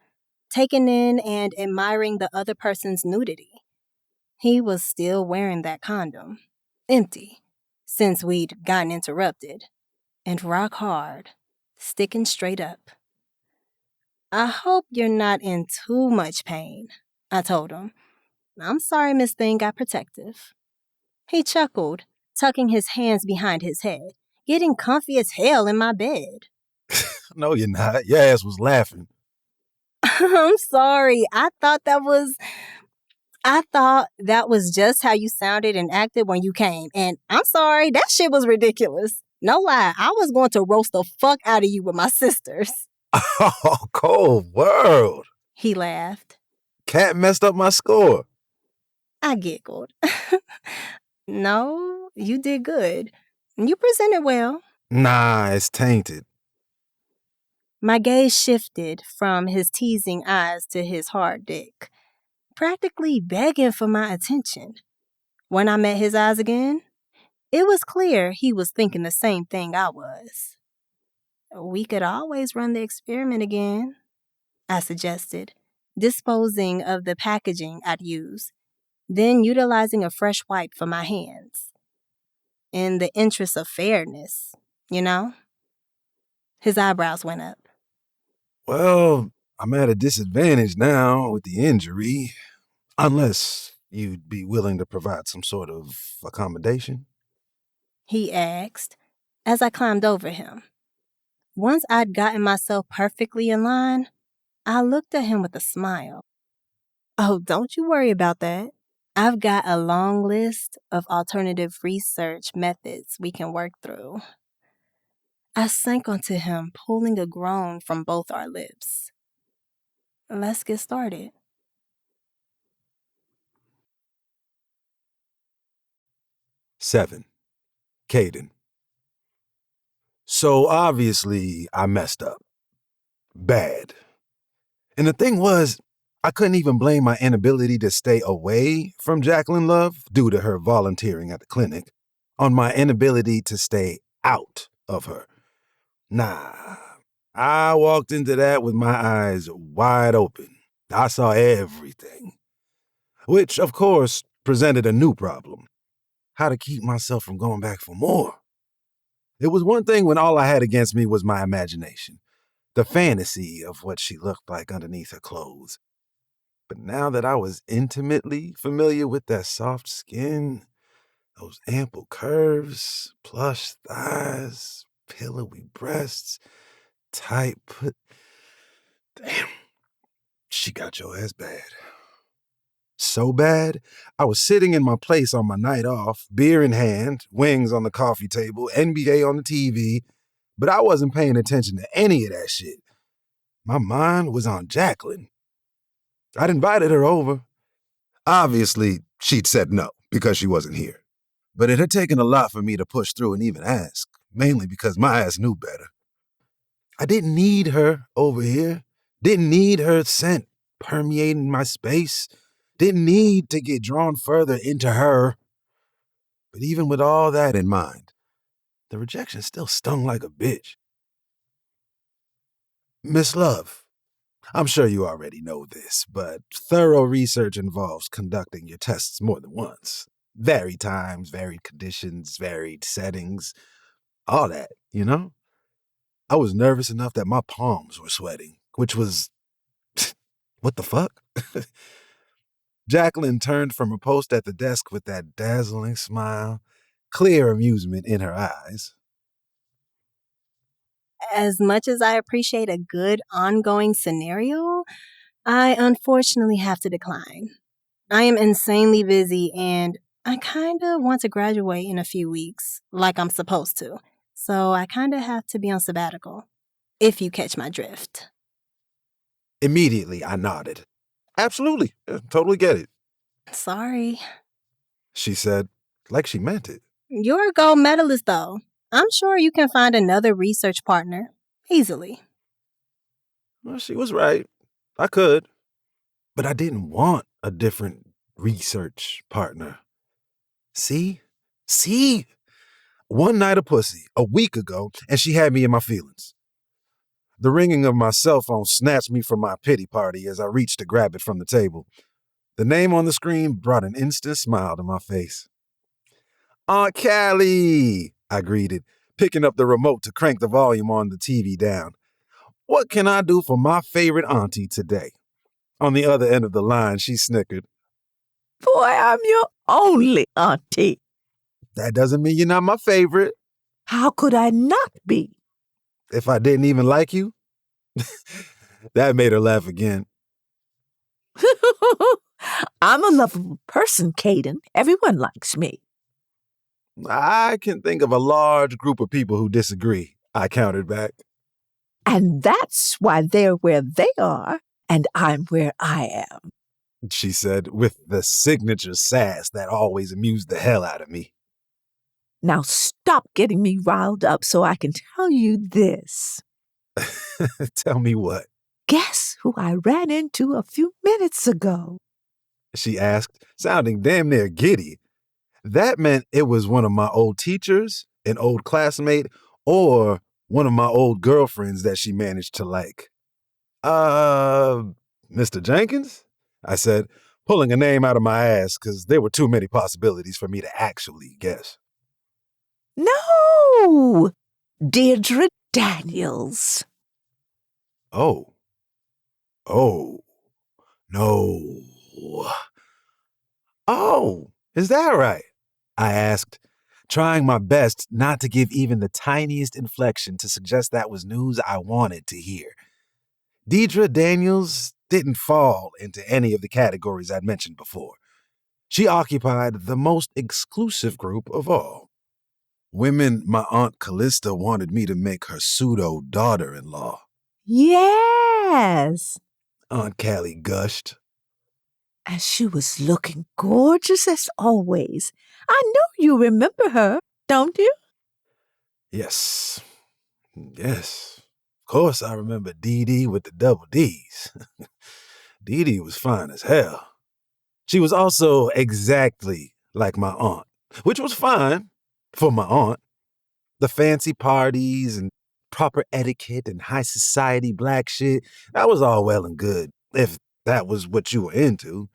taking in and admiring the other person's nudity. He was still wearing that condom, empty, since we'd gotten interrupted, and rock hard, sticking straight up. I hope you're not in too much pain, I told him. I'm sorry Miss Thing got protective. He chuckled, tucking his hands behind his head, getting comfy as hell in my bed. No, you're not. Your ass was laughing. I'm sorry. I thought that was just how you sounded and acted when you came. And I'm sorry, that shit was ridiculous. No lie, I was going to roast the fuck out of you with my sisters. Oh, cold world. He laughed. Cat messed up my score. I giggled. No, you did good. You presented well. Nah, it's tainted. My gaze shifted from his teasing eyes to his hard dick, practically begging for my attention. When I met his eyes again, it was clear he was thinking the same thing I was. We could always run the experiment again, I suggested, disposing of the packaging I'd used, then utilizing a fresh wipe for my hands. in the interest of fairness, you know? His eyebrows went up. Well, I'm at a disadvantage now with the injury, unless you'd be willing to provide some sort of accommodation. He asked as I climbed over him. Once I'd gotten myself perfectly in line, I looked at him with a smile. Oh, don't you worry about that. I've got a long list of alternative research methods we can work through. I sank onto him, pulling a groan from both our lips. Let's get started. Seven, Kaden. So obviously, I messed up. Bad. And the thing was, I couldn't even blame my inability to stay away from Jacqueline Love due to her volunteering at the clinic on my inability to stay out of her. Nah, I walked into that with my eyes wide open. I saw everything. Which, of course, presented a new problem. How to keep myself from going back for more. It was one thing when all I had against me was my imagination, the fantasy of what she looked like underneath her clothes. But now that I was intimately familiar with that soft skin, those ample curves, plush thighs, pillowy breasts, tight put... Damn, she got your ass bad. So bad, I was sitting in my place on my night off, beer in hand, wings on the coffee table, NBA on the TV, but I wasn't paying attention to any of that shit. My mind was on Jacqueline. I'd invited her over. Obviously, she'd said no because she wasn't here. But it had taken a lot for me to push through and even ask, mainly because my ass knew better. I didn't need her over here. Didn't need her scent permeating my space. Didn't need to get drawn further into her. But even with all that in mind, the rejection still stung like a bitch. Miss Love, I'm sure you already know this, but thorough research involves conducting your tests more than once. Varied times, varied conditions, varied settings, all that, you know? I was nervous enough that my palms were sweating, which was... what the fuck? Jacqueline turned from her post at the desk with that dazzling smile, clear amusement in her eyes. As much as I appreciate a good ongoing scenario, I unfortunately have to decline. I am insanely busy and I kinda want to graduate in a few weeks, like I'm supposed to. So I kinda have to be on sabbatical, if you catch my drift. Immediately, I nodded. Absolutely, totally get it, Sorry. she said, like she meant it. You're a gold medalist, though. I'm sure you can find another research partner easily. Well, she was right. I could. But I didn't want a different research partner. See? One night of pussy, a week ago, and she had me in my feelings. The ringing of my cell phone snatched me from my pity party as I reached to grab it from the table. The name on the screen brought an instant smile to my face. Aunt Callie, I greeted, picking up the remote to crank the volume on the TV down. What can I do for my favorite auntie today? On the other end of the line, she snickered. Boy, I'm your only auntie. That doesn't mean you're not my favorite. How could I not be? If I didn't even like you? That made her laugh again. I'm a lovable person, Kaden. Everyone likes me. I can think of a large group of people who disagree, I countered back. And that's why they're where they are, and I'm where I am. She said, with the signature sass that always amused the hell out of me. Now stop getting me riled up so I can tell you this. Tell me what? Guess who I ran into a few minutes ago? She asked, sounding damn near giddy. That meant it was one of my old teachers, an old classmate, or one of my old girlfriends that she managed to like. Mr. Jenkins? I said, pulling a name out of my ass because there were too many possibilities for me to actually guess. No! Deirdre Daniels. Oh. Oh. No. Oh, is that right? I asked, trying my best not to give even the tiniest inflection to suggest that was news I wanted to hear. Deidre Daniels didn't fall into any of the categories I'd mentioned before. She occupied the most exclusive group of all. Women my Aunt Callista wanted me to make her pseudo-daughter-in-law. Yes. Aunt Callie gushed. And she was looking gorgeous as always. I know you remember her, don't you? Yes. Yes. Of course I remember Dee Dee with the double D's. Dee Dee was fine as hell. She was also exactly like my aunt, which was fine for my aunt. The fancy parties and proper etiquette and high society black shit, that was all well and good, if that was what you were into.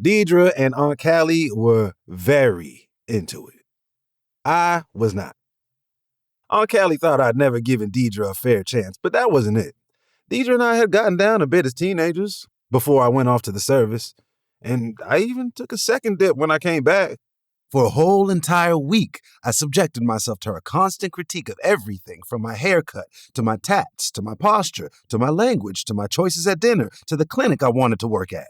Deidre and Aunt Callie were very into it. I was not. Aunt Callie thought I'd never given Deidre a fair chance, but that wasn't it. Deidre and I had gotten down a bit as teenagers before I went off to the service, and I even took a second dip when I came back. For a whole entire week, I subjected myself to her constant critique of everything from my haircut, to my tats, to my posture, to my language, to my choices at dinner, to the clinic I wanted to work at.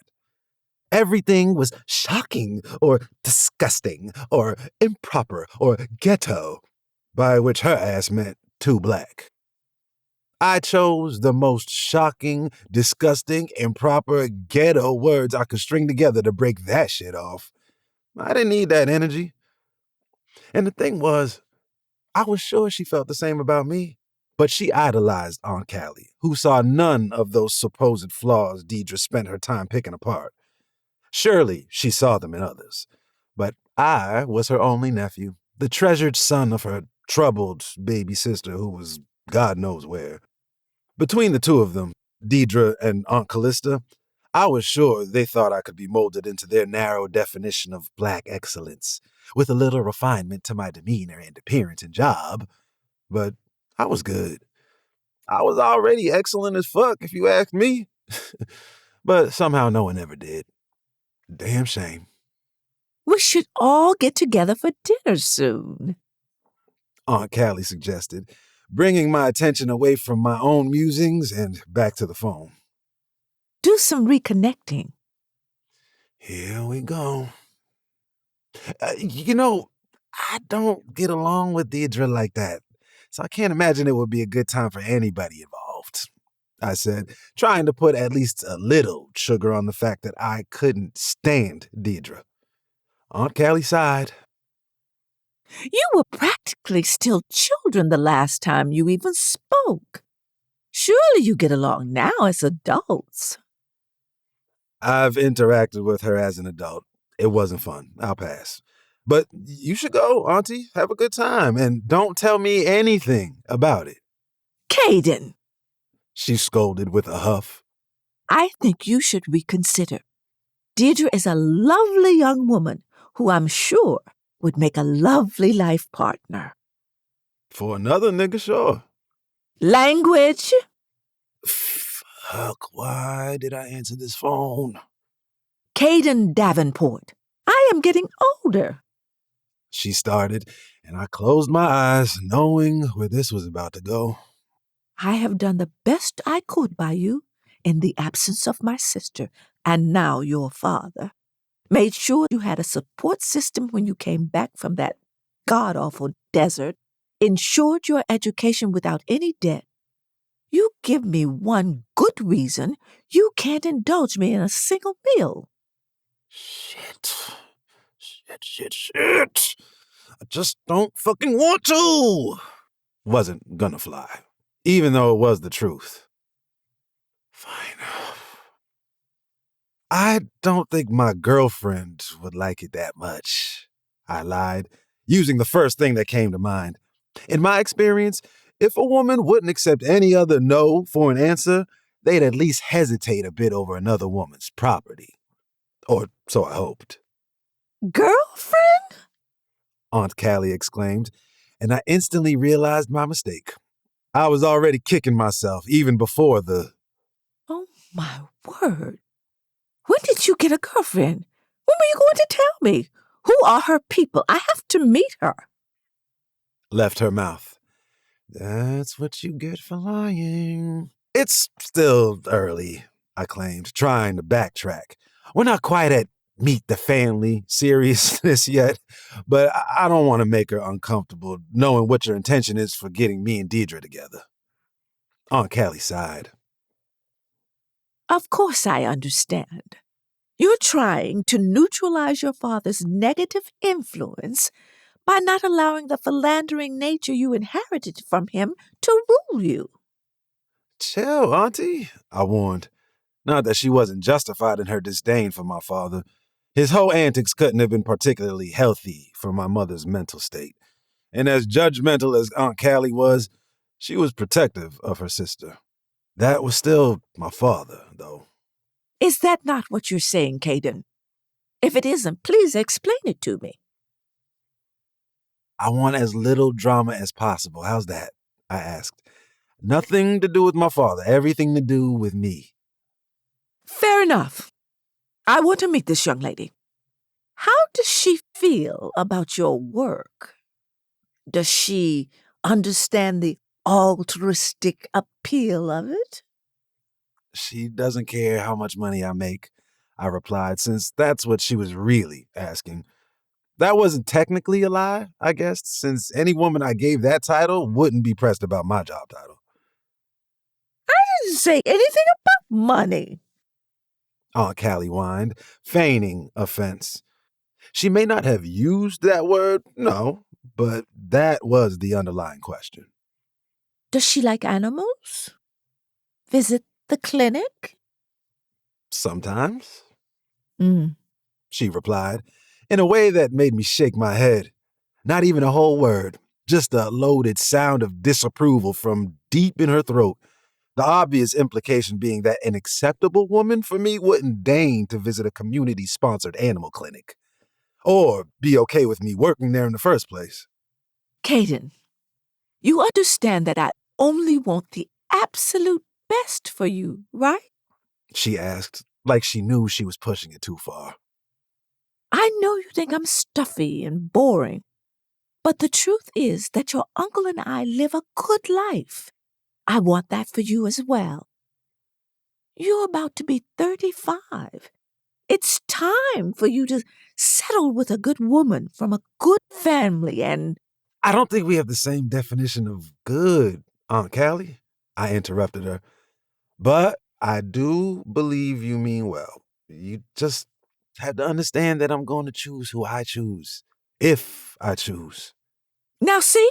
Everything was shocking or disgusting or improper or ghetto, by which her ass meant too black. I chose the most shocking, disgusting, improper, ghetto words I could string together to break that shit off. I didn't need that energy. And the thing was, I was sure she felt the same about me. But she idolized Aunt Callie, who saw none of those supposed flaws Deidre spent her time picking apart. Surely she saw them in others. But I was her only nephew, the treasured son of her troubled baby sister who was God knows where. Between the two of them, Deidre and Aunt Callista, I was sure they thought I could be molded into their narrow definition of black excellence, with a little refinement to my demeanor and appearance and job. But I was good. I was already excellent as fuck, if you ask me. But somehow no one ever did. Damn shame. We should all get together for dinner soon. Aunt Callie suggested, bringing my attention away from my own musings and back to the phone. Do some reconnecting. Here we go. I don't get along with Deidre like that, so I can't imagine it would be a good time for anybody involved, I said, trying to put at least a little sugar on the fact that I couldn't stand Deidre. Aunt Callie sighed. You were practically still children the last time you even spoke. Surely you get along now as adults. I've interacted with her as an adult. It wasn't fun. I'll pass. But you should go, Auntie. Have a good time. And don't tell me anything about it. Kaden, She scolded with a huff. I think you should reconsider. Deirdre is a lovely young woman who I'm sure would make a lovely life partner. For another nigga, sure. Language? Fuck, why did I answer this phone? Kaden Davenport. I am getting older. She started, and I closed my eyes, knowing where this was about to go. I have done the best I could by you in the absence of my sister and now your father. Made sure you had a support system when you came back from that god-awful desert. Ensured your education without any debt. You give me one good reason you can't indulge me in a single meal. Shit. I just don't fucking want to. Wasn't gonna fly, even though it was the truth. Fine. I don't think my girlfriend would like it that much, I lied, using the first thing that came to mind. In my experience, if a woman wouldn't accept any other no for an answer, they'd at least hesitate a bit over another woman's property. Or so I hoped. Girlfriend? Aunt Callie exclaimed, and I instantly realized my mistake. I was already kicking myself even before the... Oh, my word. When did you get a girlfriend? When were you going to tell me? Who are her people? I have to meet her. left her mouth. That's what you get for lying. It's still early, I claimed, trying to backtrack. We're not quite at meet the family seriousness yet, but I don't want to make her uncomfortable knowing what your intention is for getting me and Deidre together. Aunt Callie sighed. Of course I understand. You're trying to neutralize your father's negative influence by not allowing the philandering nature you inherited from him to rule you. Chill, Auntie, I warned. Not that she wasn't justified in her disdain for my father. His whole antics couldn't have been particularly healthy for my mother's mental state. And as judgmental as Aunt Callie was, she was protective of her sister. That was still my father, though. Is that not what you're saying, Kaden? If it isn't, please explain it to me. I want as little drama as possible. How's that? I asked. Nothing to do with my father, everything to do with me. Fair enough. I want to meet this young lady. How does she feel about your work? Does she understand the altruistic appeal of it? She doesn't care how much money I make, I replied, since that's what she was really asking. That wasn't technically a lie, I guess, since any woman I gave that title wouldn't be pressed about my job title. I didn't say anything about money. Aunt Callie whined, feigning offense. She may not have used that word, no, but that was the underlying question. Does she like animals? Visit the clinic? Sometimes, Mm. she replied, in a way that made me shake my head. Not even a whole word, just a loaded sound of disapproval from deep in her throat. The obvious implication being that an acceptable woman for me wouldn't deign to visit a community-sponsored animal clinic. Or be okay with me working there in the first place. Kaden, you understand that I only want the absolute best for you, right? She asked, like she knew she was pushing it too far. I know you think I'm stuffy and boring, but the truth is that your uncle and I live a good life. I want that for you as well. You're about to be 35. It's time for you to settle with a good woman from a good family and... I don't think we have the same definition of good, Aunt Callie, I interrupted her. But I do believe you mean well. You just have to understand that I'm going to choose who I choose, if I choose. Now see,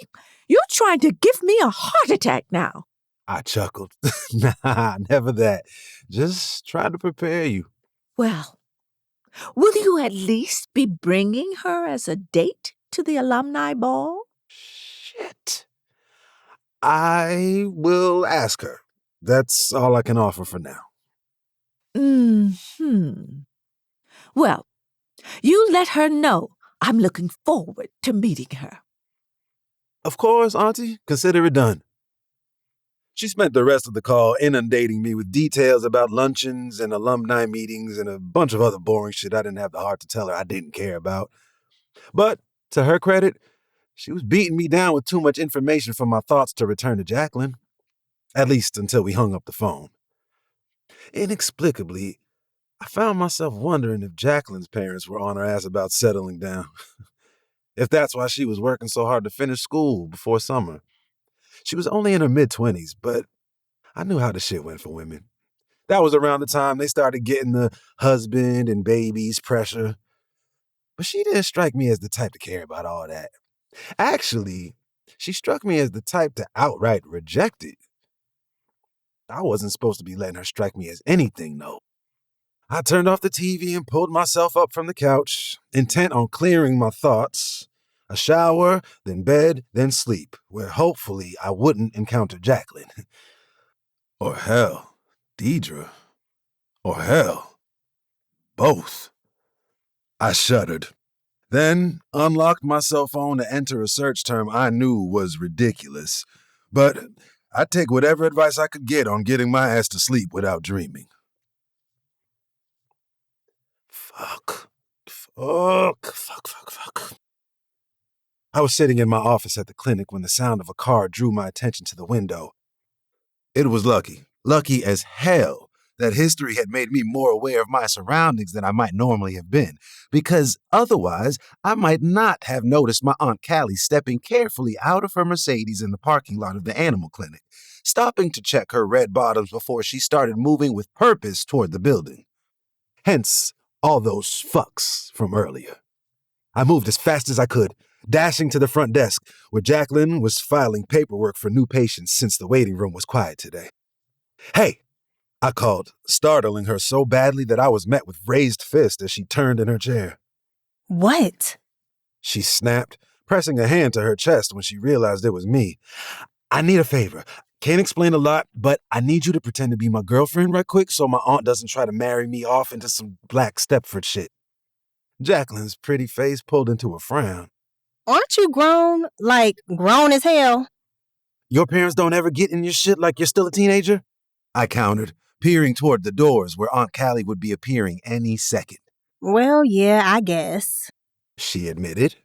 you're trying to give me a heart attack now. I chuckled. Nah, never that. Just try to prepare you. Well, will you at least be bringing her as a date to the alumni ball? Shit. I will ask her. That's all I can offer for now. Well, you let her know I'm looking forward to meeting her. Of course, Auntie. Consider it done. She spent the rest of the call inundating me with details about luncheons and alumni meetings and a bunch of other boring shit I didn't have the heart to tell her I didn't care about. But, to her credit, she was beating me down with too much information for my thoughts to return to Jacqueline. At least until we hung up the phone. Inexplicably, I found myself wondering if Jacqueline's parents were on her ass about settling down. If that's why she was working so hard to finish school before summer. She was only in her mid-20s, but I knew how the shit went for women. That was around the time they started getting the husband and babies pressure. But she didn't strike me as the type to care about all that. Actually, she struck me as the type to outright reject it. I wasn't supposed to be letting her strike me as anything, though. I turned off the TV and pulled myself up from the couch, intent on clearing my thoughts. A shower, then bed, then sleep, where hopefully I wouldn't encounter Jacqueline. Or hell, Deidre. Or hell, both. I shuddered. Then unlocked my cell phone to enter a search term I knew was ridiculous. But I'd take whatever advice I could get on getting my ass to sleep without dreaming. Fuck. I was sitting in my office at the clinic when the sound of a car drew my attention to the window. It was lucky as hell, that history had made me more aware of my surroundings than I might normally have been, because otherwise I might not have noticed my Aunt Callie stepping carefully out of her Mercedes in the parking lot of the animal clinic, stopping to check her red bottoms before she started moving with purpose toward the building. Hence, all those fucks from earlier. I moved as fast as I could, dashing to the front desk, where Jacqueline was filing paperwork for new patients since the waiting room was quiet today. "Hey," I called, startling her so badly that I was met with raised fist as she turned in her chair. What? She snapped, pressing a hand to her chest when she realized it was me. "I need a favor. Can't explain a lot, but I need you to pretend to be my girlfriend right quick so my aunt doesn't try to marry me off into some Black Stepford shit." Jacqueline's pretty face pulled into a frown. Aren't you grown? Like, grown as hell? "Your parents don't ever get in your shit like you're still a teenager?" I countered, peering toward the doors where Aunt Callie would be appearing any second. Well, yeah, I guess. She admitted.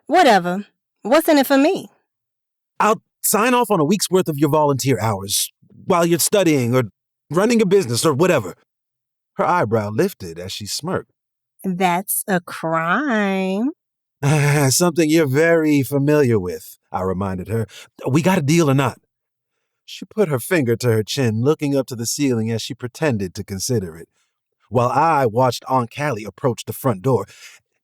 Whatever. What's in it for me? "I'll sign off on a week's worth of your volunteer hours while you're studying or running a business or whatever." Her eyebrow lifted as she smirked. That's a crime. "Something you're very familiar with," I reminded her. "We got a deal or not?" She put her finger to her chin, looking up to the ceiling as she pretended to consider it, while I watched Aunt Callie approach the front door.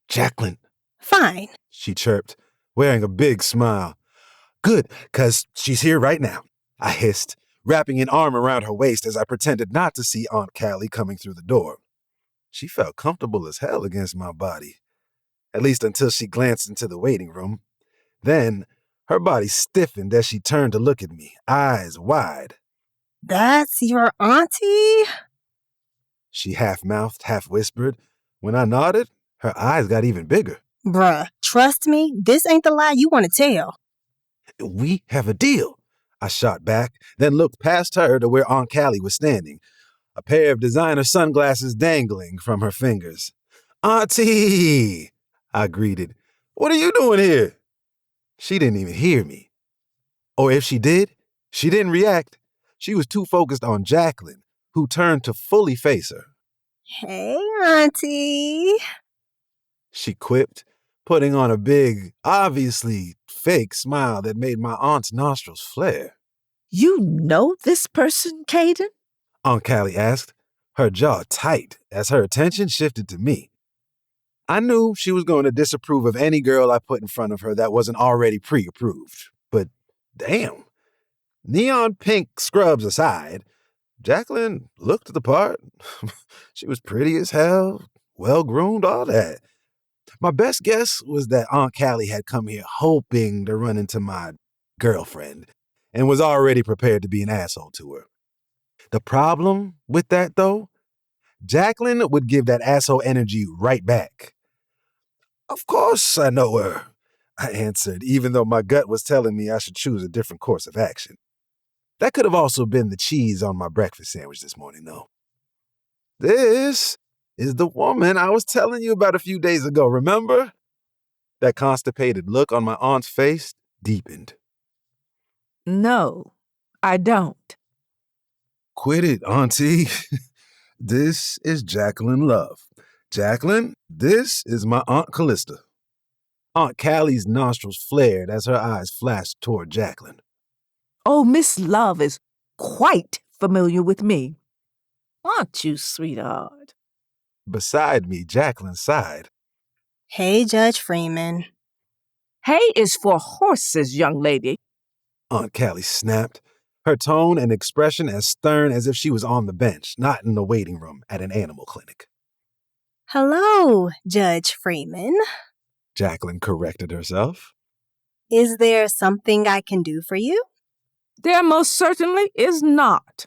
"Jacqueline," Fine. she chirped, wearing a big smile. "Good, 'cause she's here right now," I hissed, wrapping an arm around her waist as I pretended not to see Aunt Callie coming through the door. She felt comfortable as hell against my body, at least until she glanced into the waiting room. Then, her body stiffened as she turned to look at me, eyes wide. That's your auntie? She half-mouthed, half-whispered. When I nodded, her eyes got even bigger. Bruh, trust me, this ain't the lie you want to tell. "We have a deal," I shot back, then looked past her to where Aunt Callie was standing, a pair of designer sunglasses dangling from her fingers. "Auntie," I greeted. "What are you doing here?" She didn't even hear me. Or if she did, she didn't react. She was too focused on Jacqueline, who turned to fully face her. Hey, auntie. She quipped, putting on a big, obviously fake smile that made my aunt's nostrils flare. You know this person, Kaden? Aunt Callie asked, her jaw tight as her attention shifted to me. I knew she was going to disapprove of any girl I put in front of her that wasn't already pre-approved. But damn, neon pink scrubs aside, Jacqueline looked the part. She was pretty as hell, well-groomed, all that. My best guess was that Aunt Callie had come here hoping to run into my girlfriend and was already prepared to be an asshole to her. The problem with that, though, Jacqueline would give that asshole energy right back. "Of course I know her," I answered, even though my gut was telling me I should choose a different course of action. That could have also been the cheese on my breakfast sandwich this morning, though. "This is the woman I was telling you about a few days ago, remember?" That constipated look on my aunt's face deepened. No, I don't. "Quit it, auntie." "This is Jacqueline Love. Jacqueline, this is my Aunt Callista." Aunt Callie's nostrils flared as her eyes flashed toward Jacqueline. Oh, Miss Love is quite familiar with me. Aren't you, sweetheart? Beside me, Jacqueline sighed. Hey, Judge Freeman. Hay is for horses, young lady. Aunt Callie snapped, her tone and expression as stern as if she was on the bench, not in the waiting room at an animal clinic. Hello, Judge Freeman. Jacqueline corrected herself. Is there something I can do for you? There most certainly is not.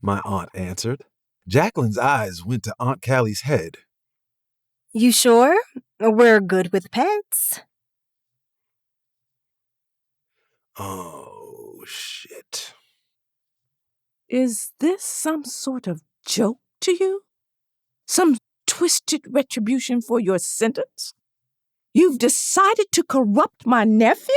My aunt answered. Jacqueline's eyes went to Aunt Callie's head. You sure? We're good with pets. Oh, shit. Is this some sort of joke to you? Some twisted retribution for your sentence? You've decided to corrupt my nephew?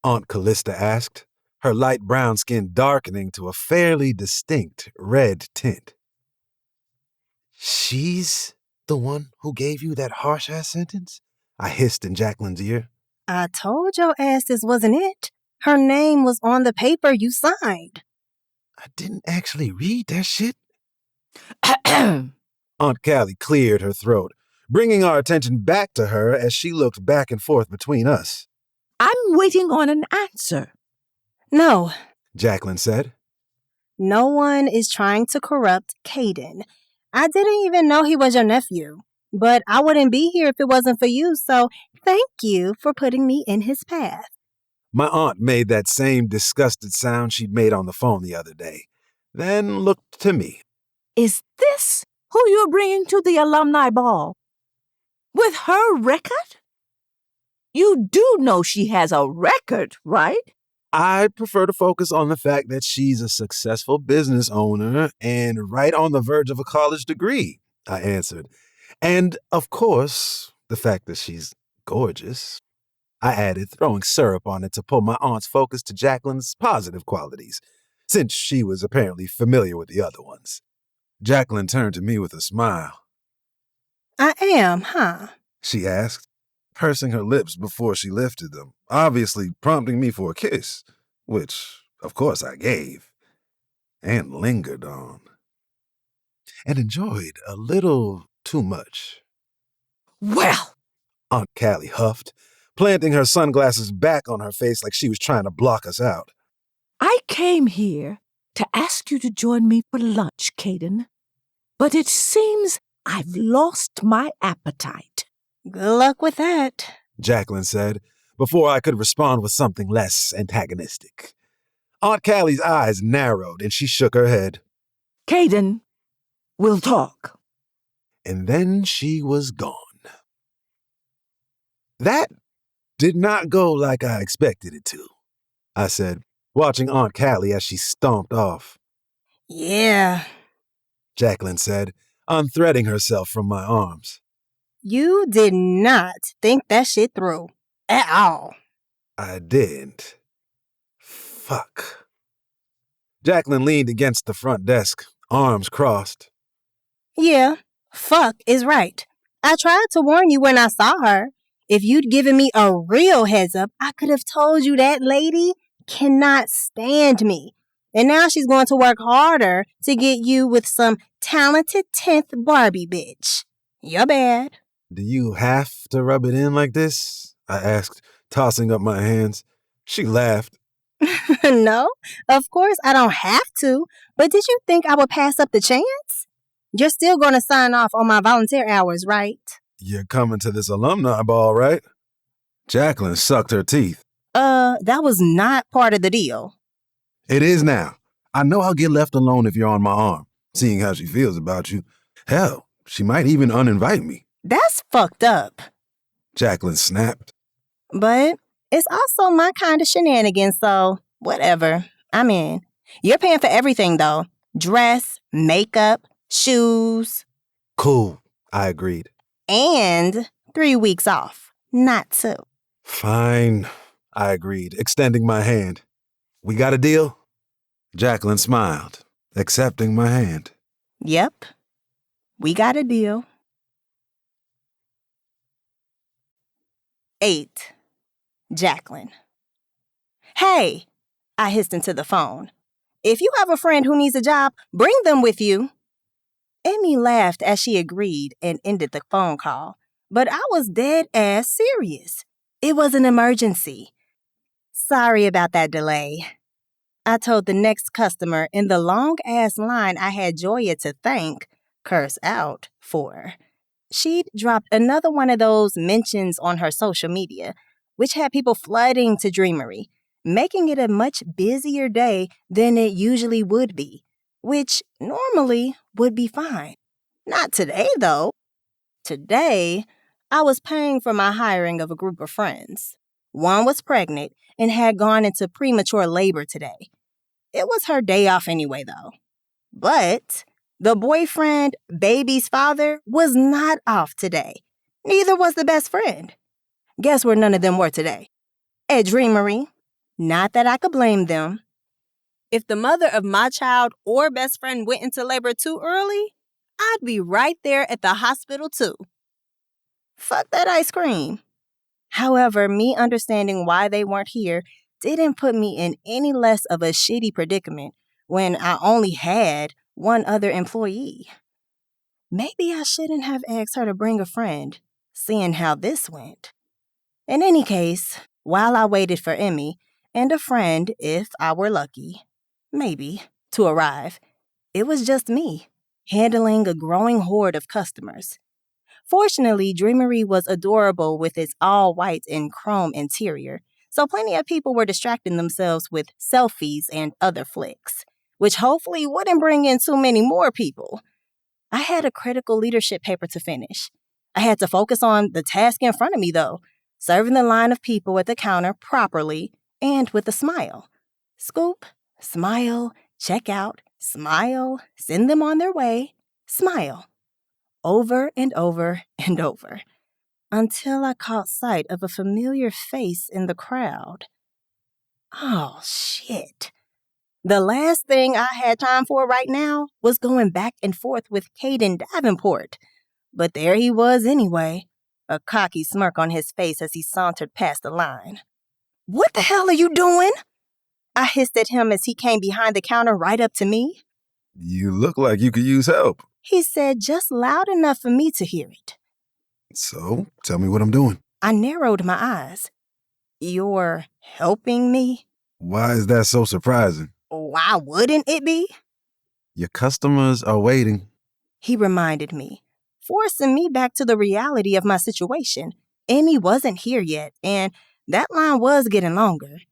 Aunt Callista asked, her light brown skin darkening to a fairly distinct red tint. She's the one who gave you that harsh-ass sentence? I hissed in Jacqueline's ear. I told your ass this wasn't it. Her name was on the paper you signed. I didn't actually read that shit. I'm Aunt Callie cleared her throat, bringing our attention back to her as she looked back and forth between us. waiting on an answer. No, Jacqueline said. no one is trying to corrupt Kaden. I didn't even know he was your nephew. But I wouldn't be here if it wasn't for you, so thank you for putting me in his path. My aunt made that same disgusted sound she'd made on the phone the other day, then looked to me. Is this who you're bringing to the alumni ball? With her record? You do know she has a record, right? I prefer to focus on the fact that she's a successful business owner and right on the verge of a college degree, I answered. And, of course, the fact that she's gorgeous, I added, throwing syrup on it to pull my aunt's focus to Jacqueline's positive qualities, since she was apparently familiar with the other ones. Jacqueline turned to me with a smile. I am, huh? She asked, pursing her lips before she lifted them, obviously prompting me for a kiss, which, of course, I gave, and lingered on, and enjoyed a little too much. Well, Aunt Callie huffed, planting her sunglasses back on her face like she was trying to block us out. I came here to ask you to join me for lunch, Kaden. But it seems I've lost my appetite. Good luck with that, Jacqueline said, before I could respond with something less antagonistic. Aunt Callie's eyes narrowed and she shook her head. Kaden, we'll talk. And then she was gone. That did not go like I expected it to, I said, watching Aunt Callie as she stomped off. Yeah, Jacqueline said, unthreading herself from my arms. you did not think that shit through. At all. I didn't. Fuck. Jacqueline leaned against the front desk, arms crossed. Yeah, fuck is right. I tried to warn you when I saw her. If you'd given me a real heads up, I could have told you that lady cannot stand me. And now she's going to work harder to get you with some talented 10th Barbie bitch. You're bad. Do you have to rub it in like this? I asked, tossing up my hands. She laughed. No, of course I don't have to. But did you think I would pass up the chance? You're still going to sign off on my volunteer hours, right? You're coming to this alumni ball, right? Jacqueline sucked her teeth. That was not part of the deal. It is now. I know I'll get left alone if you're on my arm, seeing how she feels about you. Hell, she might even uninvite me. That's fucked up. Jacqueline snapped. But it's also my kind of shenanigans, so whatever. I'm in. You're paying for everything, though. Dress, makeup, shoes. Cool, I agreed. And 3 weeks off, not 2. Fine, I agreed, extending my hand. We got a deal? Jacqueline smiled, accepting my hand. Yep, we got a deal. 8. Jacqueline. Hey, I hissed into the phone. If you have a friend who needs a job, bring them with you. Amy laughed as she agreed and ended the phone call. But I was dead ass serious. It was an emergency. Sorry about that delay. I told the next customer in the long-ass line I had Joya to thank, curse out, for. She'd dropped another one of those mentions on her social media, which had people flooding to Dreamery, making it a much busier day than it usually would be, which normally would be fine. Not today, though. Today, I was paying for my hiring of a group of friends. One was pregnant and had gone into premature labor today. It was her day off anyway, though. But the boyfriend, baby's father, was not off today. Neither was the best friend. Guess where none of them were today? At Dreamery. Not that I could blame them. If the mother of my child or best friend went into labor too early, I'd be right there at the hospital too. Fuck that ice cream. However, me understanding why they weren't here didn't put me in any less of a shitty predicament when I only had one other employee. Maybe I shouldn't have asked her to bring a friend, seeing how this went. In any case, while I waited for Emmy and a friend, if I were lucky, maybe, to arrive, it was just me, handling a growing horde of customers. Fortunately, Dreamery was adorable with its all-white and chrome interior, so plenty of people were distracting themselves with selfies and other flicks, which hopefully wouldn't bring in too many more people. I had a critical leadership paper to finish. I had to focus on the task in front of me, though, serving the line of people at the counter properly and with a smile. Scoop, smile, check out, smile, send them on their way, smile. Over and over and over, until I caught sight of a familiar face in the crowd. Oh, shit. The last thing I had time for right now was going back and forth with Kaden Davenport. But there he was anyway, a cocky smirk on his face as he sauntered past the line. "What the hell are you doing?" I hissed at him as he came behind the counter right up to me. You look like you could use help. He said just loud enough for me to hear it. So, tell me what I'm doing. I narrowed my eyes. "You're helping me?" Why is that so surprising? "Why wouldn't it be?" Your customers are waiting. He reminded me, forcing me back to the reality of my situation. Amy wasn't here yet, and that line was getting longer.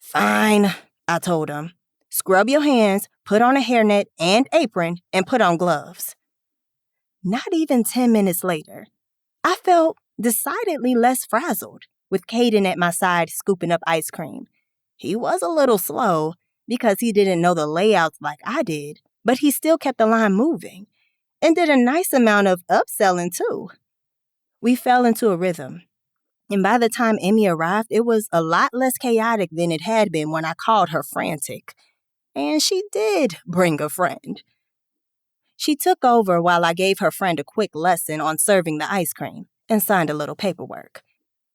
"Fine," I told him. "Scrub your hands, put on a hairnet and apron, and put on gloves." Not even 10 minutes later, I felt decidedly less frazzled, with Kaden at my side scooping up ice cream. He was a little slow because he didn't know the layouts like I did, but he still kept the line moving and did a nice amount of upselling too. We fell into a rhythm, and by the time Emmy arrived, it was a lot less chaotic than it had been when I called her frantic. And she did bring a friend. She took over while I gave her friend a quick lesson on serving the ice cream and signed a little paperwork.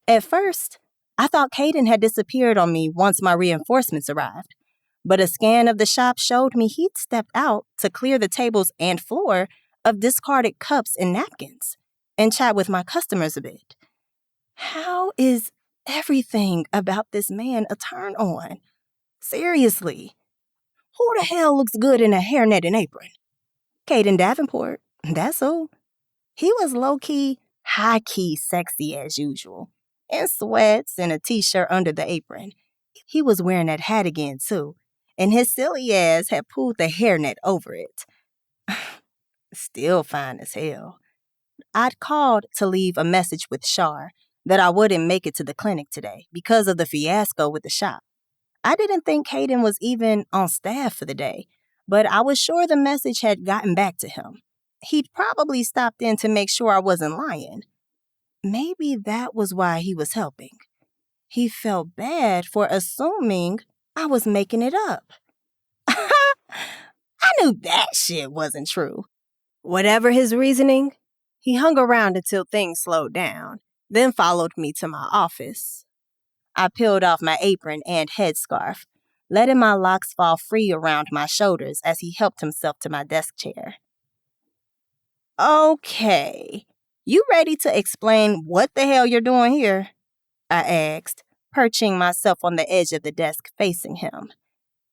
At first, I thought Kaden had disappeared on me once my reinforcements arrived, but a scan of the shop showed me he'd stepped out to clear the tables and floor of discarded cups and napkins and chat with my customers a bit. How is everything about this man a turn on? Seriously. Who the hell looks good in a hairnet and apron? Kaden Davenport, that's who. He was low-key, high-key sexy as usual, in sweats and a t-shirt under the apron. He was wearing that hat again, too, and his silly ass had pulled the hairnet over it. Still fine as hell. I'd called to leave a message with Shar that I wouldn't make it to the clinic today because of the fiasco with the shop. I didn't think Kaden was even on staff for the day, but I was sure the message had gotten back to him. He'd probably stopped in to make sure I wasn't lying. Maybe that was why he was helping. He felt bad for assuming I was making it up. I knew that shit wasn't true. Whatever his reasoning, he hung around until things slowed down, then followed me to my office. I peeled off my apron and headscarf, letting my locks fall free around my shoulders as he helped himself to my desk chair. "Okay, you ready to explain what the hell you're doing here?" I asked, perching myself on the edge of the desk facing him.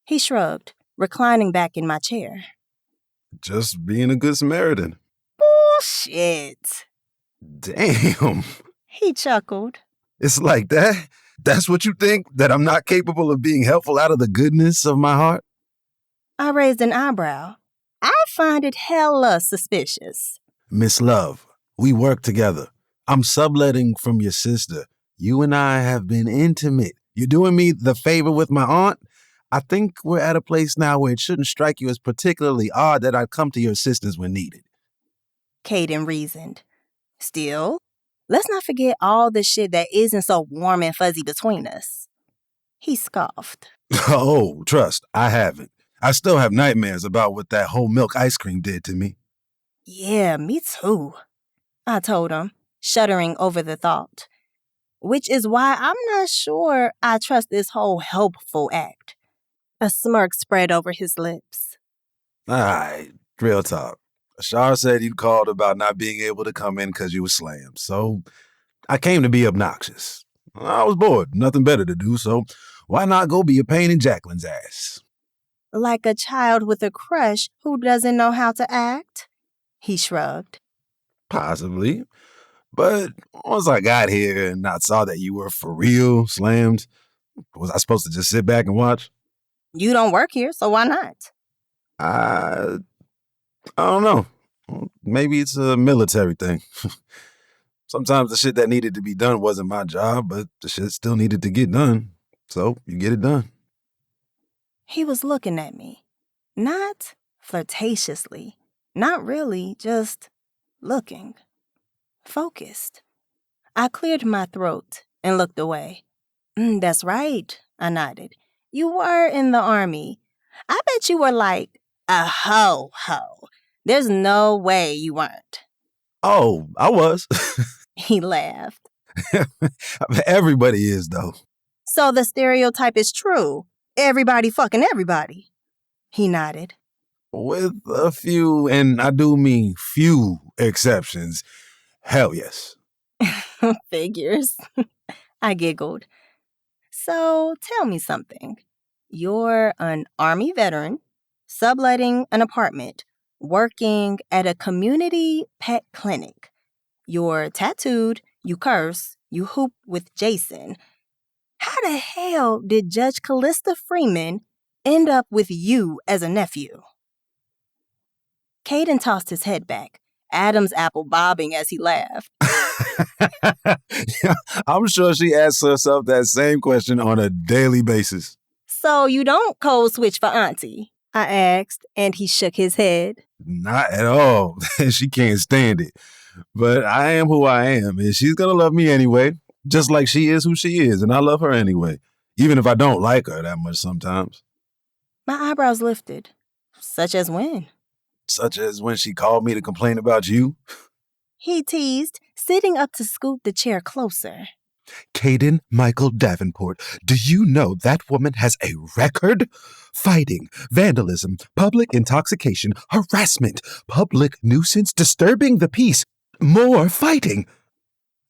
He shrugged, reclining back in my chair. Just being a good Samaritan. "Bullshit," Damn. he chuckled. It's like that? That's what you think? That I'm not capable of being helpful out of the goodness of my heart? I raised an eyebrow. I find it hella suspicious. Miss Love, we work together. I'm subletting from your sister. You and I have been intimate. You're doing me the favor with my aunt. I think we're at a place now where it shouldn't strike you as particularly odd that I'd come to your sister's when needed. Kaden reasoned. Still, let's not forget all the shit that isn't so warm and fuzzy between us. He scoffed. Oh, trust, I haven't. I still have nightmares about what that whole milk ice cream did to me. Yeah, me too, I told him, shuddering over the thought. Which is why I'm not sure I trust this whole helpful act. A smirk spread over his lips. All right, real talk. Ashar said you'd called about not being able to come in because you were slammed, so I came to be obnoxious. I was bored, nothing better to do, so why not go be a pain in Jacqueline's ass? Like a child with a crush who doesn't know how to act? He shrugged. Possibly. But once I got here and I saw that you were for real slammed, was I supposed to just sit back and watch? You don't work here, so why not? I don't know. Maybe it's a military thing. Sometimes the shit that needed to be done wasn't my job, but the shit still needed to get done. So you get it done. He was looking at me. Not flirtatiously. Not really, just looking. Focused. I cleared my throat and looked away. That's right, I nodded. You were in the Army. I bet you were like a ho-ho. There's no way you weren't. Oh, I was. He laughed. Everybody is, though. So the stereotype is true. Everybody fucking everybody. He nodded. With a few, and I do mean few exceptions. Hell yes. Figures. I giggled. So tell me something. You're an Army veteran, subletting an apartment, working at a community pet clinic. You're tattooed, you curse, you hoop with Jason. How the hell did Judge Callista Freeman end up with you as a nephew? Kaden tossed his head back, Adam's apple bobbing as he laughed. I'm sure she asks herself that same question on a daily basis. So you don't code switch for Auntie? I asked, and he shook his head. Not at all. She can't stand it. But I am who I am, and she's gonna love me anyway, just like she is who she is, and I love her anyway, even if I don't like her that much sometimes. My eyebrows lifted. Such as when? Such as when she called me to complain about you. He teased, sitting up to scoot the chair closer. Kaden Michael Davenport, do you know that woman has a record? Fighting, vandalism, public intoxication, harassment, public nuisance, disturbing the peace, more fighting.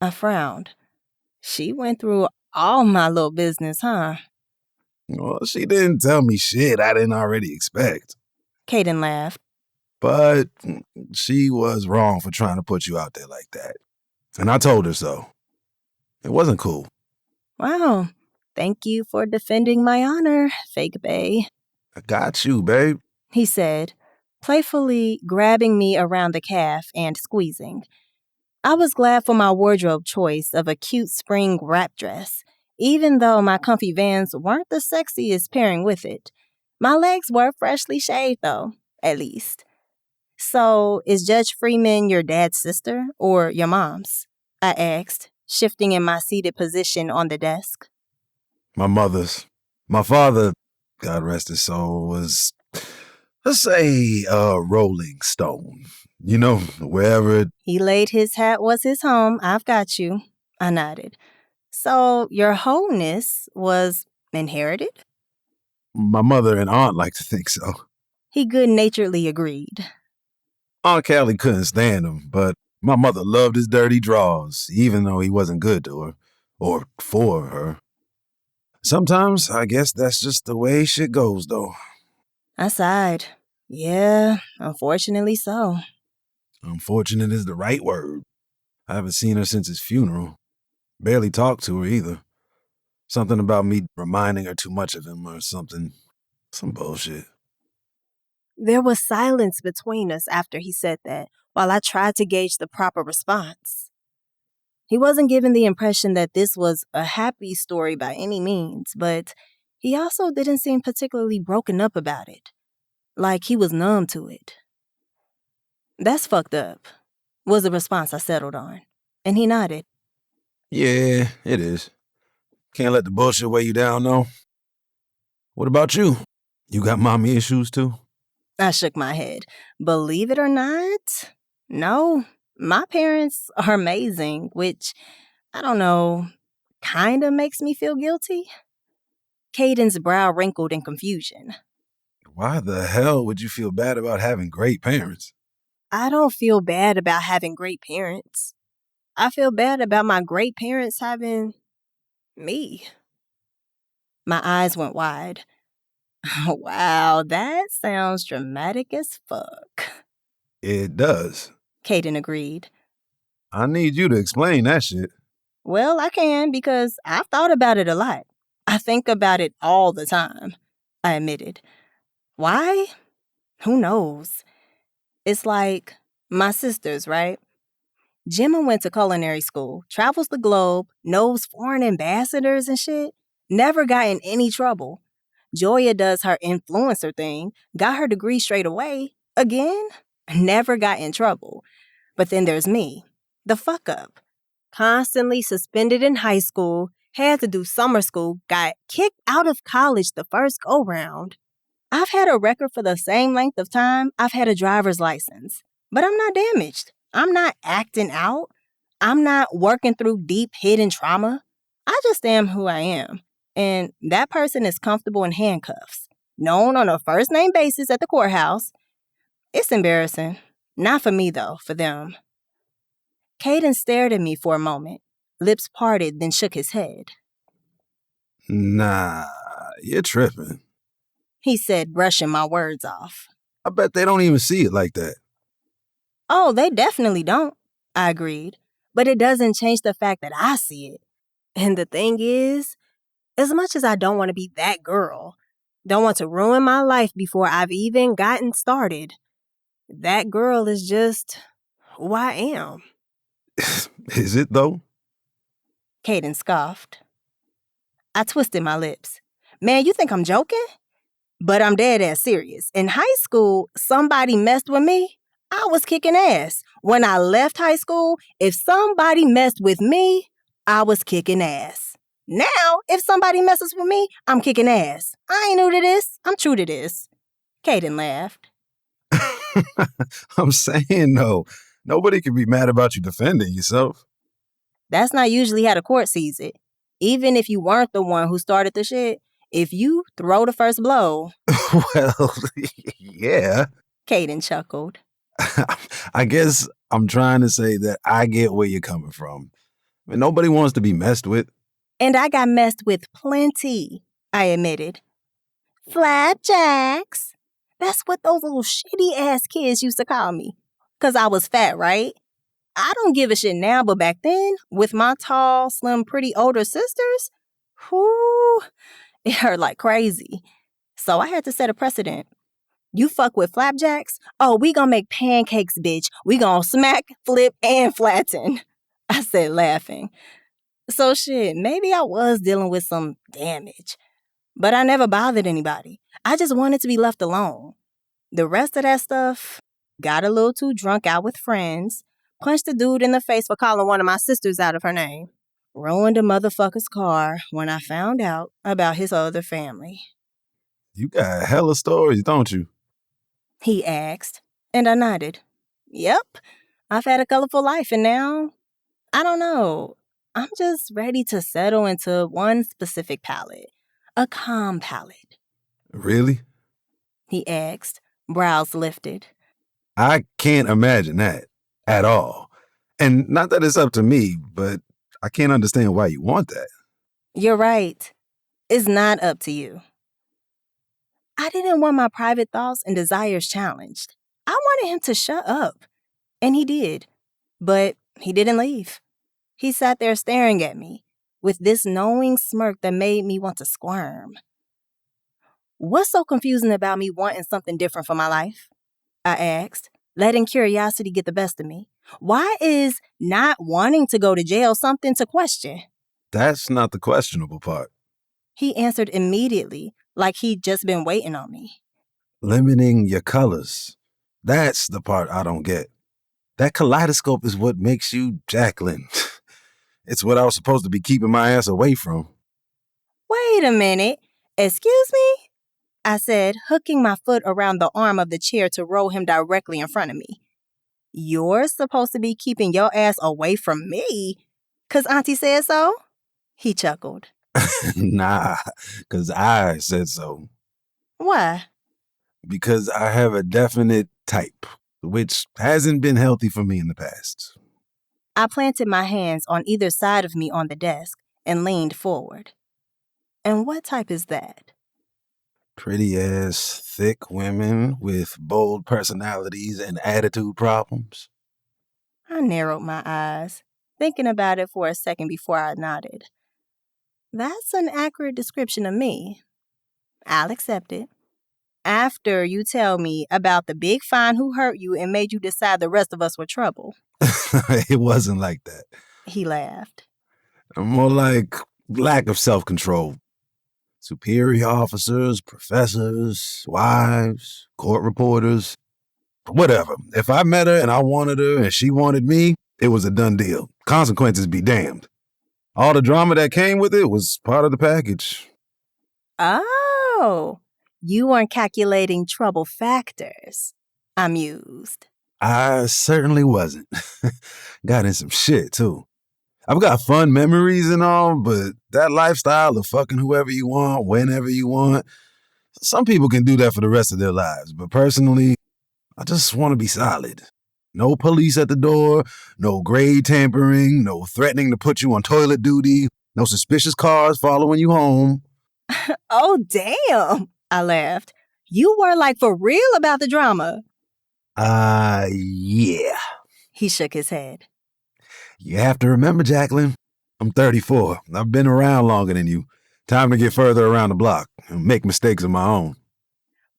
I frowned. She went through all my little business, huh? Well, she didn't tell me shit I didn't already expect. Kaden laughed. But she was wrong for trying to put you out there like that. And I told her so. It wasn't cool. Wow. Thank you for defending my honor, fake bae. I got you, babe. He said, playfully grabbing me around the calf and squeezing. I was glad for my wardrobe choice of a cute spring wrap dress, even though my comfy Vans weren't the sexiest pairing with it. My legs were freshly shaved, though, at least. So, is Judge Freeman your dad's sister or your mom's? I asked, shifting in my seated position on the desk. My mother's. My father, God rest his soul, was, let's say, a rolling stone. You know, wherever it... He laid his hat was his home. I've got you. I nodded. So, your wholeness was inherited? My mother and aunt like to think so. He good-naturedly agreed. Aunt Callie couldn't stand him, but my mother loved his dirty draws, even though he wasn't good to her, or for her. Sometimes, I guess that's just the way shit goes, though. I sighed. Yeah, unfortunately so. Unfortunate is the right word. I haven't seen her since his funeral. Barely talked to her either. Something about me reminding her too much of him or something. Some bullshit. There was silence between us after he said that, while I tried to gauge the proper response. He wasn't giving the impression that this was a happy story by any means, but he also didn't seem particularly broken up about it, like he was numb to it. "That's fucked up," was the response I settled on, and he nodded. Yeah, it is. Can't let the bullshit weigh you down, though. What about you? You got mommy issues, too? I shook my head. Believe it or not, no. My parents are amazing, which, I don't know, kinda makes me feel guilty. Kaden's brow wrinkled in confusion. Why the hell would you feel bad about having great parents? I don't feel bad about having great parents. I feel bad about my great parents having me. My eyes went wide. Wow, that sounds dramatic as fuck. It does. Kaden agreed. I need you to explain that shit. Well, I can because I've thought about it a lot. I think about it all the time, I admitted. Why? Who knows? It's like my sisters, right? Gemma went to culinary school, travels the globe, knows foreign ambassadors and shit, never got in any trouble. Joya does her influencer thing, got her degree straight away, again, never got in trouble. But then there's me, the fuck up. Constantly suspended in high school, had to do summer school, got kicked out of college the first go-round. I've had a record for the same length of time I've had a driver's license, but I'm not damaged. I'm not acting out. I'm not working through deep hidden trauma. I just am who I am. And that person is comfortable in handcuffs, known on a first name basis at the courthouse. It's embarrassing. Not for me, though, for them. Kaden stared at me for a moment, lips parted, then shook his head. Nah, you're tripping. He said, brushing my words off. I bet they don't even see it like that. Oh, they definitely don't, I agreed. But it doesn't change the fact that I see it. And the thing is, as much as I don't want to be that girl, don't want to ruin my life before I've even gotten started, that girl is just who I am. Is it, though? Kaden scoffed. I twisted my lips. Man, you think I'm joking? But I'm dead ass serious. In high school, somebody messed with me. I was kicking ass. When I left high school, if somebody messed with me, I was kicking ass. Now, if somebody messes with me, I'm kicking ass. I ain't new to this. I'm true to this. Kaden laughed. I'm saying, though, nobody can be mad about you defending yourself. That's not usually how the court sees it. Even if you weren't the one who started the shit, if you throw the first blow. Well, yeah. Kaden chuckled. I guess I'm trying to say that I get where you're coming from. I mean, nobody wants to be messed with. And I got messed with plenty, I admitted. Flapjacks. That's what those little shitty-ass kids used to call me. 'Cause I was fat, right? I don't give a shit now, but back then, with my tall, slim, pretty older sisters, whoo, it hurt like crazy. So I had to set a precedent. You fuck with flapjacks? Oh, we gonna make pancakes, bitch. We gonna smack, flip, and flatten. I said, laughing. So shit, maybe I was dealing with some damage. But I never bothered anybody. I just wanted to be left alone. The rest of that stuff, got a little too drunk out with friends, punched a dude in the face for calling one of my sisters out of her name, ruined a motherfucker's car when I found out about his other family. You got hella stories, don't you? He asked, and I nodded. Yep, I've had a colorful life, and now, I don't know, I'm just ready to settle into one specific palette, a calm palette. Really? He asked, brows lifted. I can't imagine that at all. And not that it's up to me, but I can't understand why you want that. You're right. It's not up to you. I didn't want my private thoughts and desires challenged. I wanted him to shut up. And he did. But he didn't leave. He sat there staring at me with this knowing smirk that made me want to squirm. What's so confusing about me wanting something different for my life? I asked, letting curiosity get the best of me. Why is not wanting to go to jail something to question? That's not the questionable part. He answered immediately, like he'd just been waiting on me. Limiting your colors. That's the part I don't get. That kaleidoscope is what makes you Jacqueline. It's what I was supposed to be keeping my ass away from. Wait a minute. Excuse me? I said, hooking my foot around the arm of the chair to roll him directly in front of me. You're supposed to be keeping your ass away from me? 'Cause Auntie said so? He chuckled. Nah, 'cause I said so. Why? Because I have a definite type, which hasn't been healthy for me in the past. I planted my hands on either side of me on the desk and leaned forward. And what type is that? Pretty ass, thick women with bold personalities and attitude problems. I narrowed my eyes, thinking about it for a second before I nodded. That's an accurate description of me. I'll accept it. After you tell me about the big fine who hurt you and made you decide the rest of us were trouble. It wasn't like that. He laughed. More like lack of self-control. Superior officers, professors, wives, court reporters, whatever. If I met her and I wanted her and she wanted me, it was a done deal. Consequences be damned. All the drama that came with it was part of the package. Oh, you weren't calculating trouble factors. I mused. I certainly wasn't. Got in some shit, too. I've got fun memories and all, but that lifestyle of fucking whoever you want, whenever you want, some people can do that for the rest of their lives. But personally, I just want to be solid. No police at the door, no grade tampering, no threatening to put you on toilet duty, no suspicious cars following you home. Oh, damn, I laughed. You were like for real about the drama. Yeah. He shook his head. You have to remember, Jacqueline, I'm 34. I've been around longer than you. Time to get further around the block and make mistakes of my own.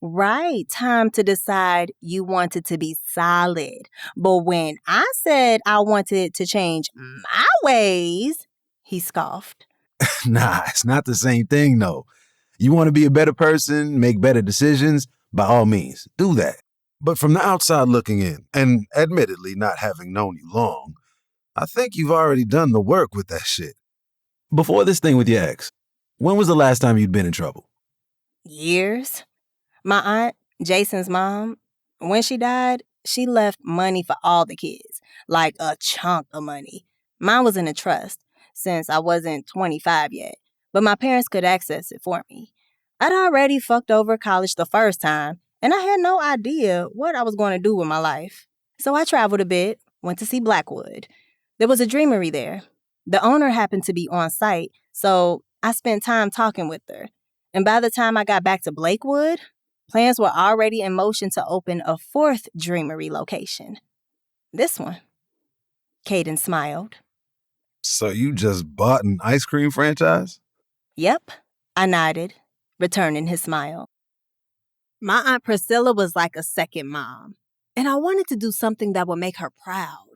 Right, time to decide you wanted to be solid. But when I said I wanted to change my ways, he scoffed. Nah, it's not the same thing, though. You want to be a better person, make better decisions, by all means, do that. But from the outside looking in, and admittedly not having known you long, I think you've already done the work with that shit. Before this thing with your ex, when was the last time you'd been in trouble? Years. My aunt, Jason's mom, when she died, she left money for all the kids, like a chunk of money. Mine was in a trust, since I wasn't 25 yet, but my parents could access it for me. I'd already fucked over college the first time, and I had no idea what I was going to do with my life. So I traveled a bit, went to see Blackwood. There was a dreamery there. The owner happened to be on site, so I spent time talking with her. And by the time I got back to Blakewood, plans were already in motion to open a fourth dreamery location. This one. Kaden smiled. So you just bought an ice cream franchise? Yep, I nodded, returning his smile. My Aunt Priscilla was like a second mom, and I wanted to do something that would make her proud.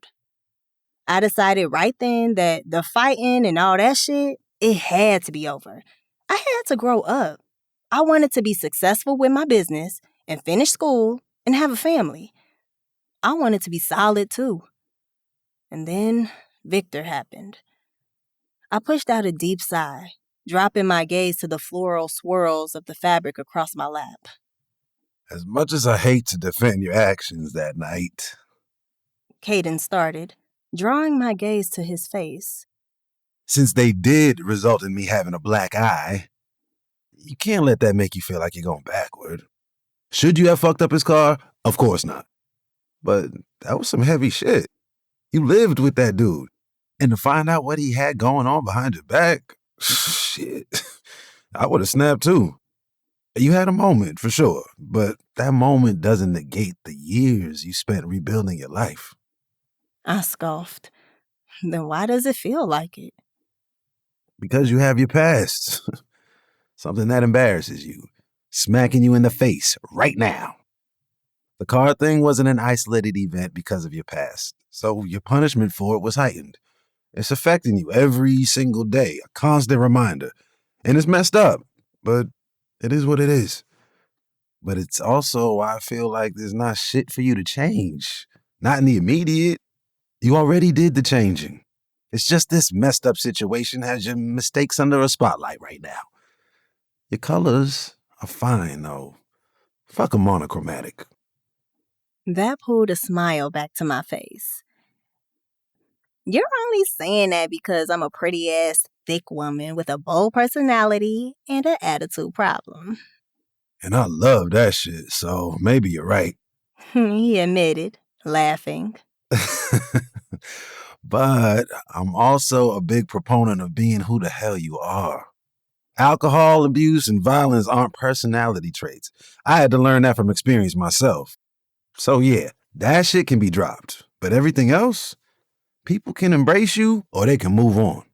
I decided right then that the fighting and all that shit, it had to be over. I had to grow up. I wanted to be successful with my business and finish school and have a family. I wanted to be solid too. And then Victor happened. I pushed out a deep sigh, dropping my gaze to the floral swirls of the fabric across my lap. As much as I hate to defend your actions that night, Kaden started, drawing my gaze to his face. Since they did result in me having a black eye, you can't let that make you feel like you're going backward. Should you have fucked up his car? Of course not. But that was some heavy shit. You lived with that dude. And to find out what he had going on behind your back, shit, I would have snapped too. You had a moment, for sure, but that moment doesn't negate the years you spent rebuilding your life. I scoffed. Then why does it feel like it? Because you have your past. Something that embarrasses you, smacking you in the face right now. The car thing wasn't an isolated event because of your past. So your punishment for it was heightened. It's affecting you every single day, a constant reminder. And it's messed up, but it is what it is. But it's also why I feel like there's not shit for you to change. Not in the immediate. You already did the changing. It's just this messed up situation has your mistakes under a spotlight right now. Your colors are fine, though. Fuck a monochromatic. That pulled a smile back to my face. You're only saying that because I'm a pretty-ass, thick woman with a bold personality and an attitude problem. And I love that shit, so maybe you're right. He admitted, laughing. But I'm also a big proponent of being who the hell you are. Alcohol abuse and violence aren't personality traits. I had to learn that from experience myself. So yeah, that shit can be dropped. But everything else, people can embrace you or they can move on.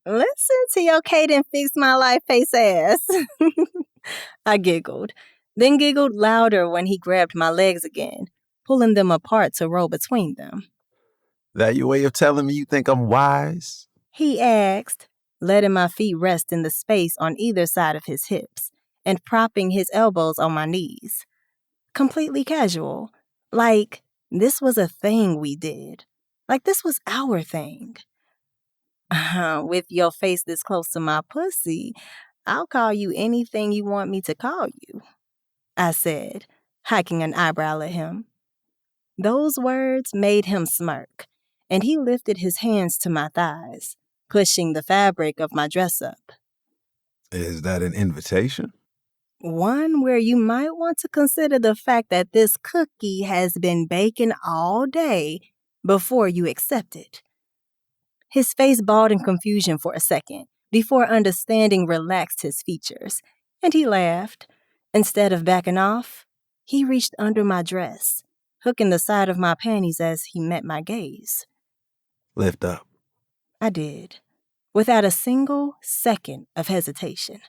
Listen to your Kaden fix my life face ass. I giggled, then giggled louder when he grabbed my legs again, pulling them apart to roll between them. That your way of telling me you think I'm wise? He asked, letting my feet rest in the space on either side of his hips and propping his elbows on my knees. Completely casual, like this was a thing we did. Like this was our thing. With your face this close to my pussy, I'll call you anything you want me to call you, I said, hiking an eyebrow at him. Those words made him smirk, and he lifted his hands to my thighs, pushing the fabric of my dress up. Is that an invitation? One where you might want to consider the fact that this cookie has been baking all day before you accept it. His face balled in confusion for a second, before understanding relaxed his features, and he laughed. Instead of backing off, he reached under my dress, hooking the side of my panties as he met my gaze. Lift up. I did, without a single second of hesitation,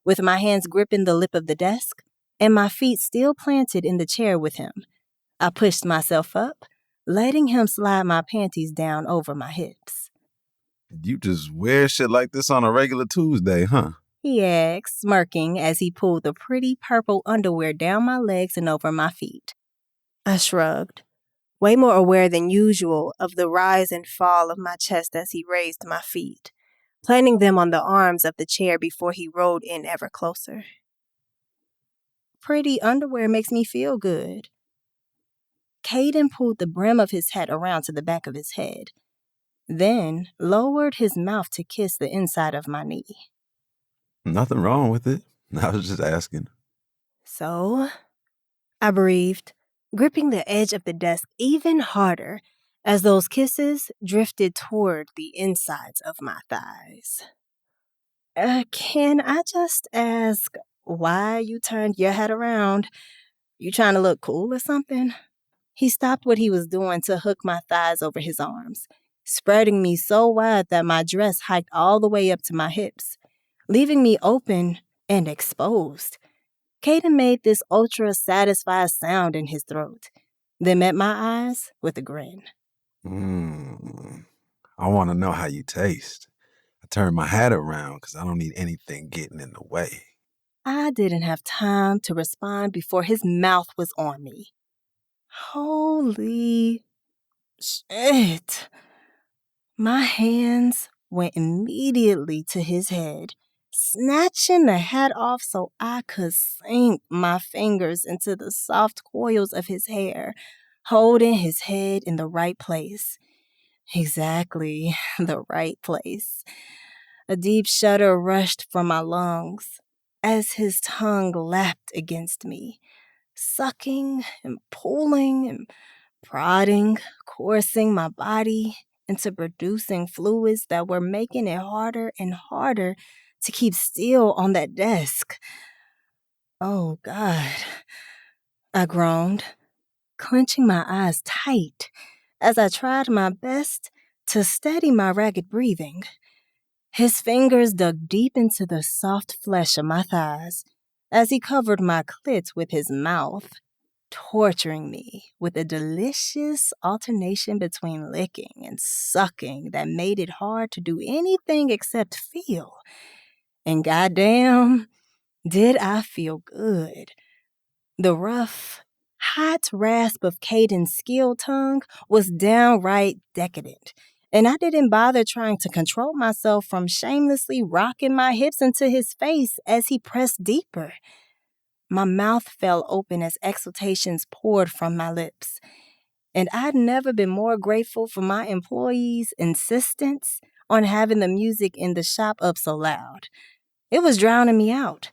with my hands gripping the lip of the desk and my feet still planted in the chair with him. I pushed myself up, letting him slide my panties down over my hips. You just wear shit like this on a regular Tuesday, huh? He asked, smirking as he pulled the pretty purple underwear down my legs and over my feet. I shrugged, way more aware than usual of the rise and fall of my chest as he raised my feet, planting them on the arms of the chair before he rolled in ever closer. Pretty underwear makes me feel good. Kaden pulled the brim of his hat around to the back of his head, then lowered his mouth to kiss the inside of my knee. Nothing wrong with it. I was just asking. So, I breathed, gripping the edge of the desk even harder as those kisses drifted toward the insides of my thighs. Can I just ask why you turned your head around? You trying to look cool or something? He stopped what he was doing to hook my thighs over his arms, spreading me so wide that my dress hiked all the way up to my hips, leaving me open and exposed. Kaden made this ultra-satisfied sound in his throat, then met my eyes with a grin. I want to know how you taste. I turned my hat around because I don't need anything getting in the way. I didn't have time to respond before his mouth was on me. Holy shit. My hands went immediately to his head, snatching the hat off so I could sink my fingers into the soft coils of his hair, holding his head in the right place. Exactly the right place. A deep shudder rushed from my lungs as his tongue lapped against me, sucking and pulling and prodding, coursing my body into producing fluids that were making it harder and harder to keep still on that desk. Oh, God, I groaned, clenching my eyes tight as I tried my best to steady my ragged breathing. His fingers dug deep into the soft flesh of my thighs as he covered my clit with his mouth, torturing me with a delicious alternation between licking and sucking that made it hard to do anything except feel. And goddamn, did I feel good. The rough, hot rasp of Kaden's skilled tongue was downright decadent, and I didn't bother trying to control myself from shamelessly rocking my hips into his face as he pressed deeper. My mouth fell open as exhalations poured from my lips, and I'd never been more grateful for my employees' insistence on having the music in the shop up so loud. It was drowning me out.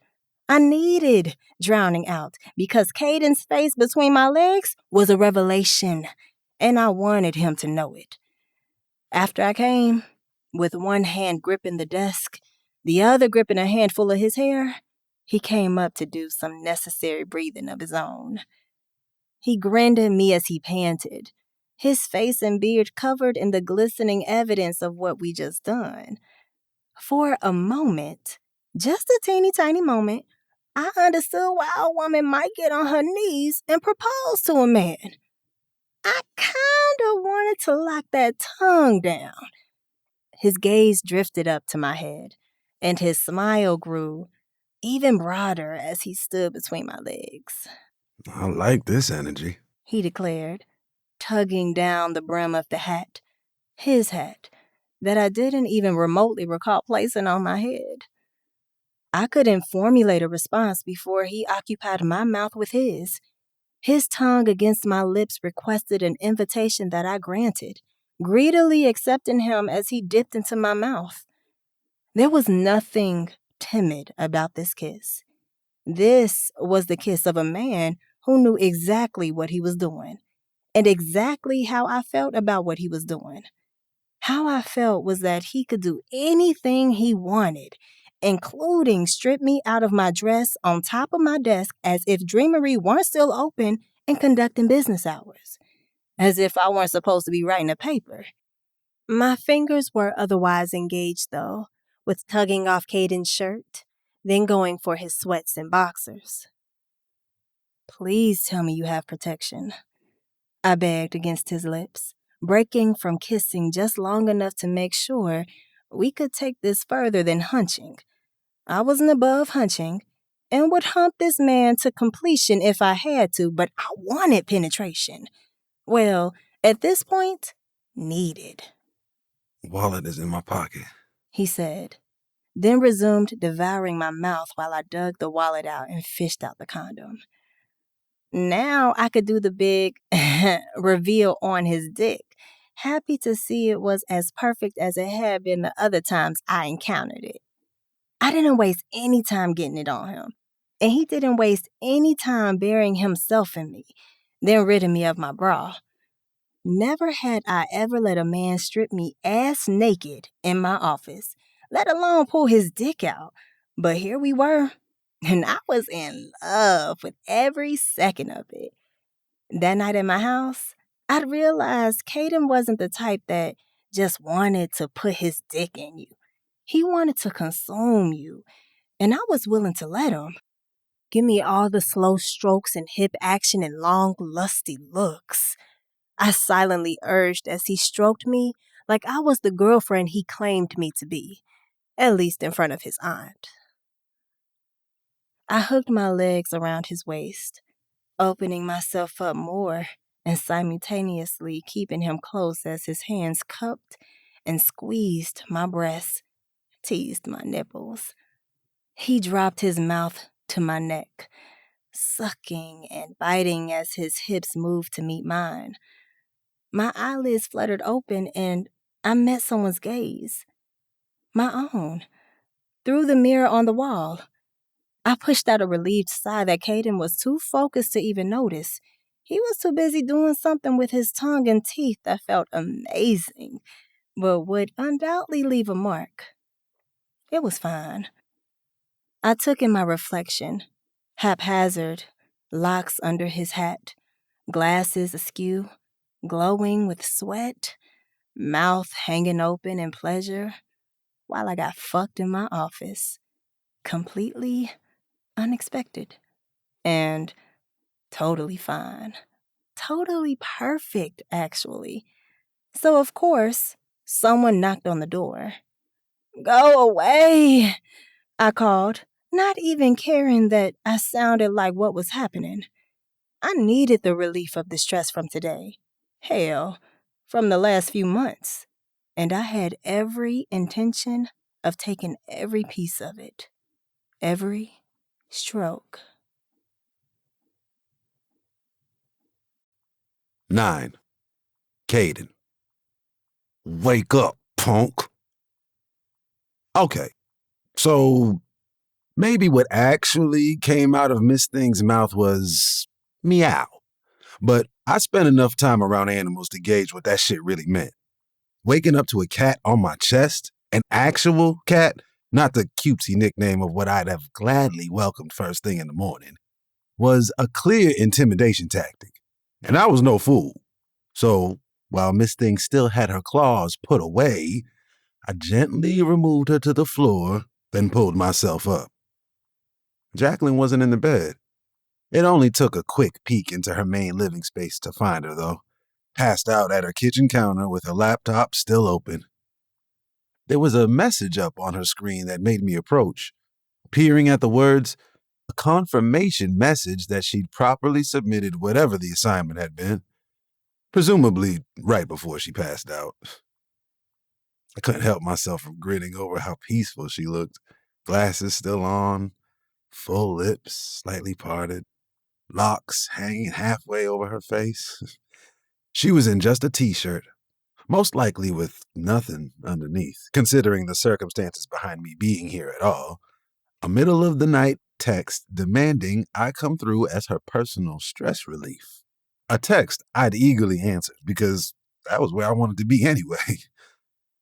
I needed drowning out because Kaden's face between my legs was a revelation, and I wanted him to know it. After I came, with one hand gripping the desk, the other gripping a handful of his hair, he came up to do some necessary breathing of his own. He grinned at me as he panted, his face and beard covered in the glistening evidence of what we just done. For a moment, just a teeny tiny moment, I understood why a woman might get on her knees and propose to a man. I kinda wanted to lock that tongue down. His gaze drifted up to my head, and his smile grew even broader as he stood between my legs. I like this energy, He declared, tugging down the brim of the hat, his hat, that I didn't even remotely recall placing on my head. I couldn't formulate a response before he occupied my mouth with his. His tongue against my lips requested an invitation that I granted, greedily accepting him as he dipped into my mouth. There was nothing timid about this kiss. This was the kiss of a man who knew exactly what he was doing, and exactly how I felt about what he was doing. How I felt was that he could do anything he wanted, including strip me out of my dress on top of my desk as if Dreamery weren't still open and conducting business hours, as if I weren't supposed to be writing a paper. My fingers were otherwise engaged, though, with tugging off Kaden's shirt, then going for his sweats and boxers. Please tell me you have protection, I begged against his lips, breaking from kissing just long enough to make sure we could take this further than hunching. I wasn't above hunching and would hump this man to completion if I had to, but I wanted penetration. Well, at this point, needed. Wallet is in my pocket, He said, then resumed devouring my mouth while I dug the wallet out and fished out the condom. Now I could do the big reveal on his dick, happy to see it was as perfect as it had been the other times I encountered it. I didn't waste any time getting it on him, and he didn't waste any time burying himself in me, then ridding me of my bra. Never had I ever let a man strip me ass naked in my office, let alone pull his dick out. But here we were, and I was in love with every second of it. That night at my house, I'd realized Kaden wasn't the type that just wanted to put his dick in you. He wanted to consume you, and I was willing to let him. Give me all the slow strokes and hip action and long, lusty looks, I silently urged as he stroked me like I was the girlfriend he claimed me to be, at least in front of his aunt. I hooked my legs around his waist, opening myself up more and simultaneously keeping him close as his hands cupped and squeezed my breasts, teased my nipples. He dropped his mouth to my neck, sucking and biting as his hips moved to meet mine. My eyelids fluttered open and I met someone's gaze. My own. Through the mirror on the wall. I pushed out a relieved sigh that Kaden was too focused to even notice. He was too busy doing something with his tongue and teeth that felt amazing, but would undoubtedly leave a mark. It was fine. I took in my reflection, haphazard, locks under his hat, glasses askew, glowing with sweat, mouth hanging open in pleasure, while I got fucked in my office. Completely unexpected. And Totally fine. Totally perfect, actually. So, of course, someone knocked on the door. Go away, I called, not even caring that I sounded like what was happening. I needed the relief of the stress from today. Hell, from the last few months. And I had every intention of taking every piece of it. Every stroke. 9. Kaden. Wake up, punk. Okay, so maybe what actually came out of Miss Thing's mouth was meow. But I spent enough time around animals to gauge what that shit really meant. Waking up to a cat on my chest, an actual cat, not the cutesy nickname of what I'd have gladly welcomed first thing in the morning, was a clear intimidation tactic. And I was no fool. So, while Miss Thing still had her claws put away, I gently removed her to the floor, then pulled myself up. Jacqueline wasn't in the bed. It only took a quick peek into her main living space to find her, though, passed out at her kitchen counter with her laptop still open. There was a message up on her screen that made me approach, peering at the words, a confirmation message that she'd properly submitted whatever the assignment had been, presumably right before she passed out. I couldn't help myself from grinning over how peaceful she looked, glasses still on, full lips slightly parted, locks hanging halfway over her face. She was in just a t-shirt, most likely with nothing underneath, considering the circumstances behind me being here at all. A middle-of-the-night text demanding I come through as her personal stress relief. A text I'd eagerly answered because that was where I wanted to be anyway.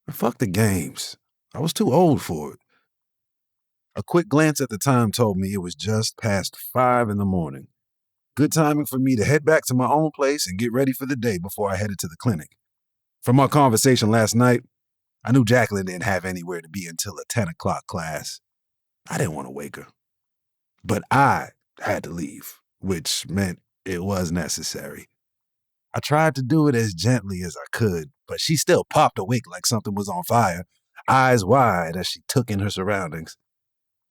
Fuck the games. I was too old for it. A quick glance at the time told me it was just past 5 in the morning. Good timing for me to head back to my own place and get ready for the day before I headed to the clinic. From our conversation last night, I knew Jacqueline didn't have anywhere to be until a 10 o'clock class. I didn't want to wake her. But I had to leave, which meant it was necessary. I tried to do it as gently as I could, but she still popped awake like something was on fire, eyes wide as she took in her surroundings.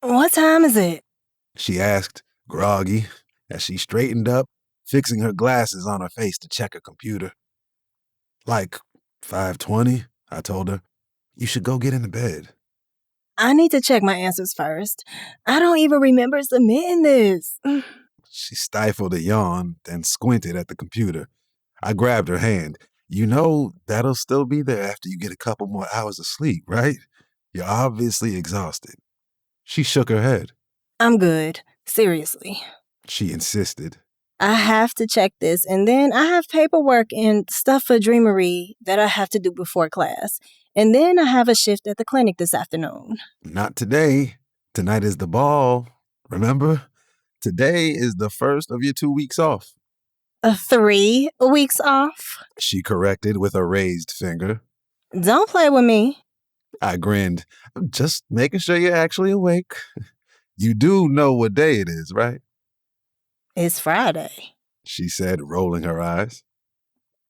What time is it? She asked, groggy, as she straightened up, fixing her glasses on her face to check her computer. Like 5:20, I told her. You should go get into bed. I need to check my answers first. I don't even remember submitting this. She stifled a yawn, then squinted at the computer. I grabbed her hand. You know that'll still be there after you get a couple more hours of sleep, right? You're obviously exhausted. She shook her head. I'm good. Seriously. She insisted. I have to check this, and then I have paperwork and stuff for Dreamery that I have to do before class. And then I have a shift at the clinic this afternoon. Not today. Tonight is the ball. Remember? Today is the first of your 2 weeks off. 3 weeks off? She corrected with a raised finger. Don't play with me. I grinned. Just making sure you're actually awake. You do know what day it is, right? It's Friday, She said, rolling her eyes.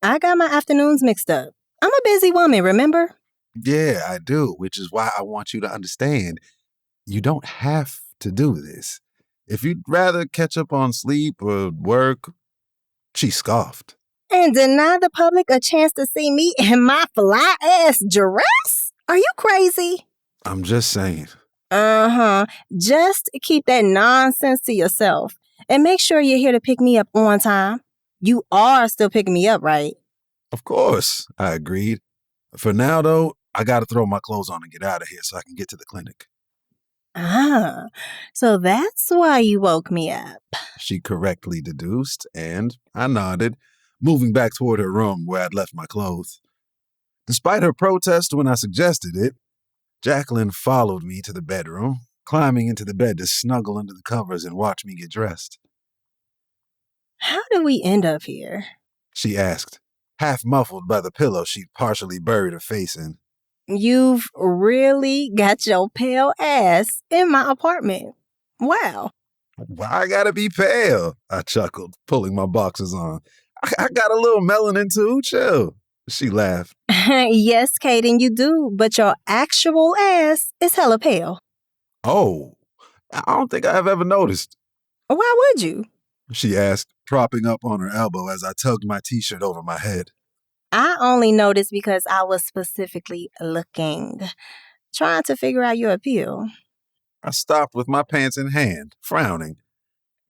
I got my afternoons mixed up. I'm a busy woman, remember? Yeah, I do, which is why I want you to understand. You don't have to do this. If you'd rather catch up on sleep or work, she scoffed. And deny the public a chance to see me in my fly-ass dress? Are you crazy? I'm just saying. Just keep that nonsense to yourself. And make sure you're here to pick me up on time. You are still picking me up, right? Of course, I agreed. For now, though, I gotta throw my clothes on and get out of here so I can get to the clinic. So that's why you woke me up. She correctly deduced, and I nodded, moving back toward her room where I'd left my clothes. Despite her protest when I suggested it, Jacqueline followed me to the bedroom, climbing into the bed to snuggle under the covers and watch me get dressed. How did we end up here? She asked, half muffled by the pillow she'd partially buried her face in. You've really got your pale ass in my apartment. Wow. Why I gotta be pale? I chuckled, pulling my boxers on. I got a little melanin too, chill. She laughed. Yes, Kaden, you do, but your actual ass is hella pale. Oh, I don't think I've ever noticed. Why would you? She asked, propping up on her elbow as I tugged my t-shirt over my head. I only noticed because I was specifically looking, trying to figure out your appeal. I stopped with my pants in hand, frowning.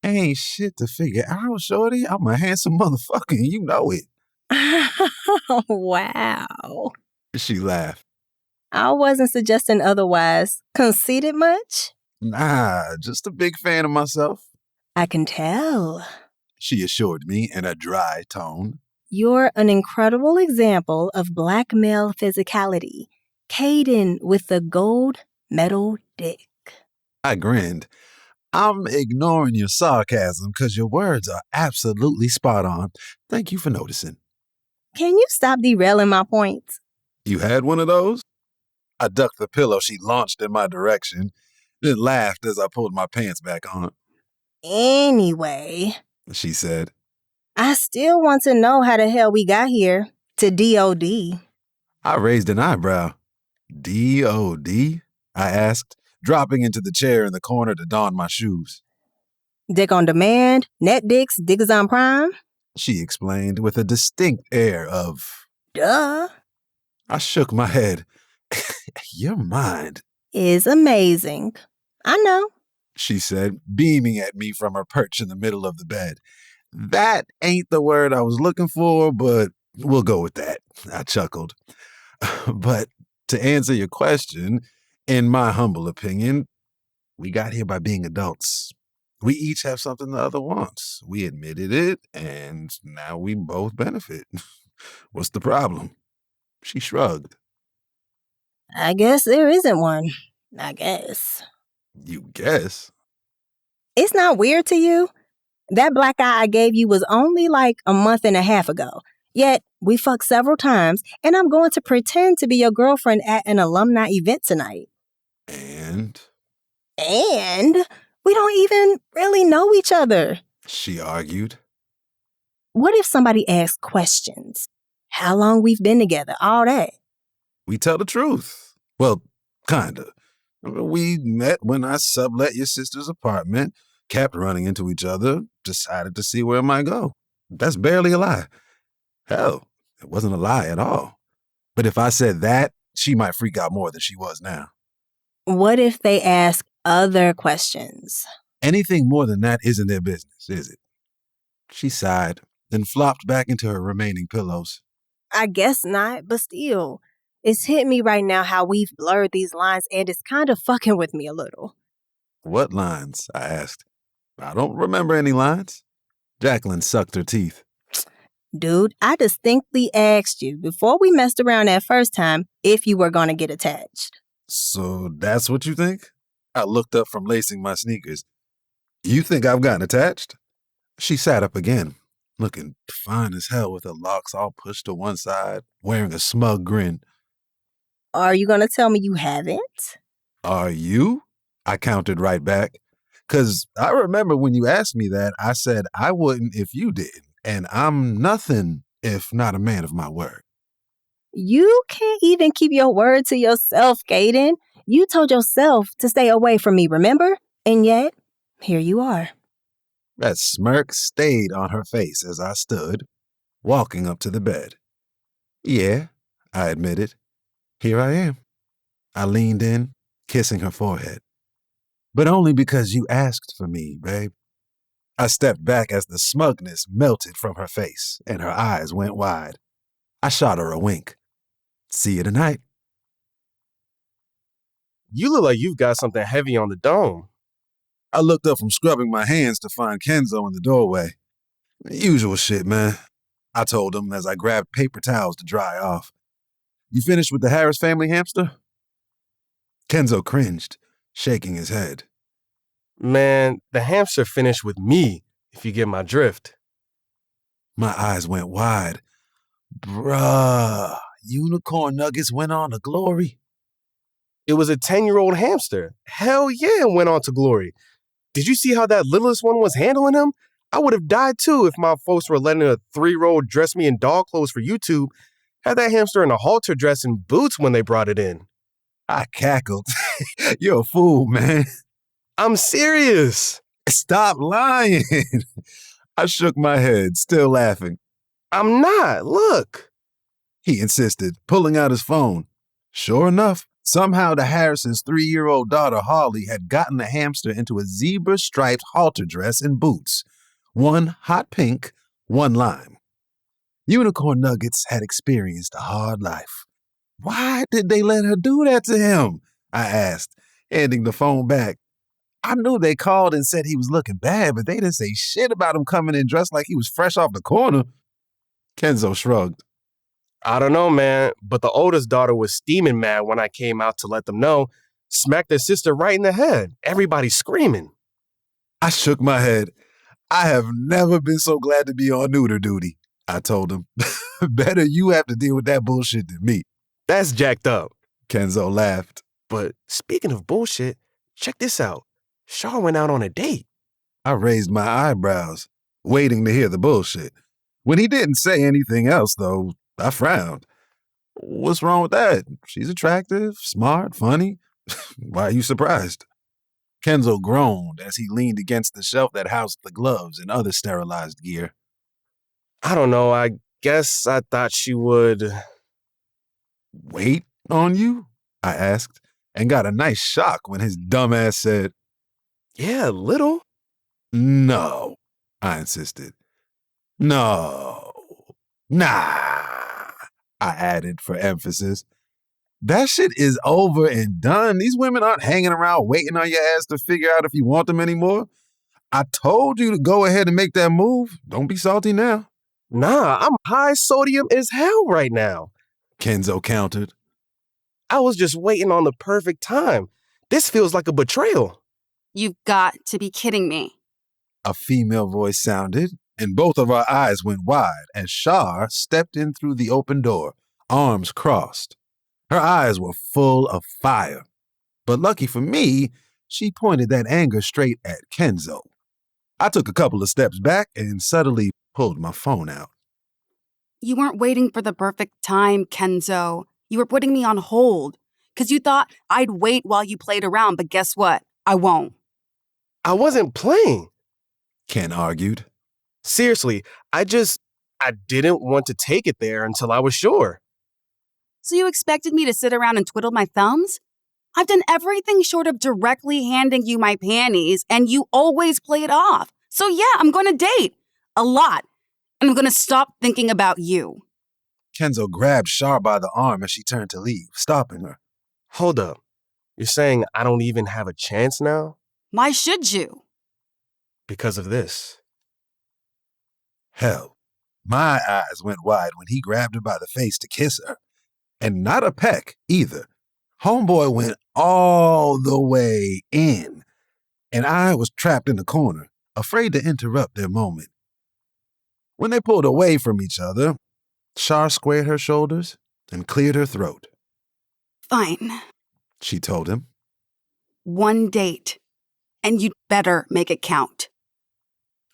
Ain't shit to figure out, shorty. I'm a handsome motherfucker, and you know it. Wow. She laughed. I wasn't suggesting otherwise. Conceited much? Nah, just a big fan of myself, I can tell. she assured me in a dry tone. You're an incredible example of black male physicality. Kaden with the gold medal dick. I grinned. I'm ignoring your sarcasm because your words are absolutely spot on. Thank you for noticing. Can you stop derailing my points? You had one of those? I ducked the pillow she launched in my direction, then laughed as I pulled my pants back on. Anyway, She said. I still want to know how the hell we got here to DOD. I raised an eyebrow. DOD? I asked, dropping into the chair in the corner to don my shoes. Dick on demand, net dicks, diggers on prime. She explained with a distinct air of... Duh. I shook my head. Your mind, Is amazing. I know. she said, beaming at me from her perch in the middle of the bed. That ain't the word I was looking for, but we'll go with that. I chuckled. But to answer your question, in my humble opinion, we got here by being adults. We each have something the other wants. We admitted it, and now we both benefit. What's the problem? She shrugged. I guess there isn't one. I guess. You guess? It's not weird to you? That black eye I gave you was only like a month and a half ago. Yet, we fucked several times, and I'm going to pretend to be your girlfriend at an alumni event tonight. And? And we don't even really know each other. She argued. What if somebody asks questions? How long we've been together, all that. We tell the truth. Well, kinda. We met when I sublet your sister's apartment, kept running into each other, decided to see where it might go. That's barely a lie. Hell, it wasn't a lie at all. But if I said that, she might freak out more than she was now. What if they ask other questions? Anything more than that isn't their business, is it? She sighed, then flopped back into her remaining pillows. I guess not, but still. It's hit me right now how we've blurred these lines, and it's kind of fucking with me a little. What lines? I asked. I don't remember any lines. Jacqueline sucked her teeth. Dude, I distinctly asked you before we messed around that first time if you were going to get attached. So that's what you think? I looked up from lacing my sneakers. You think I've gotten attached? She sat up again, looking fine as hell with her locks all pushed to one side, wearing a smug grin. Are you going to tell me you haven't? Are you? I countered right back. 'Cause I remember when you asked me that, I said I wouldn't if you didn't. And I'm nothing if not a man of my word. You can't even keep your word to yourself, Kaden. You told yourself to stay away from me, remember? And yet, here you are. That smirk stayed on her face as I stood, walking up to the bed. Yeah, I admitted. Here I am. I leaned in, kissing her forehead. But only because you asked for me, babe. I stepped back as the smugness melted from her face and her eyes went wide. I shot her a wink. See you tonight. You look like you've got something heavy on the dome. I looked up from scrubbing my hands to find Kenzo in the doorway. Usual shit, man, I told him as I grabbed paper towels to dry off. You finished with the Harris family hamster? Kenzo cringed, shaking his head. Man, the hamster finished with me, if you get my drift. My eyes went wide. Bruh, unicorn nuggets went on to glory. It was a 10-year-old hamster. Hell yeah, it went on to glory. Did you see how that littlest one was handling him? I would have died too if my folks were letting a 3-year-old dress me in dog clothes for YouTube. Had that hamster in a halter dress and boots when they brought it in. I cackled. You're a fool, man. I'm serious. Stop lying. I shook my head, still laughing. I'm not. Look. He insisted, pulling out his phone. Sure enough, somehow the Harrisons' 3-year-old daughter Harley had gotten the hamster into a zebra-striped halter dress and boots. One hot pink, one lime. Unicorn Nuggets had experienced a hard life. Why did they let her do that to him? I asked, handing the phone back. I knew they called and said he was looking bad, but they didn't say shit about him coming in dressed like he was fresh off the corner. Kenzo shrugged. I don't know, man, but the oldest daughter was steaming mad when I came out to let them know. Smacked their sister right in the head. Everybody screaming. I shook my head. I have never been so glad to be on neuter duty, I told him. Better you have to deal with that bullshit than me. That's jacked up. Kenzo laughed. But speaking of bullshit, check this out. Shaw went out on a date. I raised my eyebrows, waiting to hear the bullshit. When he didn't say anything else, though, I frowned. What's wrong with that? She's attractive, smart, funny. Why are you surprised? Kenzo groaned as he leaned against the shelf that housed the gloves and other sterilized gear. I don't know, I guess I thought she would... Wait on you? I asked, and got a nice shock when his dumbass said, Yeah, a little. No, I insisted. No. Nah, I added for emphasis. That shit is over and done. These women aren't hanging around waiting on your ass to figure out if you want them anymore. I told you to go ahead and make that move. Don't be salty now. Nah, I'm high sodium as hell right now. Kenzo countered. I was just waiting on the perfect time. This feels like a betrayal. You've got to be kidding me. A female voice sounded, and both of our eyes went wide as Shar stepped in through the open door, arms crossed. Her eyes were full of fire. But lucky for me, she pointed that anger straight at Kenzo. I took a couple of steps back and subtly pulled my phone out. You weren't waiting for the perfect time, Kenzo. You were putting me on hold because you thought I'd wait while you played around, but guess what? I won't. I wasn't playing. Ken argued. Seriously, I didn't want to take it there until I was sure. So you expected me to sit around and twiddle my thumbs? I've done everything short of directly handing you my panties, and you always play it off. So yeah, I'm going to date. A lot. And I'm going to stop thinking about you. Kenzo grabbed Shar by the arm as she turned to leave, stopping her. Hold up. You're saying I don't even have a chance now? Why should you? Because of this. Hell, my eyes went wide when he grabbed her by the face to kiss her. And not a peck, either. Homeboy went all the way in. And I was trapped in the corner, afraid to interrupt their moment. When they pulled away from each other, Shar squared her shoulders and cleared her throat. Fine. She told him. One date. And you'd better make it count.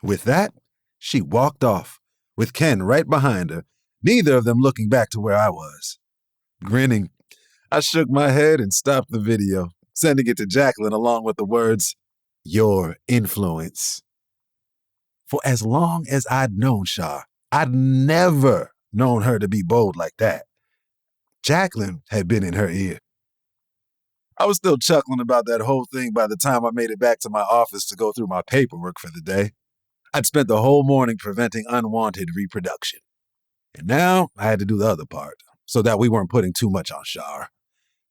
With that, she walked off, with Ken right behind her, neither of them looking back to where I was. Grinning, I shook my head and stopped the video, sending it to Jacqueline along with the words, "Your influence." For as long as I'd known Shar, I'd never known her to be bold like that. Jacqueline had been in her ear. I was still chuckling about that whole thing by the time I made it back to my office to go through my paperwork for the day. I'd spent the whole morning preventing unwanted reproduction. And now I had to do the other part, so that we weren't putting too much on Shar.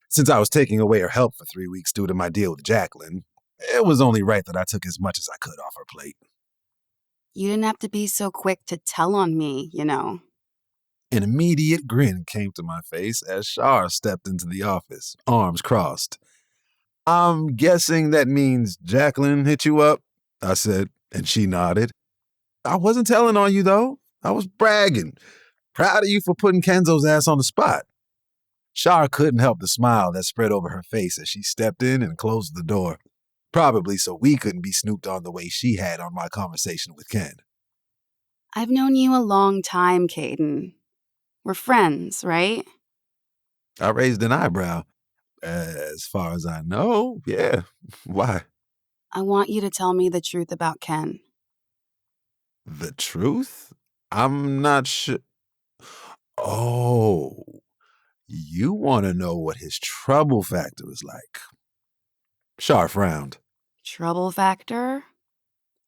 Since I was taking away her help for 3 weeks due to my deal with Jacqueline, it was only right that I took as much as I could off her plate. You didn't have to be so quick to tell on me, you know. An immediate grin came to my face as Shar stepped into the office, arms crossed. I'm guessing that means Jacqueline hit you up, I said, and she nodded. I wasn't telling on you, though. I was bragging. Proud of you for putting Kenzo's ass on the spot. Shar couldn't help the smile that spread over her face as she stepped in and closed the door. Probably so we couldn't be snooped on the way she had on my conversation with Ken. I've known you a long time, Kaden. We're friends, right? I raised an eyebrow. As far as I know, yeah. Why? I want you to tell me the truth about Ken. The truth? I'm not sure. Oh, you want to know what his trouble factor is like? Shar frowned. Trouble factor?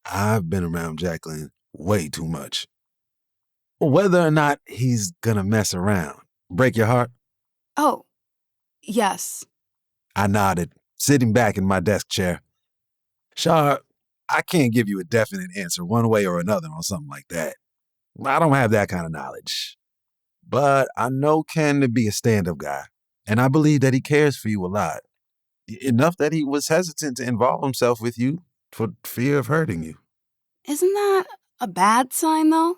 I've been around Jacqueline way too much. Whether or not he's gonna mess around, break your heart? Oh, yes. I nodded, sitting back in my desk chair. Shar, I can't give you a definite answer one way or another on something like that. I don't have that kind of knowledge. But I know Ken to be a stand-up guy, and I believe that he cares for you a lot. Enough that he was hesitant to involve himself with you for fear of hurting you. Isn't that a bad sign, though?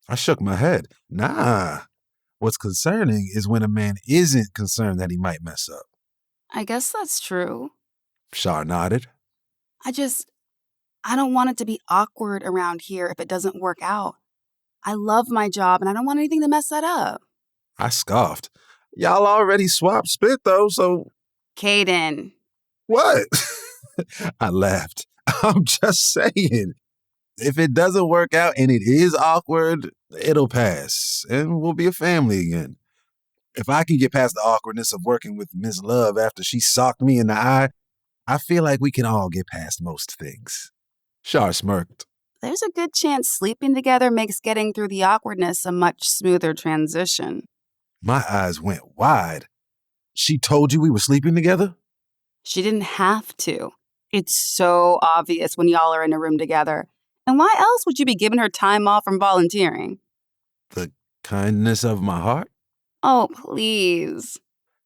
I shook my head. Nah. What's concerning is when a man isn't concerned that he might mess up. I guess that's true. Shar nodded. I don't want it to be awkward around here if it doesn't work out. I love my job and I don't want anything to mess that up. I scoffed. Y'all already swapped spit, though, so... Kaden. What? I laughed. I'm just saying. If it doesn't work out and it is awkward, it'll pass, and we'll be a family again. If I can get past the awkwardness of working with Miss Love after she socked me in the eye, I feel like we can all get past most things. Shar smirked. There's a good chance sleeping together makes getting through the awkwardness a much smoother transition. My eyes went wide. She told you we were sleeping together? She didn't have to. It's so obvious when y'all are in a room together. And why else would you be giving her time off from volunteering? The kindness of my heart? Oh, please.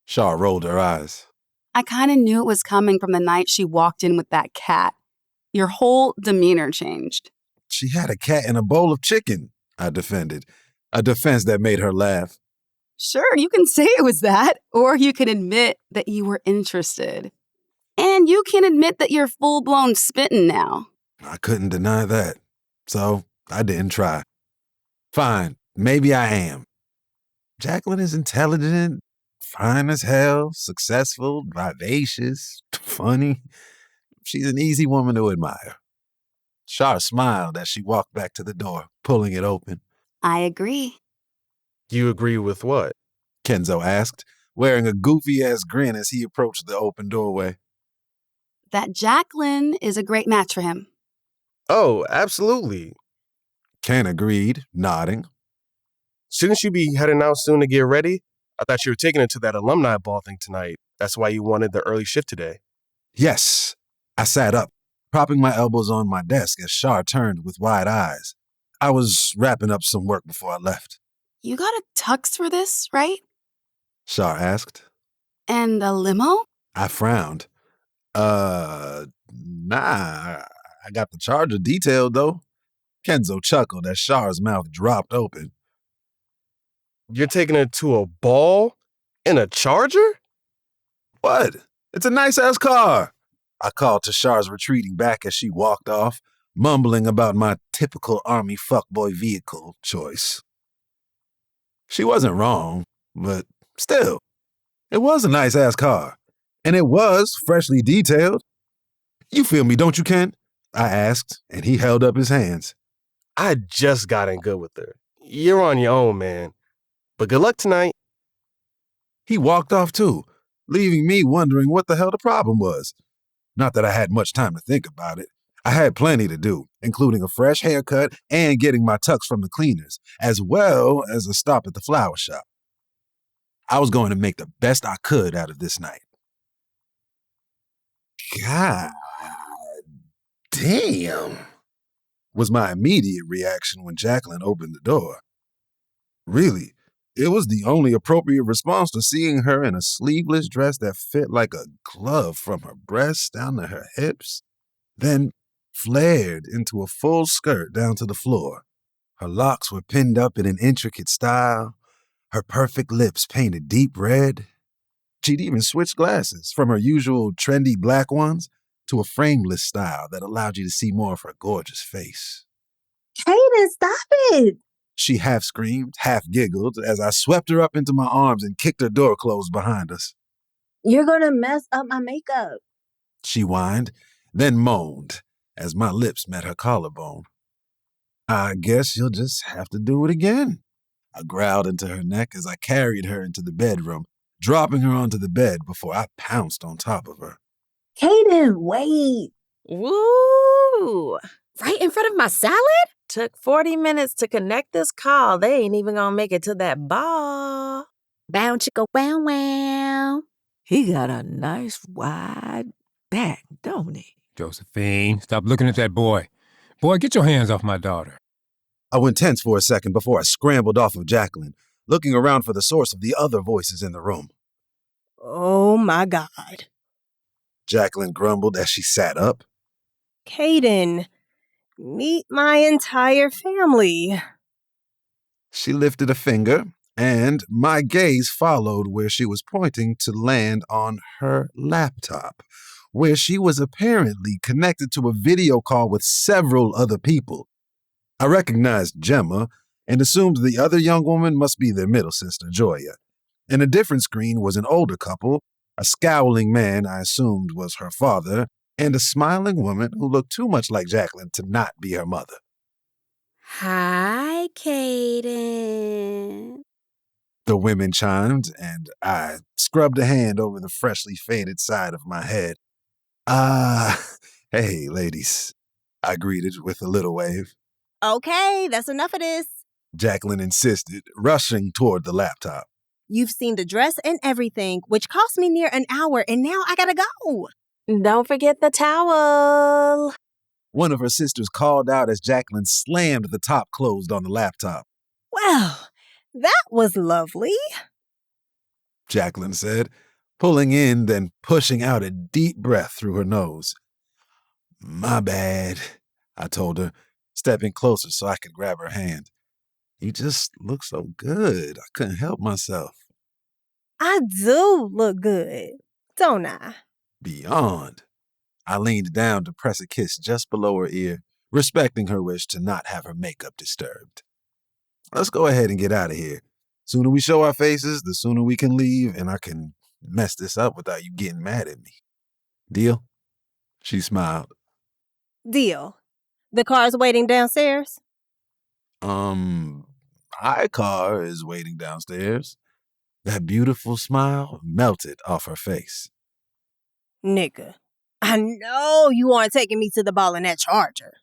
Shar rolled her eyes. I kind of knew it was coming from the night she walked in with that cat. Your whole demeanor changed. She had a cat in a bowl of chicken, I defended. A defense that made her laugh. Sure, you can say it was that, or you can admit that you were interested. And you can admit that you're full-blown spitting now. I couldn't deny that, so I didn't try. Fine, maybe I am. Jacqueline is intelligent, fine as hell, successful, vivacious, funny. She's an easy woman to admire. Shar smiled as she walked back to the door, pulling it open. I agree. You agree with what? Kenzo asked, wearing a goofy-ass grin as he approached the open doorway. That Jacqueline is a great match for him. Oh, absolutely. Ken agreed, nodding. Shouldn't you be heading out soon to get ready? I thought you were taking it to that alumni ball thing tonight. That's why you wanted the early shift today. Yes. I sat up, propping my elbows on my desk as Shar turned with wide eyes. I was wrapping up some work before I left. You got a tux for this, right? Shar asked. And a limo? I frowned. Nah, I got the Charger detailed, though. Kenzo chuckled as Shar's mouth dropped open. You're taking it to a ball in a Charger? What? It's a nice-ass car. I called to Shar's retreating back as she walked off, mumbling about my typical Army fuckboy vehicle choice. She wasn't wrong, but still, it was a nice-ass car. And it was freshly detailed. You feel me, don't you, Ken? I asked, and he held up his hands. I just got in good with her. You're on your own, man. But good luck tonight. He walked off too, leaving me wondering what the hell the problem was. Not that I had much time to think about it. I had plenty to do, including a fresh haircut and getting my tux from the cleaners, as well as a stop at the flower shop. I was going to make the best I could out of this night. God damn, was my immediate reaction when Jacqueline opened the door. Really, it was the only appropriate response to seeing her in a sleeveless dress that fit like a glove from her breasts down to her hips, then flared into a full skirt down to the floor. Her locks were pinned up in an intricate style, her perfect lips painted deep red. She'd even switched glasses from her usual trendy black ones to a frameless style that allowed you to see more of her gorgeous face. Kaden, stop it! She half screamed, half giggled as I swept her up into my arms and kicked her door closed behind us. You're gonna mess up my makeup. She whined, then moaned as my lips met her collarbone. I guess you'll just have to do it again. I growled into her neck as I carried her into the bedroom, dropping her onto the bed before I pounced on top of her. Kaden, wait. Woo! Right in front of my salad? Took 40 minutes to connect this call. They ain't even gonna make it to that ball. Bow chicka wow wow. He got a nice wide back, don't he? Josephine, stop looking at that boy. Boy, get your hands off my daughter. I went tense for a second before I scrambled off of Jacqueline, looking around for the source of the other voices in the room. Oh my God. Jacqueline grumbled as she sat up. Kaden, meet my entire family. She lifted a finger, and my gaze followed where she was pointing to land on her laptop, where she was apparently connected to a video call with several other people. I recognized Gemma and assumed the other young woman must be their middle sister, Joya. In a different screen was an older couple, a scowling man I assumed was her father, and a smiling woman who looked too much like Jacqueline to not be her mother. Hi, Kaden. The women chimed, and I scrubbed a hand over the freshly faded side of my head. Hey, ladies, I greeted with a little wave. Okay, that's enough of this. Jacqueline insisted, rushing toward the laptop. You've seen the dress and everything, which cost me near an hour, and now I gotta go. Don't forget the towel. One of her sisters called out as Jacqueline slammed the top closed on the laptop. Well, that was lovely. Jacqueline said, pulling in, then pushing out a deep breath through her nose. My bad, I told her, stepping closer so I could grab her hand. You just look so good. I couldn't help myself. I do look good, don't I? Beyond. I leaned down to press a kiss just below her ear, respecting her wish to not have her makeup disturbed. Let's go ahead and get out of here. Sooner we show our faces, the sooner we can leave, and I can mess this up without you getting mad at me. Deal? She smiled. Deal. The car's waiting downstairs? My car is waiting downstairs. That beautiful smile melted off her face. Nigga, I know you aren't taking me to the ball in that Charger.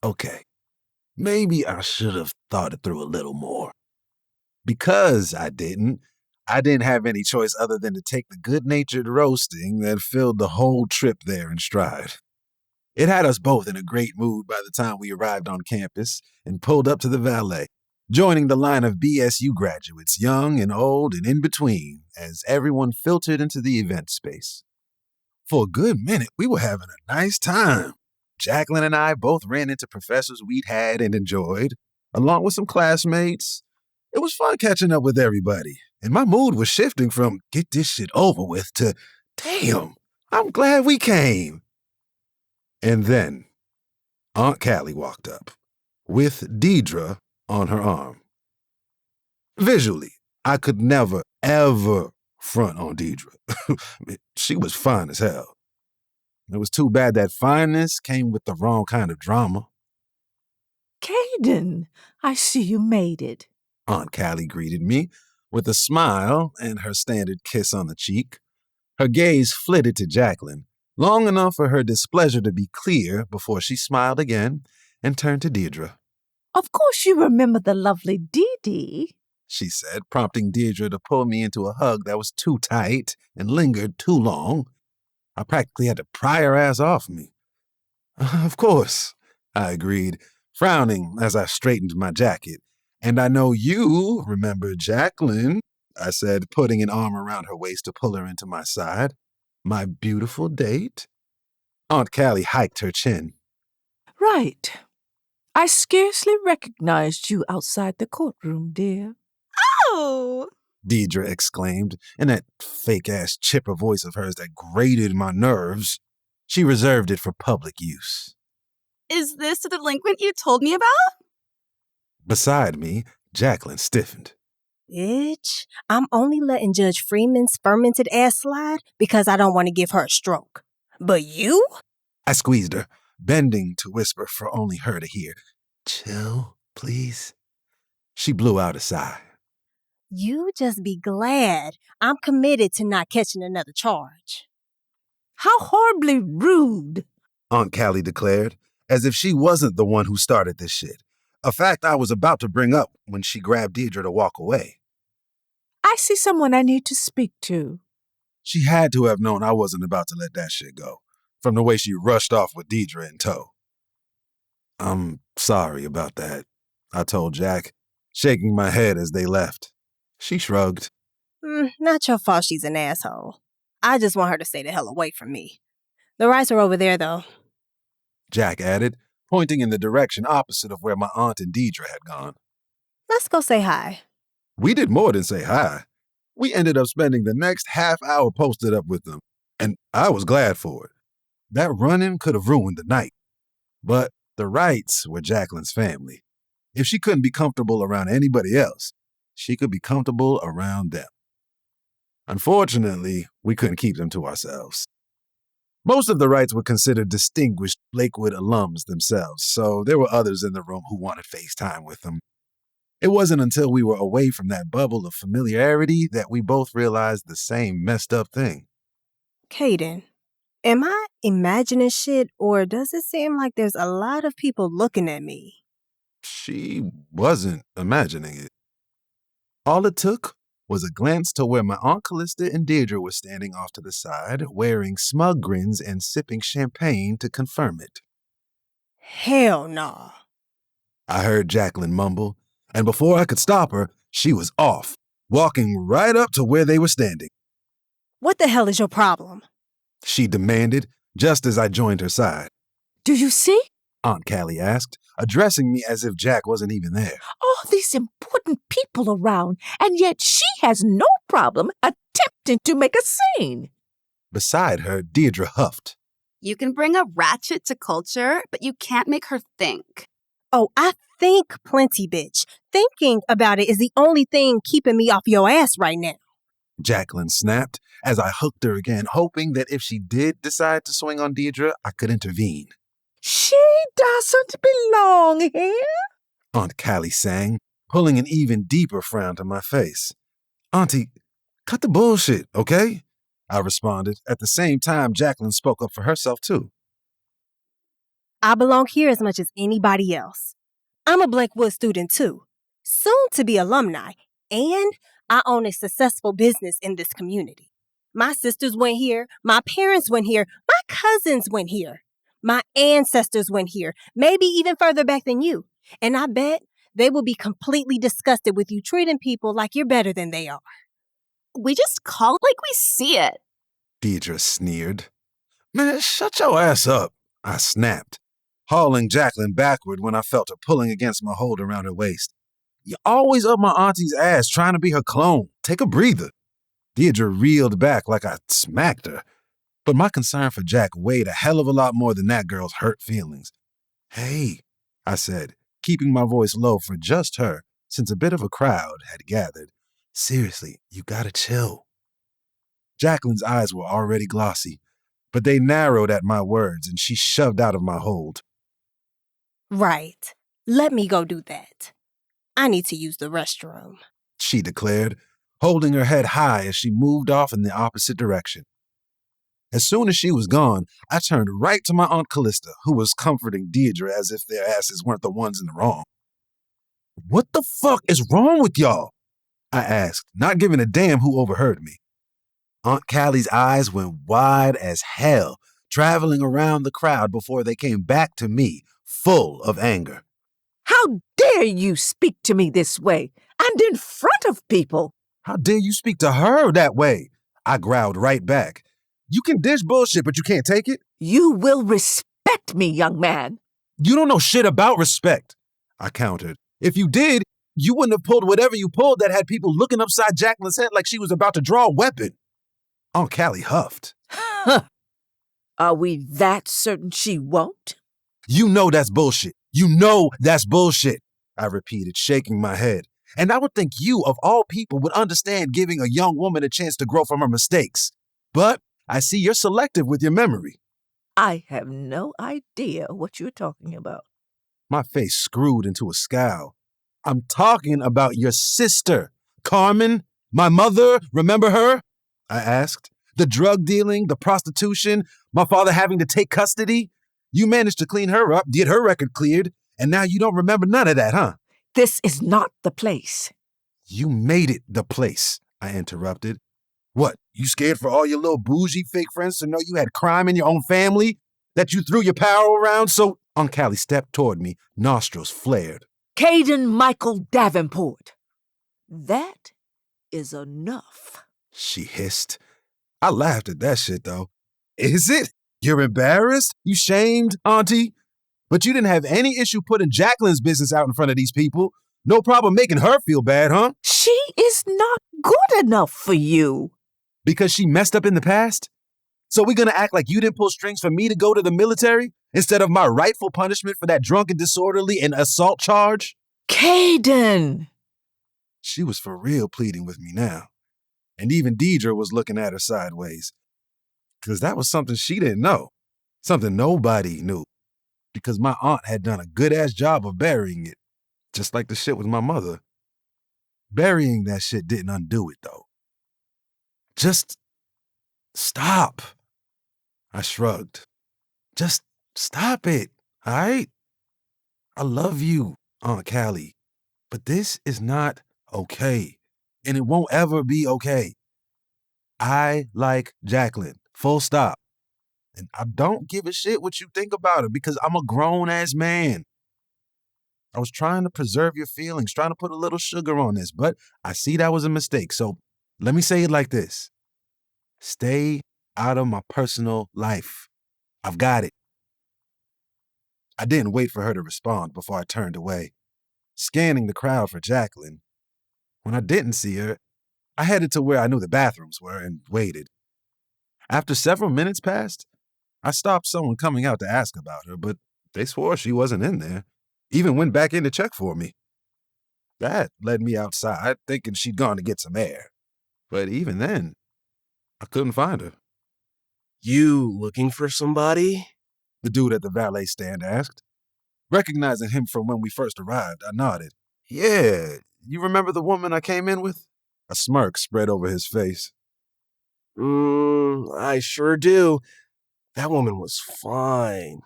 Okay. Maybe I should have thought it through a little more. Because I didn't have any choice other than to take the good-natured roasting that filled the whole trip there in stride. It had us both in a great mood by the time we arrived on campus and pulled up to the valet, joining the line of BSU graduates, young and old and in between, as everyone filtered into the event space. For a good minute, we were having a nice time. Jacqueline and I both ran into professors we'd had and enjoyed, along with some classmates. It was fun catching up with everybody, and my mood was shifting from get this shit over with to damn, I'm glad we came. And then Aunt Callie walked up, with Deidre on her arm. Visually, I could never, ever front on Deidre. She was fine as hell. It was too bad that fineness came with the wrong kind of drama. Kaden, I see you made it. Aunt Callie greeted me with a smile and her standard kiss on the cheek. Her gaze flitted to Jacqueline, long enough for her displeasure to be clear before she smiled again and turned to Deirdre. Of course you remember the lovely Dee Dee, she said, prompting Deirdre to pull me into a hug that was too tight and lingered too long. I practically had to pry her ass off me. Of course, I agreed, frowning as I straightened my jacket. And I know you remember Jacqueline, I said, putting an arm around her waist to pull her into my side. My beautiful date? Aunt Callie hiked her chin. Right. I scarcely recognized you outside the courtroom, dear. Oh! Deidre exclaimed in that fake-ass chipper voice of hers that grated my nerves. She reserved it for public use. Is this the delinquent you told me about? Beside me, Jacqueline stiffened. Bitch, I'm only letting Judge Freeman's fermented ass slide because I don't want to give her a stroke. But you? I squeezed her, bending to whisper for only her to hear. Chill, please. She blew out a sigh. You just be glad I'm committed to not catching another charge. How horribly rude. Aunt Callie declared, as if she wasn't the one who started this shit. A fact I was about to bring up when she grabbed Deidre to walk away. I see someone I need to speak to. She had to have known I wasn't about to let that shit go, from the way she rushed off with Deidre in tow. I'm sorry about that, I told Jack, shaking my head as they left. She shrugged. Not your fault she's an asshole. I just want her to stay the hell away from me. The rights are over there, though. Jack added, pointing in the direction opposite of where my aunt and Deidre had gone. Let's go say hi. We did more than say hi. We ended up spending the next half hour posted up with them, and I was glad for it. That run-in could have ruined the night. But the Wrights were Jacqueline's family. If she couldn't be comfortable around anybody else, she could be comfortable around them. Unfortunately, we couldn't keep them to ourselves. Most of the Wrights were considered distinguished Lakewood alums themselves, so there were others in the room who wanted FaceTime with them. It wasn't until we were away from that bubble of familiarity that we both realized the same messed up thing. Kaden, am I imagining shit, or does it seem like there's a lot of people looking at me? She wasn't imagining it. All it took was a glance to where my Aunt Callista and Deirdre were standing off to the side, wearing smug grins and sipping champagne to confirm it. Hell nah. I heard Jacqueline mumble, and before I could stop her, she was off, walking right up to where they were standing. What the hell is your problem? She demanded, just as I joined her side. Do you see? Aunt Callie asked, addressing me as if Jack wasn't even there. All these important people around, and yet she has no problem attempting to make a scene. Beside her, Deirdre huffed. You can bring a ratchet to culture, but you can't make her think. Oh, I think plenty, bitch. Thinking about it is the only thing keeping me off your ass right now. Jacqueline snapped as I hooked her again, hoping that if she did decide to swing on Deirdre, I could intervene. She doesn't belong here. Aunt Callie sang, pulling an even deeper frown to my face. Auntie, cut the bullshit, okay? I responded. At the same time, Jacqueline spoke up for herself, too. I belong here as much as anybody else. I'm a Blakewood student, too. Soon to be alumni. And I own a successful business in this community. My sisters went here. My parents went here. My cousins went here. My ancestors went here, maybe even further back than you. And I bet they will be completely disgusted with you treating people like you're better than they are. We just call it like we see it. Deirdre sneered. Man, shut your ass up, I snapped, hauling Jacqueline backward when I felt her pulling against my hold around her waist. You're always up my auntie's ass trying to be her clone. Take a breather. Deirdre reeled back like I smacked her. But my concern for Jack weighed a hell of a lot more than that girl's hurt feelings. Hey, I said, keeping my voice low for just her, since a bit of a crowd had gathered. Seriously, you gotta chill. Jacqueline's eyes were already glossy, but they narrowed at my words and she shoved out of my hold. Right. Let me go do that. I need to use the restroom, she declared, holding her head high as she moved off in the opposite direction. As soon as she was gone, I turned right to my Aunt Callista, who was comforting Deirdre as if their asses weren't the ones in the wrong. What the fuck is wrong with y'all? I asked, not giving a damn who overheard me. Aunt Callie's eyes went wide as hell, traveling around the crowd before they came back to me, full of anger. How dare you speak to me this way, and in front of people? How dare you speak to her that way? I growled right back. You can dish bullshit, but you can't take it? You will respect me, young man. You don't know shit about respect, I countered. If you did, You wouldn't have pulled whatever you pulled that had people looking upside Jacqueline's head like she was about to draw a weapon. Aunt Callie huffed. Huh. Are we that certain she won't? You know that's bullshit. You know that's bullshit, I repeated, shaking my head. And I would think you, of all people, would understand giving a young woman a chance to grow from her mistakes. But I see you're selective with your memory. I have no idea what you're talking about. My face screwed into a scowl. I'm talking about your sister, Carmen, my mother. Remember her? I asked. The drug dealing, the prostitution, my father having to take custody. You managed to clean her up, get her record cleared, and now you don't remember none of that, huh? This is not the place. You made it the place, I interrupted. What, you scared for all your little bougie fake friends to know you had crime in your own family? That you threw your power around so... Aunt Callie stepped toward me, nostrils flared. Kaden Michael Davenport. That is enough. She hissed. I laughed at that shit, though. Is it? You're embarrassed? You shamed, Auntie? But you didn't have any issue putting Jacqueline's business out in front of these people. No problem making her feel bad, huh? She is not good enough for you. Because she messed up in the past? So we gonna act like you didn't pull strings for me to go to the military instead of my rightful punishment for that drunken disorderly and assault charge? Kaden! She was for real pleading with me now. And even Deidre was looking at her sideways. Because that was something she didn't know. Something nobody knew. Because my aunt had done a good-ass job of burying it. Just like the shit with my mother. Burying that shit didn't undo it, though. Just stop. I shrugged. Just stop it, all right? I love you, Aunt Callie. But this is not okay. And it won't ever be okay. I like Jacqueline, full stop. And I don't give a shit what you think about her because I'm a grown-ass man. I was trying to preserve your feelings, trying to put a little sugar on this, but I see that was a mistake. So let me say it like this. Stay out of my personal life. I've got it. I didn't wait for her to respond before I turned away, scanning the crowd for Jacqueline. When I didn't see her, I headed to where I knew the bathrooms were and waited. After several minutes passed, I stopped someone coming out to ask about her, but they swore she wasn't in there. Even went back in to check for me. That led me outside, thinking she'd gone to get some air. But even then, I couldn't find her. You looking for somebody? The dude at the valet stand asked. Recognizing him from when we first arrived, I nodded. Yeah, you remember the woman I came in with? A smirk spread over his face. I sure do. That woman was fine.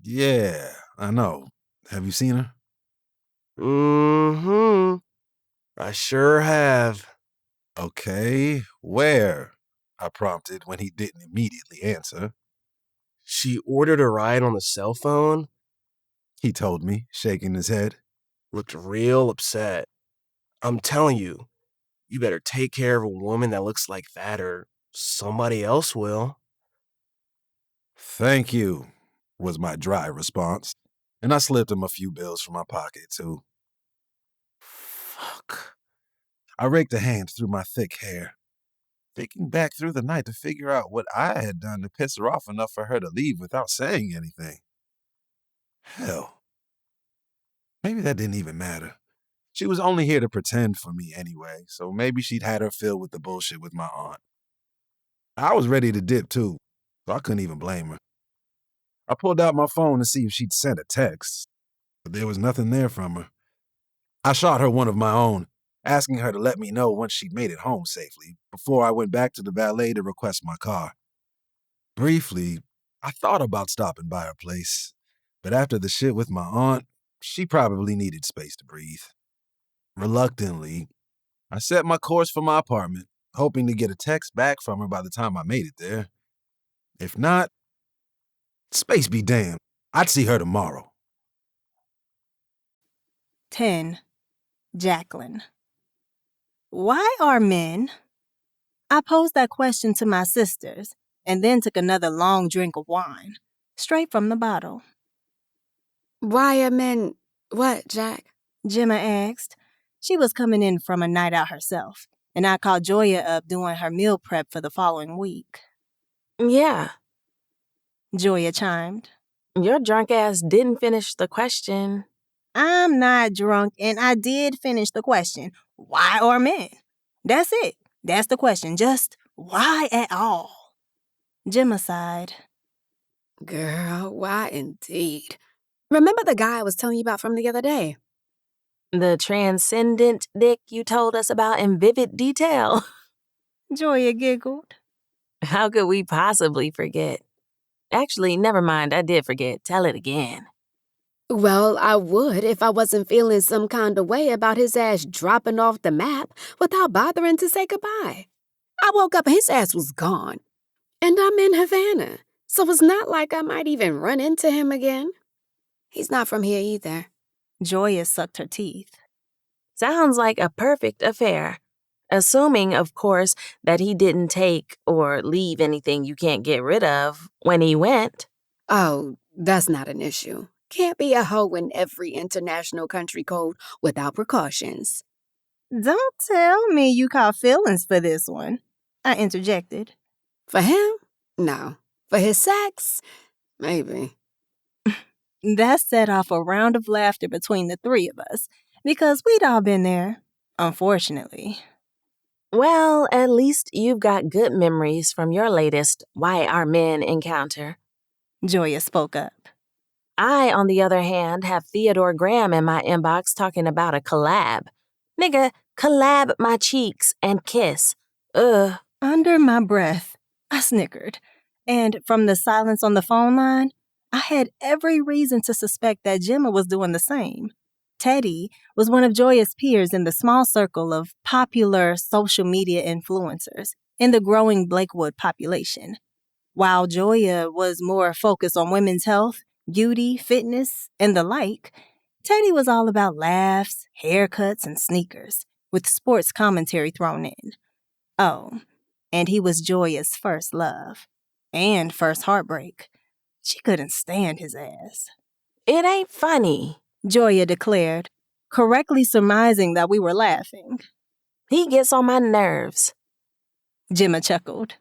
Yeah, I know. Have you seen her? Mm-hmm. I sure have. Okay, where? I prompted when he didn't immediately answer. She ordered a ride on the cell phone. He told me, shaking his head. Looked real upset. I'm telling you, you better take care of a woman that looks like that or somebody else will. Thank you, was my dry response, and I slipped him a few bills from my pocket, too. Fuck. I raked a hand through my thick hair, thinking back through the night to figure out what I had done to piss her off enough for her to leave without saying anything. Hell. Maybe that didn't even matter. She was only here to pretend for me anyway, so maybe she'd had her fill with the bullshit with my aunt. I was ready to dip, too, so I couldn't even blame her. I pulled out my phone to see if she'd sent a text, but there was nothing there from her. I shot her one of my own, asking her to let me know once she'd made it home safely, before I went back to the valet to request my car. Briefly, I thought about stopping by her place, but after the shit with my aunt, she probably needed space to breathe. Reluctantly, I set my course for my apartment, hoping to get a text back from her by the time I made it there. If not, space be damned, I'd see her tomorrow. 10. Jacqueline. Why are men? I posed that question to my sisters and then took another long drink of wine, straight from the bottle. Why are men... What, Jack? Gemma asked. She was coming in from a night out herself, and I called Joya up doing her meal prep for the following week. Yeah, Joya chimed. your drunk ass didn't finish the question. I'm not drunk, and I did finish the question. Why are men? That's it. That's the question. Just why at all? Gemma sighed. Girl, why indeed? Remember the guy I was telling you about from the other day? The transcendent dick you told us about in vivid detail. Joya giggled. How could we possibly forget? Actually, never mind, I did forget. Tell it again. Well, I would if I wasn't feeling some kind of way about his ass dropping off the map without bothering to say goodbye. I woke up and his ass was gone. And I'm in Havana, so it's not like I might even run into him again. He's not from here either. Joya sucked her teeth. Sounds like a perfect affair. Assuming, of course, that he didn't take or leave anything you can't get rid of when he went. Oh, that's not an issue. Can't be a hoe in every international country code without precautions. Don't tell me you caught feelings for this one, I interjected. For him? No. For his sex? Maybe. That set off a round of laughter between the three of us, because we'd all been there, unfortunately. Well, at least you've got good memories from your latest Why Are Men encounter. Joya spoke up. I, on the other hand, have Theodore Graham in my inbox talking about a collab. Nigga, collab my cheeks and kiss. Ugh. Under my breath, I snickered, and from the silence on the phone line, I had every reason to suspect that Gemma was doing the same. Teddy was one of Joya's peers in the small circle of popular social media influencers in the growing Blakewood population. While Joya was more focused on women's health, beauty, fitness, and the like, Teddy was all about laughs, haircuts, and sneakers, with sports commentary thrown in. Oh, and he was Joya's first love. And first heartbreak. She couldn't stand his ass. It ain't funny, Joya declared, correctly surmising that we were laughing. he gets on my nerves. Gemma chuckled.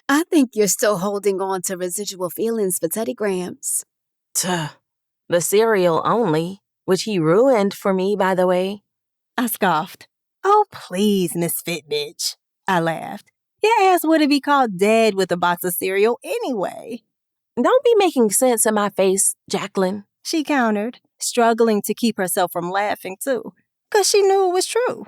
I think you're still holding on to residual feelings for Teddy Grahams. Tuh. The cereal only, which he ruined for me, by the way. I scoffed. Oh, please, misfit bitch. I laughed. Your ass would be called dead with a box of cereal anyway. Don't be making sense in my face, Jacqueline. She countered, struggling to keep herself from laughing too, 'cause she knew it was true.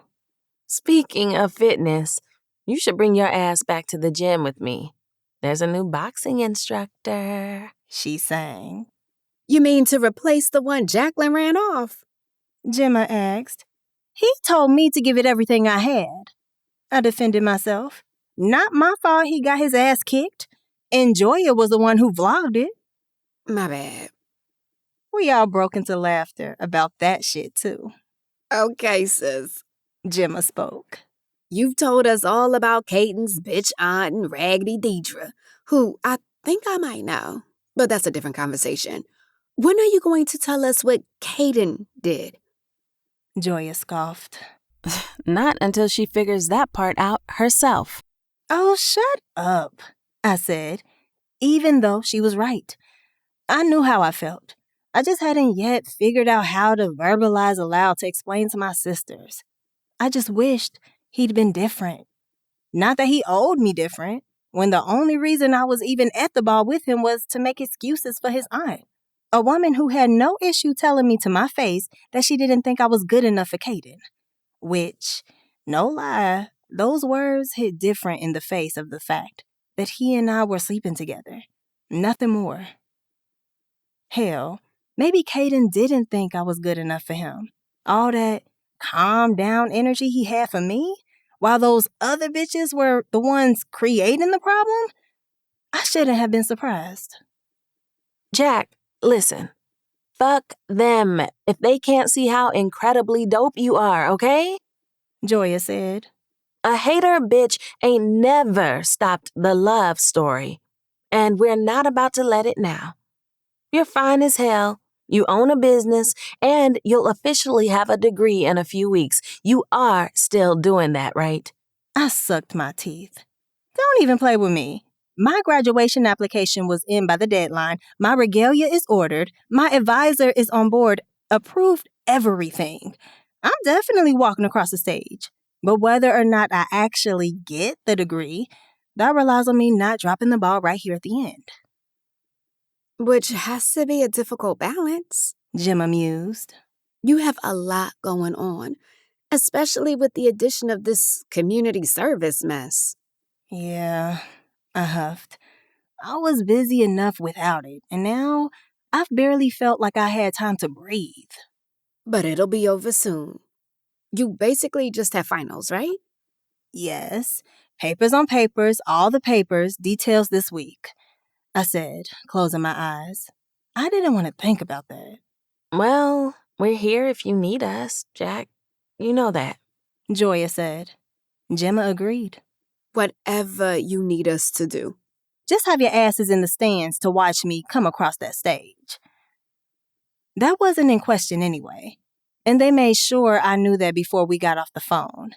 Speaking of fitness, you should bring your ass back to the gym with me. There's a new boxing instructor. She sang. You mean to replace the one Jacqueline ran off? Gemma asked. He told me to give it everything I had. I defended myself. Not my fault he got his ass kicked. And Joya was the one who vlogged it. My bad. We all broke into laughter about that shit too. Okay, sis. Gemma spoke. You've told us all about Kaden's bitch aunt and Raggedy Deidre, who I think I might know, but that's a different conversation. When are you going to tell us what Kaden did? Joya scoffed. Not until she figures that part out herself. Oh, shut up, I said, even though she was right. I knew how I felt. I just hadn't yet figured out how to verbalize aloud to explain to my sisters. I just wished he'd been different. Not that he owed me different, when the only reason I was even at the ball with him was to make excuses for his aunt. A woman who had no issue telling me to my face that she didn't think I was good enough for Kaden. Which, no lie, those words hit different in the face of the fact that he and I were sleeping together. Nothing more. Hell, maybe Kaden didn't think I was good enough for him. All that calm down energy he had for me, while those other bitches were the ones creating the problem? I shouldn't have been surprised. Jack, listen. Fuck them if they can't see how incredibly dope you are, okay? Joya said. A hater bitch ain't never stopped the love story, and we're not about to let it now. You're fine as hell. You own a business, and you'll officially have a degree in a few weeks. You are still doing that, right? I sucked my teeth. Don't even play with me. My graduation application was in by the deadline. My regalia is ordered. My advisor is on board, approved everything. I'm definitely walking across the stage. But whether or not I actually get the degree, that relies on me not dropping the ball right here at the end. Which has to be a difficult balance. Gemma mused. You have a lot going on, especially with the addition of this community service mess. Yeah, I huffed. I was busy enough without it, and now I've barely felt like I had time to breathe. But it'll be over soon. You basically just have finals, right? Yes, papers on papers, all the papers, details this week, I said, closing my eyes. I didn't want to think about that. Well, we're here if you need us, Jack. You know that. Joya said. Gemma agreed. Whatever you need us to do. Just have your asses in the stands to watch me come across that stage. That wasn't in question anyway, and they made sure I knew that before we got off the phone.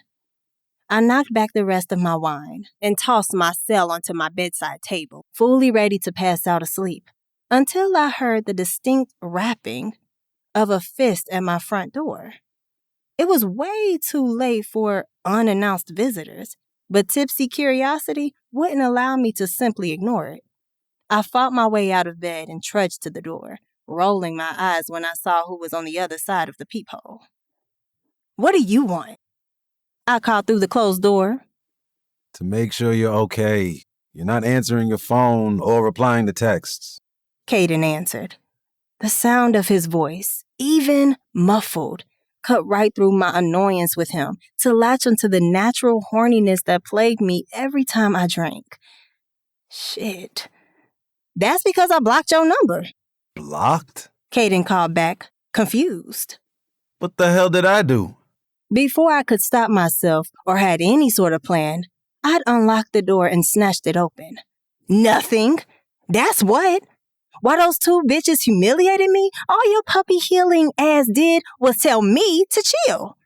I knocked back the rest of my wine and tossed my cell onto my bedside table, fully ready to pass out asleep, until I heard the distinct rapping of a fist at my front door. It was way too late for unannounced visitors, but tipsy curiosity wouldn't allow me to simply ignore it. I fought my way out of bed and trudged to the door, rolling my eyes when I saw who was on the other side of the peephole. "What do you want?" I called through the closed door. To make sure you're okay. You're not answering your phone or replying to texts. Kaden answered. The sound of his voice, even muffled, cut right through my annoyance with him to latch onto the natural horniness that plagued me every time I drank. Shit. That's because I blocked your number. Blocked? Kaden called back, confused. What the hell did I do? Before I could stop myself or had any sort of plan, I'd unlocked the door and snatched it open. Nothing. That's what. Why those two bitches humiliated me, all your puppy healing ass did was tell me to chill.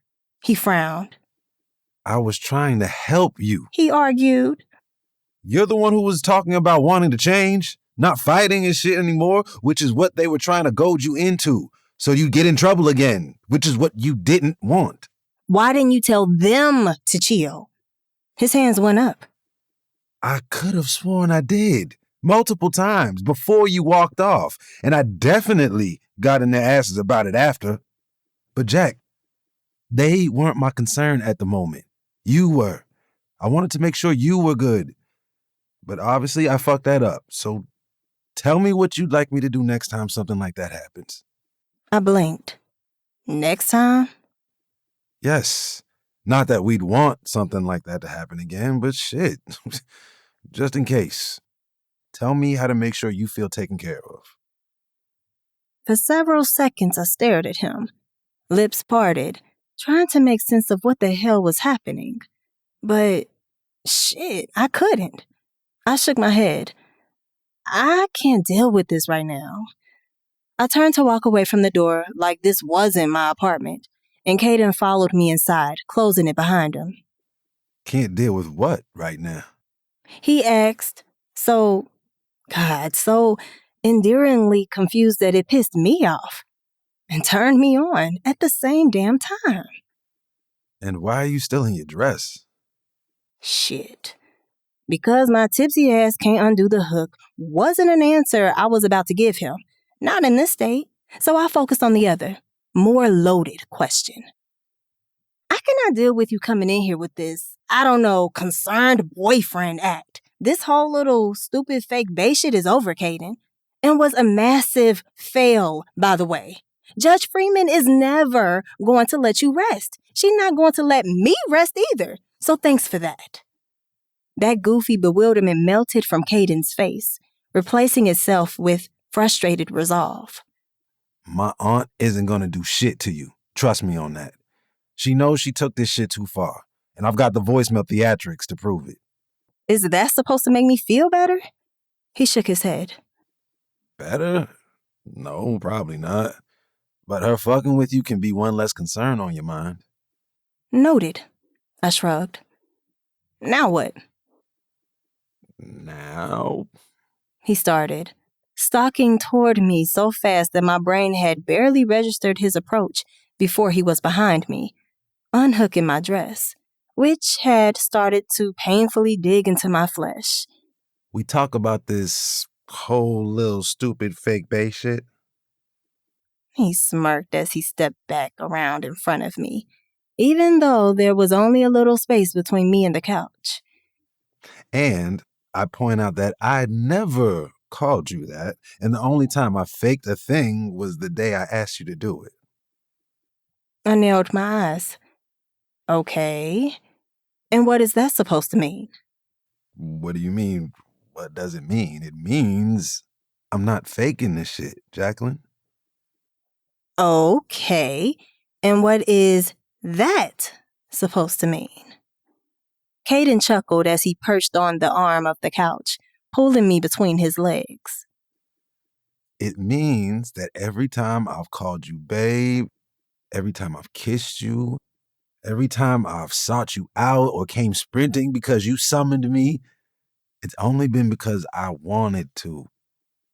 He frowned. I was trying to help you. He argued. You're the one who was talking about wanting to change, not fighting and shit anymore, which is what they were trying to goad you into, so you get in trouble again, which is what you didn't want. Why didn't you tell them to chill? His hands went up. I could have sworn I did. Multiple times before you walked off, and I definitely got in their asses about it after. But Jack, they weren't my concern at the moment. You were. I wanted to make sure you were good. But obviously I fucked that up, so tell me what you'd like me to do next time something like that happens. I blinked. Next time? Yes. Not that we'd want something like that to happen again, but shit. Just in case. Tell me how to make sure you feel taken care of. For several seconds, I stared at him, lips parted, trying to make sense of what the hell was happening. But shit, I couldn't. I shook my head. I can't deal with this right now. I turned to walk away from the door like this wasn't my apartment, and Kaden followed me inside, closing it behind him. Can't deal with what right now? He asked, so endearingly confused that it pissed me off and turned me on at the same damn time. And why are you still in your dress? Shit. Because my tipsy ass can't undo the hook wasn't an answer I was about to give him. Not in this state. So I focused on the other, more loaded question. I cannot deal with you coming in here with this, concerned boyfriend act. This whole little stupid fake bae shit is over, Kaden. And was a massive fail, by the way. Judge Freeman is never going to let you rest. She's not going to let me rest either. So thanks for that. That goofy bewilderment melted from Kaden's face, replacing itself with frustrated resolve. My aunt isn't gonna do shit to you. Trust me on that. She knows she took this shit too far, and I've got the voicemail theatrics to prove it. Is that supposed to make me feel better? He shook his head. Better? No, probably not. But her fucking with you can be one less concern on your mind. Noted, I shrugged. Now what? Now, He started, stalking toward me so fast that my brain had barely registered his approach before he was behind me, unhooking my dress, which had started to painfully dig into my flesh. we talk about this whole little stupid fake bae shit. He smirked as he stepped back around in front of me, even though there was only a little space between me and the couch. And I point out that I never called you that, and the only time I faked a thing was the day I asked you to do it. I narrowed my eyes. Okay. And what is that supposed to mean? What do you mean? What does it mean? It means I'm not faking this shit, Jacqueline. Okay. And what is that supposed to mean? Kaden chuckled as he perched on the arm of the couch, pulling me between his legs. It means that every time I've called you babe, every time I've kissed you, every time I've sought you out or came sprinting because you summoned me, it's only been because I wanted to,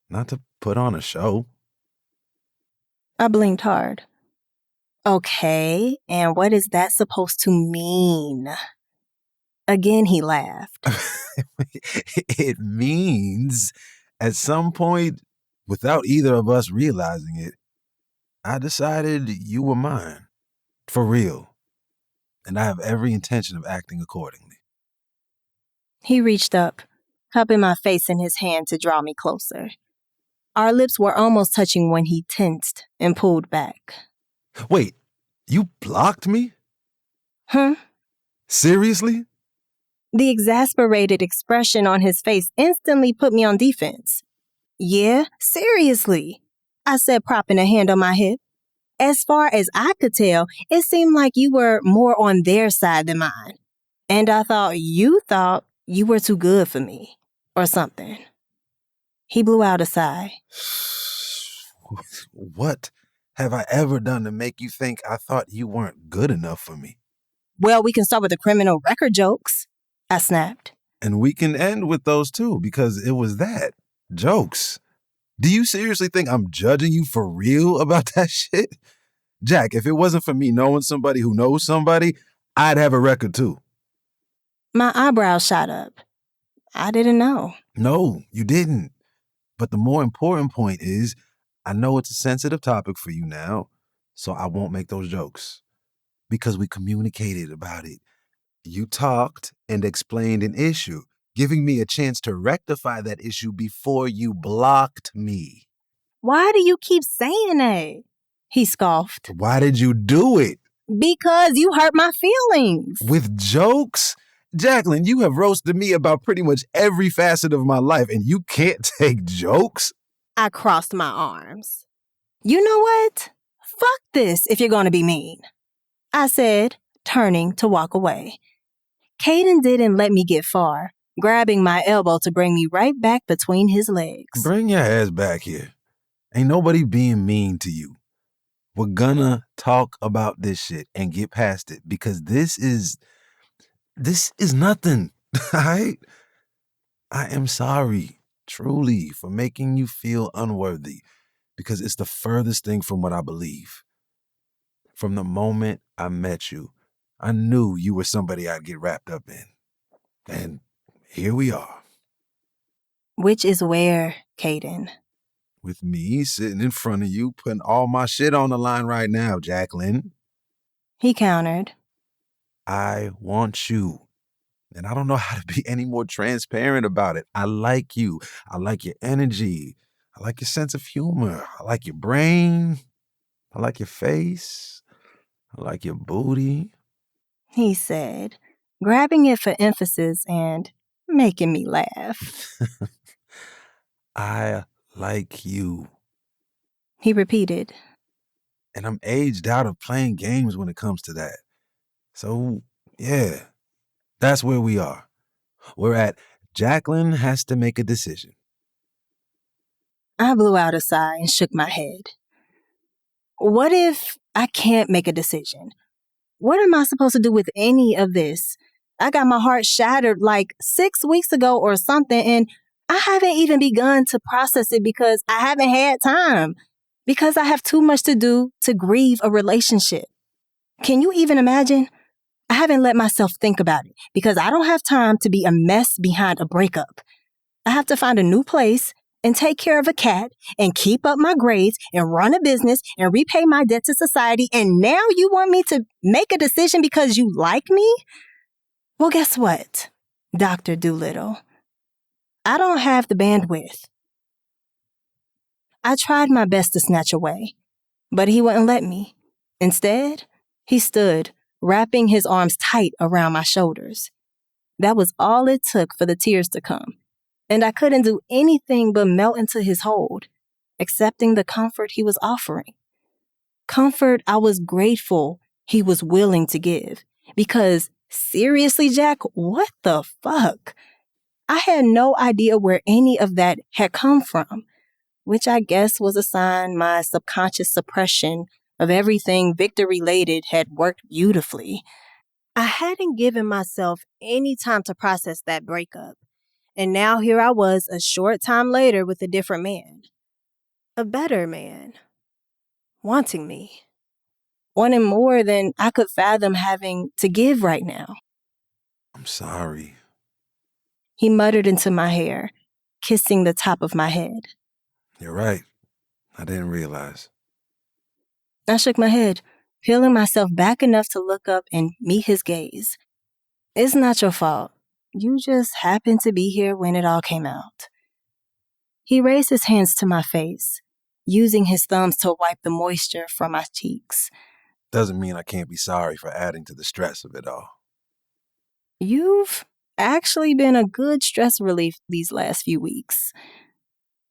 not to put on a show. I blinked hard. Okay, and what is that supposed to mean? Again, he laughed. It means at some point, without either of us realizing it, I decided you were mine. For real. And I have every intention of acting accordingly. He reached up, cupping my face in his hand to draw me closer. Our lips were almost touching when he tensed and pulled back. Wait, you blocked me? Huh? Seriously? The exasperated expression on his face instantly put me on defense. Yeah, seriously, I said, propping a hand on my hip. As far as I could tell, it seemed like you were more on their side than mine. And I thought you were too good for me, or something. He blew out a sigh. What have I ever done to make you think I thought you weren't good enough for me? Well, we can start with the criminal record jokes, I snapped. And we can end with those too, because it was that. Jokes. Do you seriously think I'm judging you for real about that shit? Jack, if it wasn't for me knowing somebody who knows somebody, I'd have a record too. My eyebrows shot up. I didn't know. No, you didn't. But the more important point is, I know it's a sensitive topic for you now, so I won't make those jokes. Because we communicated about it. You talked and explained an issue, giving me a chance to rectify that issue before you blocked me. Why do you keep saying that? He scoffed. Why did you do it? Because you hurt my feelings. With jokes? Jacqueline, you have roasted me about pretty much every facet of my life, and you can't take jokes? I crossed my arms. You know what? Fuck this if you're going to be mean, I said, turning to walk away. Kaden didn't let me get far, grabbing my elbow to bring me right back between his legs. Bring your ass back here. Ain't nobody being mean to you. We're gonna talk about this shit and get past it because this is nothing, all right? I am sorry, truly, for making you feel unworthy because it's the furthest thing from what I believe. From the moment I met you, I knew you were somebody I'd get wrapped up in. And here we are. Which is where, Kaden? With me sitting in front of you, putting all my shit on the line right now, Jacqueline. He countered. I want you. And I don't know how to be any more transparent about it. I like you. I like your energy. I like your sense of humor. I like your brain. I like your face. I like your booty. He said, grabbing it for emphasis and making me laugh. I like you. He repeated. And I'm aged out of playing games when it comes to that. So, yeah, that's where we are. We're at Jacqueline has to make a decision. I blew out a sigh and shook my head. What if I can't make a decision? What am I supposed to do with any of this? I got my heart shattered like 6 weeks ago or something, and I haven't even begun to process it because I haven't had time, because I have too much to do to grieve a relationship. Can you even imagine? I haven't let myself think about it because I don't have time to be a mess behind a breakup. I have to find a new place and take care of a cat and keep up my grades and run a business and repay my debt to society. And now you want me to make a decision because you like me? Well, guess what, Dr. Doolittle? I don't have the bandwidth. I tried my best to snatch away, but he wouldn't let me. Instead, he stood, wrapping his arms tight around my shoulders. That was all it took for the tears to come, and I couldn't do anything but melt into his hold, accepting the comfort he was offering. Comfort I was grateful he was willing to give, because seriously, Jack, what the fuck? I had no idea where any of that had come from, which I guess was a sign my subconscious suppression of everything Victor-related had worked beautifully. I hadn't given myself any time to process that breakup, and now here I was a short time later with a different man. A better man. Wanting me. Wanting more than I could fathom having to give right now. I'm sorry. He muttered into my hair, kissing the top of my head. You're right. I didn't realize. I shook my head, peeling myself back enough to look up and meet his gaze. It's not your fault. You just happened to be here when it all came out. He raised his hands to my face, using his thumbs to wipe the moisture from my cheeks. Doesn't mean I can't be sorry for adding to the stress of it all. You've actually been a good stress relief these last few weeks.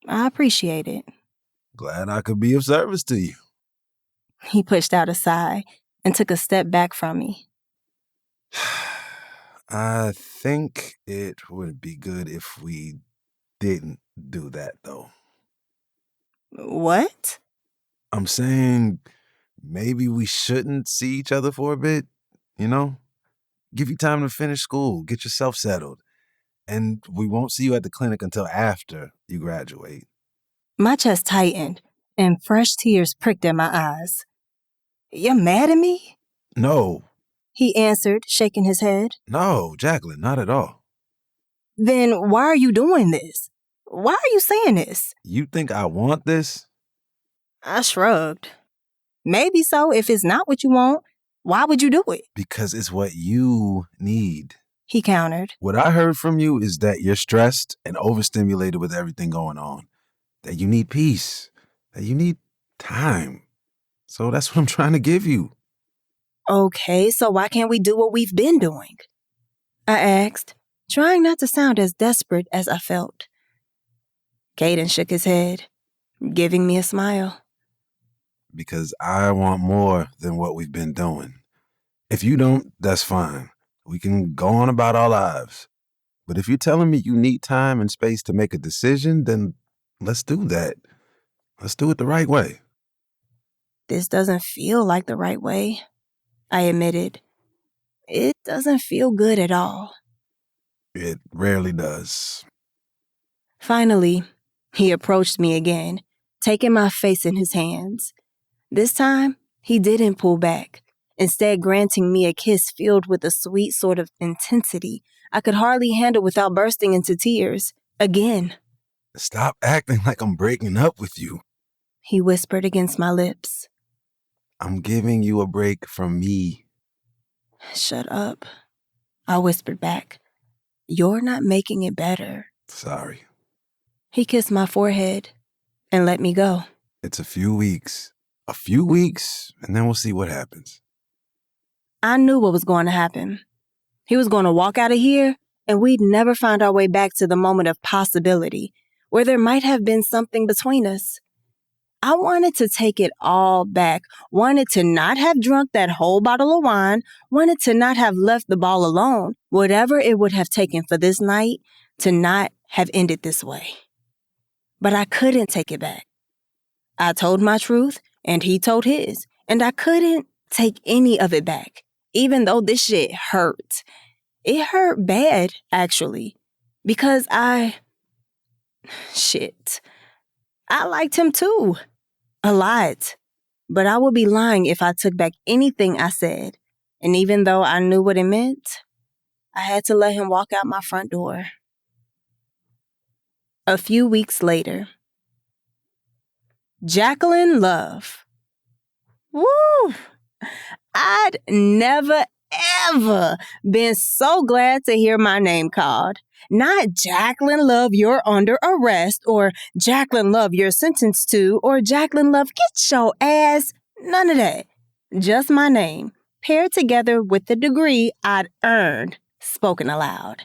I appreciate it. Glad I could be of service to you. He pushed out a sigh and took a step back from me. I think it would be good if we didn't do that, though. What? I'm saying maybe we shouldn't see each other for a bit, you know? Give you time to finish school, get yourself settled, and we won't see you at the clinic until after you graduate. My chest tightened, and fresh tears pricked at my eyes. You're mad at me? No, He answered, shaking his head. no, Jacqueline, not at all. Then why are you doing this? Why are you saying this? You think I want this? I shrugged. Maybe so if it's not what you want. Why would you do it? Because it's what you need. He countered. What I heard from you is that you're stressed and overstimulated with everything going on. That you need peace. That you need time. So that's what I'm trying to give you. Okay, so why can't we do what we've been doing? I asked, trying not to sound as desperate as I felt. Kaden shook his head, giving me a smile. Because I want more than what we've been doing. If you don't, that's fine. We can go on about our lives. But if you're telling me you need time and space to make a decision, then let's do that. Let's do it the right way. This doesn't feel like the right way, I admitted. It doesn't feel good at all. It rarely does. Finally, he approached me again, taking my face in his hands. This time, he didn't pull back, instead granting me a kiss filled with a sweet sort of intensity I could hardly handle without bursting into tears. Again. Stop acting like I'm breaking up with you. He whispered against my lips. I'm giving you a break from me. Shut up, I whispered back. You're not making it better. Sorry. He kissed my forehead and let me go. It's a few weeks. A few weeks, and then we'll see what happens. I knew what was going to happen. He was going to walk out of here, and we'd never find our way back to the moment of possibility, where there might have been something between us. I wanted to take it all back, wanted to not have drunk that whole bottle of wine, wanted to not have left the ball alone, whatever it would have taken for this night to not have ended this way. But I couldn't take it back. I told my truth, and he told his, and I couldn't take any of it back, even though this shit hurt. It hurt bad, actually, because shit, I liked him too, a lot. But I would be lying if I took back anything I said, and even though I knew what it meant, I had to let him walk out my front door. A few weeks later, Jacqueline Love. Woo! I'd never, ever been so glad to hear my name called. Not Jacqueline Love, you're under arrest, or Jacqueline Love, you're sentenced to, or Jacqueline Love, get your ass. None of that. Just my name, paired together with the degree I'd earned, spoken aloud.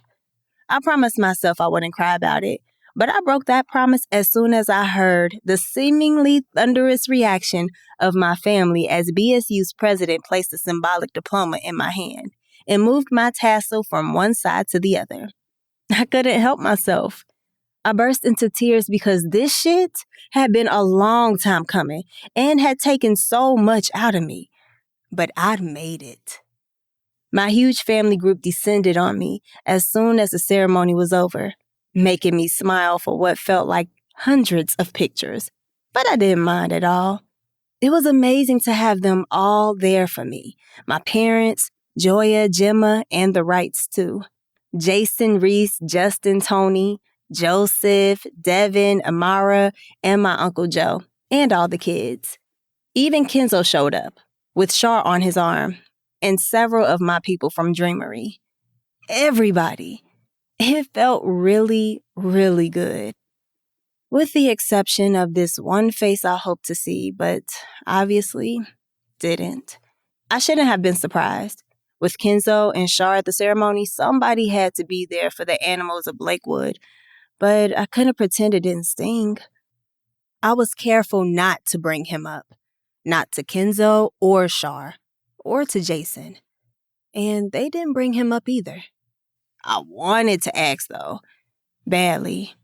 I promised myself I wouldn't cry about it, but I broke that promise as soon as I heard the seemingly thunderous reaction of my family as BSU's president placed a symbolic diploma in my hand and moved my tassel from one side to the other. I couldn't help myself. I burst into tears because this shit had been a long time coming and had taken so much out of me. But I'd made it. My huge family group descended on me as soon as the ceremony was over, making me smile for what felt like hundreds of pictures. But I didn't mind at all. It was amazing to have them all there for me. My parents, Joya, Gemma, and the Wrights too. Jason, Reese, Justin, Tony, Joseph, Devin, Amara, and my Uncle Joe, and all the kids. Even Kenzo showed up, with Shar on his arm, and several of my people from Dreamery. Everybody. It felt really, really good. With the exception of this one face I hoped to see, but obviously didn't. I shouldn't have been surprised. With Kenzo and Shar at the ceremony, somebody had to be there for the animals of Lakewood, but I couldn't pretend it didn't sting. I was careful not to bring him up. Not to Kenzo or Shar, or to Jason. And they didn't bring him up either. I wanted to ask, though, badly.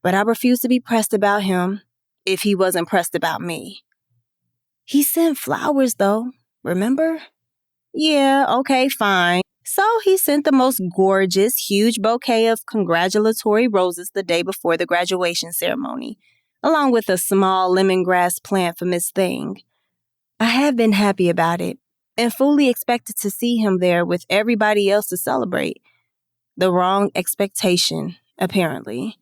But I refused to be pressed about him if he wasn't pressed about me. He sent flowers, though, remember? Yeah, okay, fine. So he sent the most gorgeous, huge bouquet of congratulatory roses the day before the graduation ceremony, along with a small lemongrass plant for Miss Thing. I had been happy about it and fully expected to see him there with everybody else to celebrate. The wrong expectation, apparently.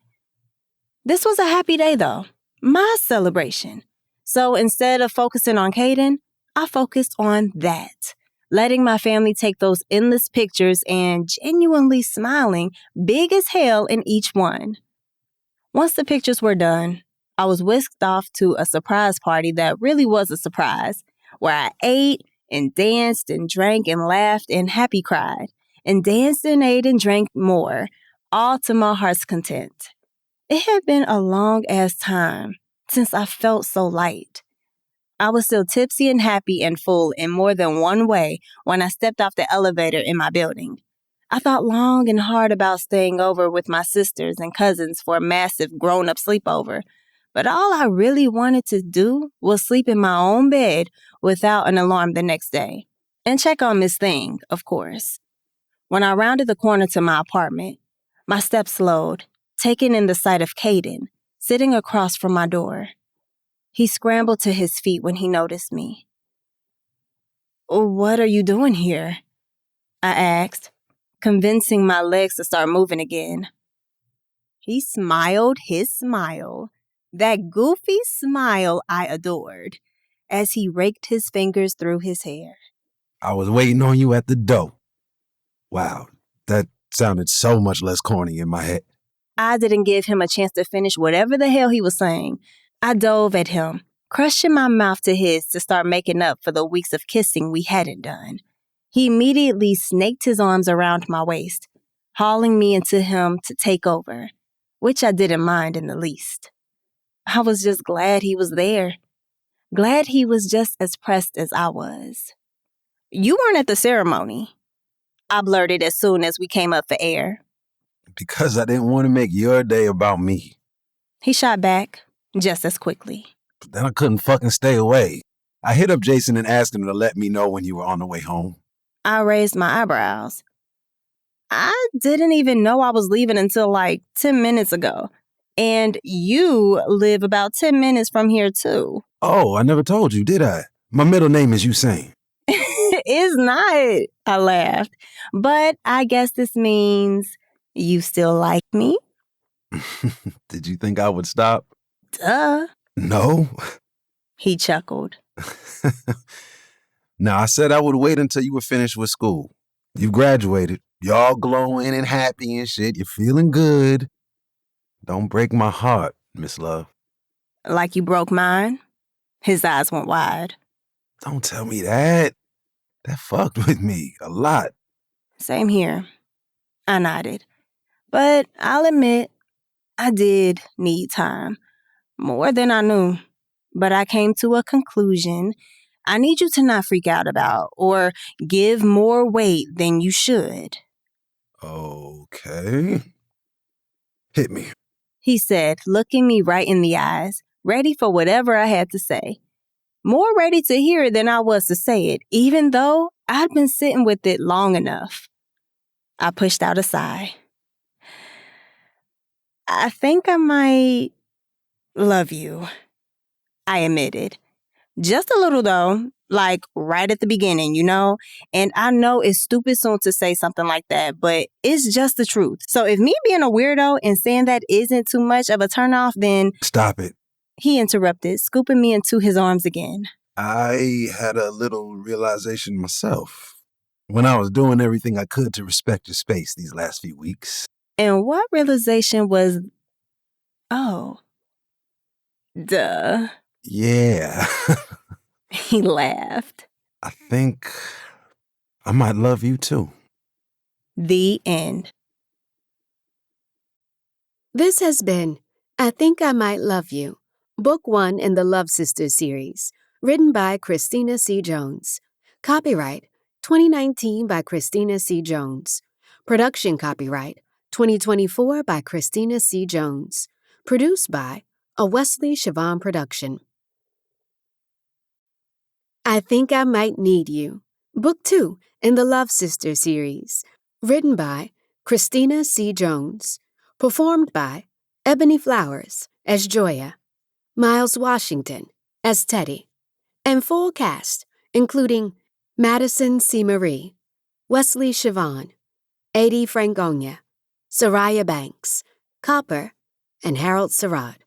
This was a happy day, though. My celebration. So instead of focusing on Kaden, I focused on that. Letting my family take those endless pictures and genuinely smiling big as hell in each one. Once the pictures were done, I was whisked off to a surprise party that really was a surprise, where I ate and danced and drank and laughed and happy cried, and danced and ate and drank more, all to my heart's content. It had been a long-ass time since I felt so light. I was still tipsy and happy and full in more than one way when I stepped off the elevator in my building. I thought long and hard about staying over with my sisters and cousins for a massive grown-up sleepover, but all I really wanted to do was sleep in my own bed without an alarm the next day, and check on Miss Thing, of course. When I rounded the corner to my apartment, my steps slowed, taking in the sight of Kaden, sitting across from my door. He scrambled to his feet when he noticed me. "What are you doing here?" I asked, convincing my legs to start moving again. He smiled his smile, that goofy smile I adored, as he raked his fingers through his hair. I was waiting on you at the door. Wow, that sounded so much less corny in my head. I didn't give him a chance to finish whatever the hell he was saying. I dove at him, crushing my mouth to his to start making up for the weeks of kissing we hadn't done. He immediately snaked his arms around my waist, hauling me into him to take over, which I didn't mind in the least. I was just glad he was there. Glad he was just as pressed as I was. "You weren't at the ceremony," I blurted as soon as we came up for air. Because I didn't want to make your day about me. He shot back just as quickly. But then I couldn't fucking stay away. I hit up Jason and asked him to let me know when you were on the way home. I raised my eyebrows. I didn't even know I was leaving until like 10 minutes ago. And you live about 10 minutes from here too. Oh, I never told you, did I? My middle name is Usain. It's not, I laughed. But I guess this means you still like me? Did you think I would stop? Duh. No. He chuckled. Now, I said I would wait until you were finished with school. You graduated. You're all glowing and happy and shit. You're feeling good. Don't break my heart, Miss Love. Like you broke mine? His eyes went wide. Don't tell me that. That fucked with me a lot. Same here. I nodded. But I'll admit, I did need time. More than I knew. But I came to a conclusion. I need you to not freak out about or give more weight than you should. Okay. Hit me. He said, looking me right in the eyes, ready for whatever I had to say. More ready to hear it than I was to say it, even though I'd been sitting with it long enough. I pushed out a sigh. I think I might love you, I admitted. Just a little though, like right at the beginning, you know? And I know it's stupid soon to say something like that, but it's just the truth. So if me being a weirdo and saying that isn't too much of a turnoff, then... Stop it. He interrupted, scooping me into his arms again. I had a little realization myself when I was doing everything I could to respect your space these last few weeks. And what realization was... Oh. Duh. Yeah. He laughed. I think I might love you too. The end. This has been I Think I Might Love You, Book 1 in the Love Sisters series, written by Christina C. Jones. Copyright 2019 by Christina C. Jones. Production copyright 2024 by Christina C. Jones. Produced by a Wesley Siobhan production. I Think I Might Need You, Book 2 in the Love Sisters series, written by Christina C. Jones. Performed by Ebony Flowers as Joya, Miles Washington as Teddy, and full cast including Madison C. Marie, Wesley Siobhan, Adi Frangonia, Soraya Banks, Copper, and Harold Surratt.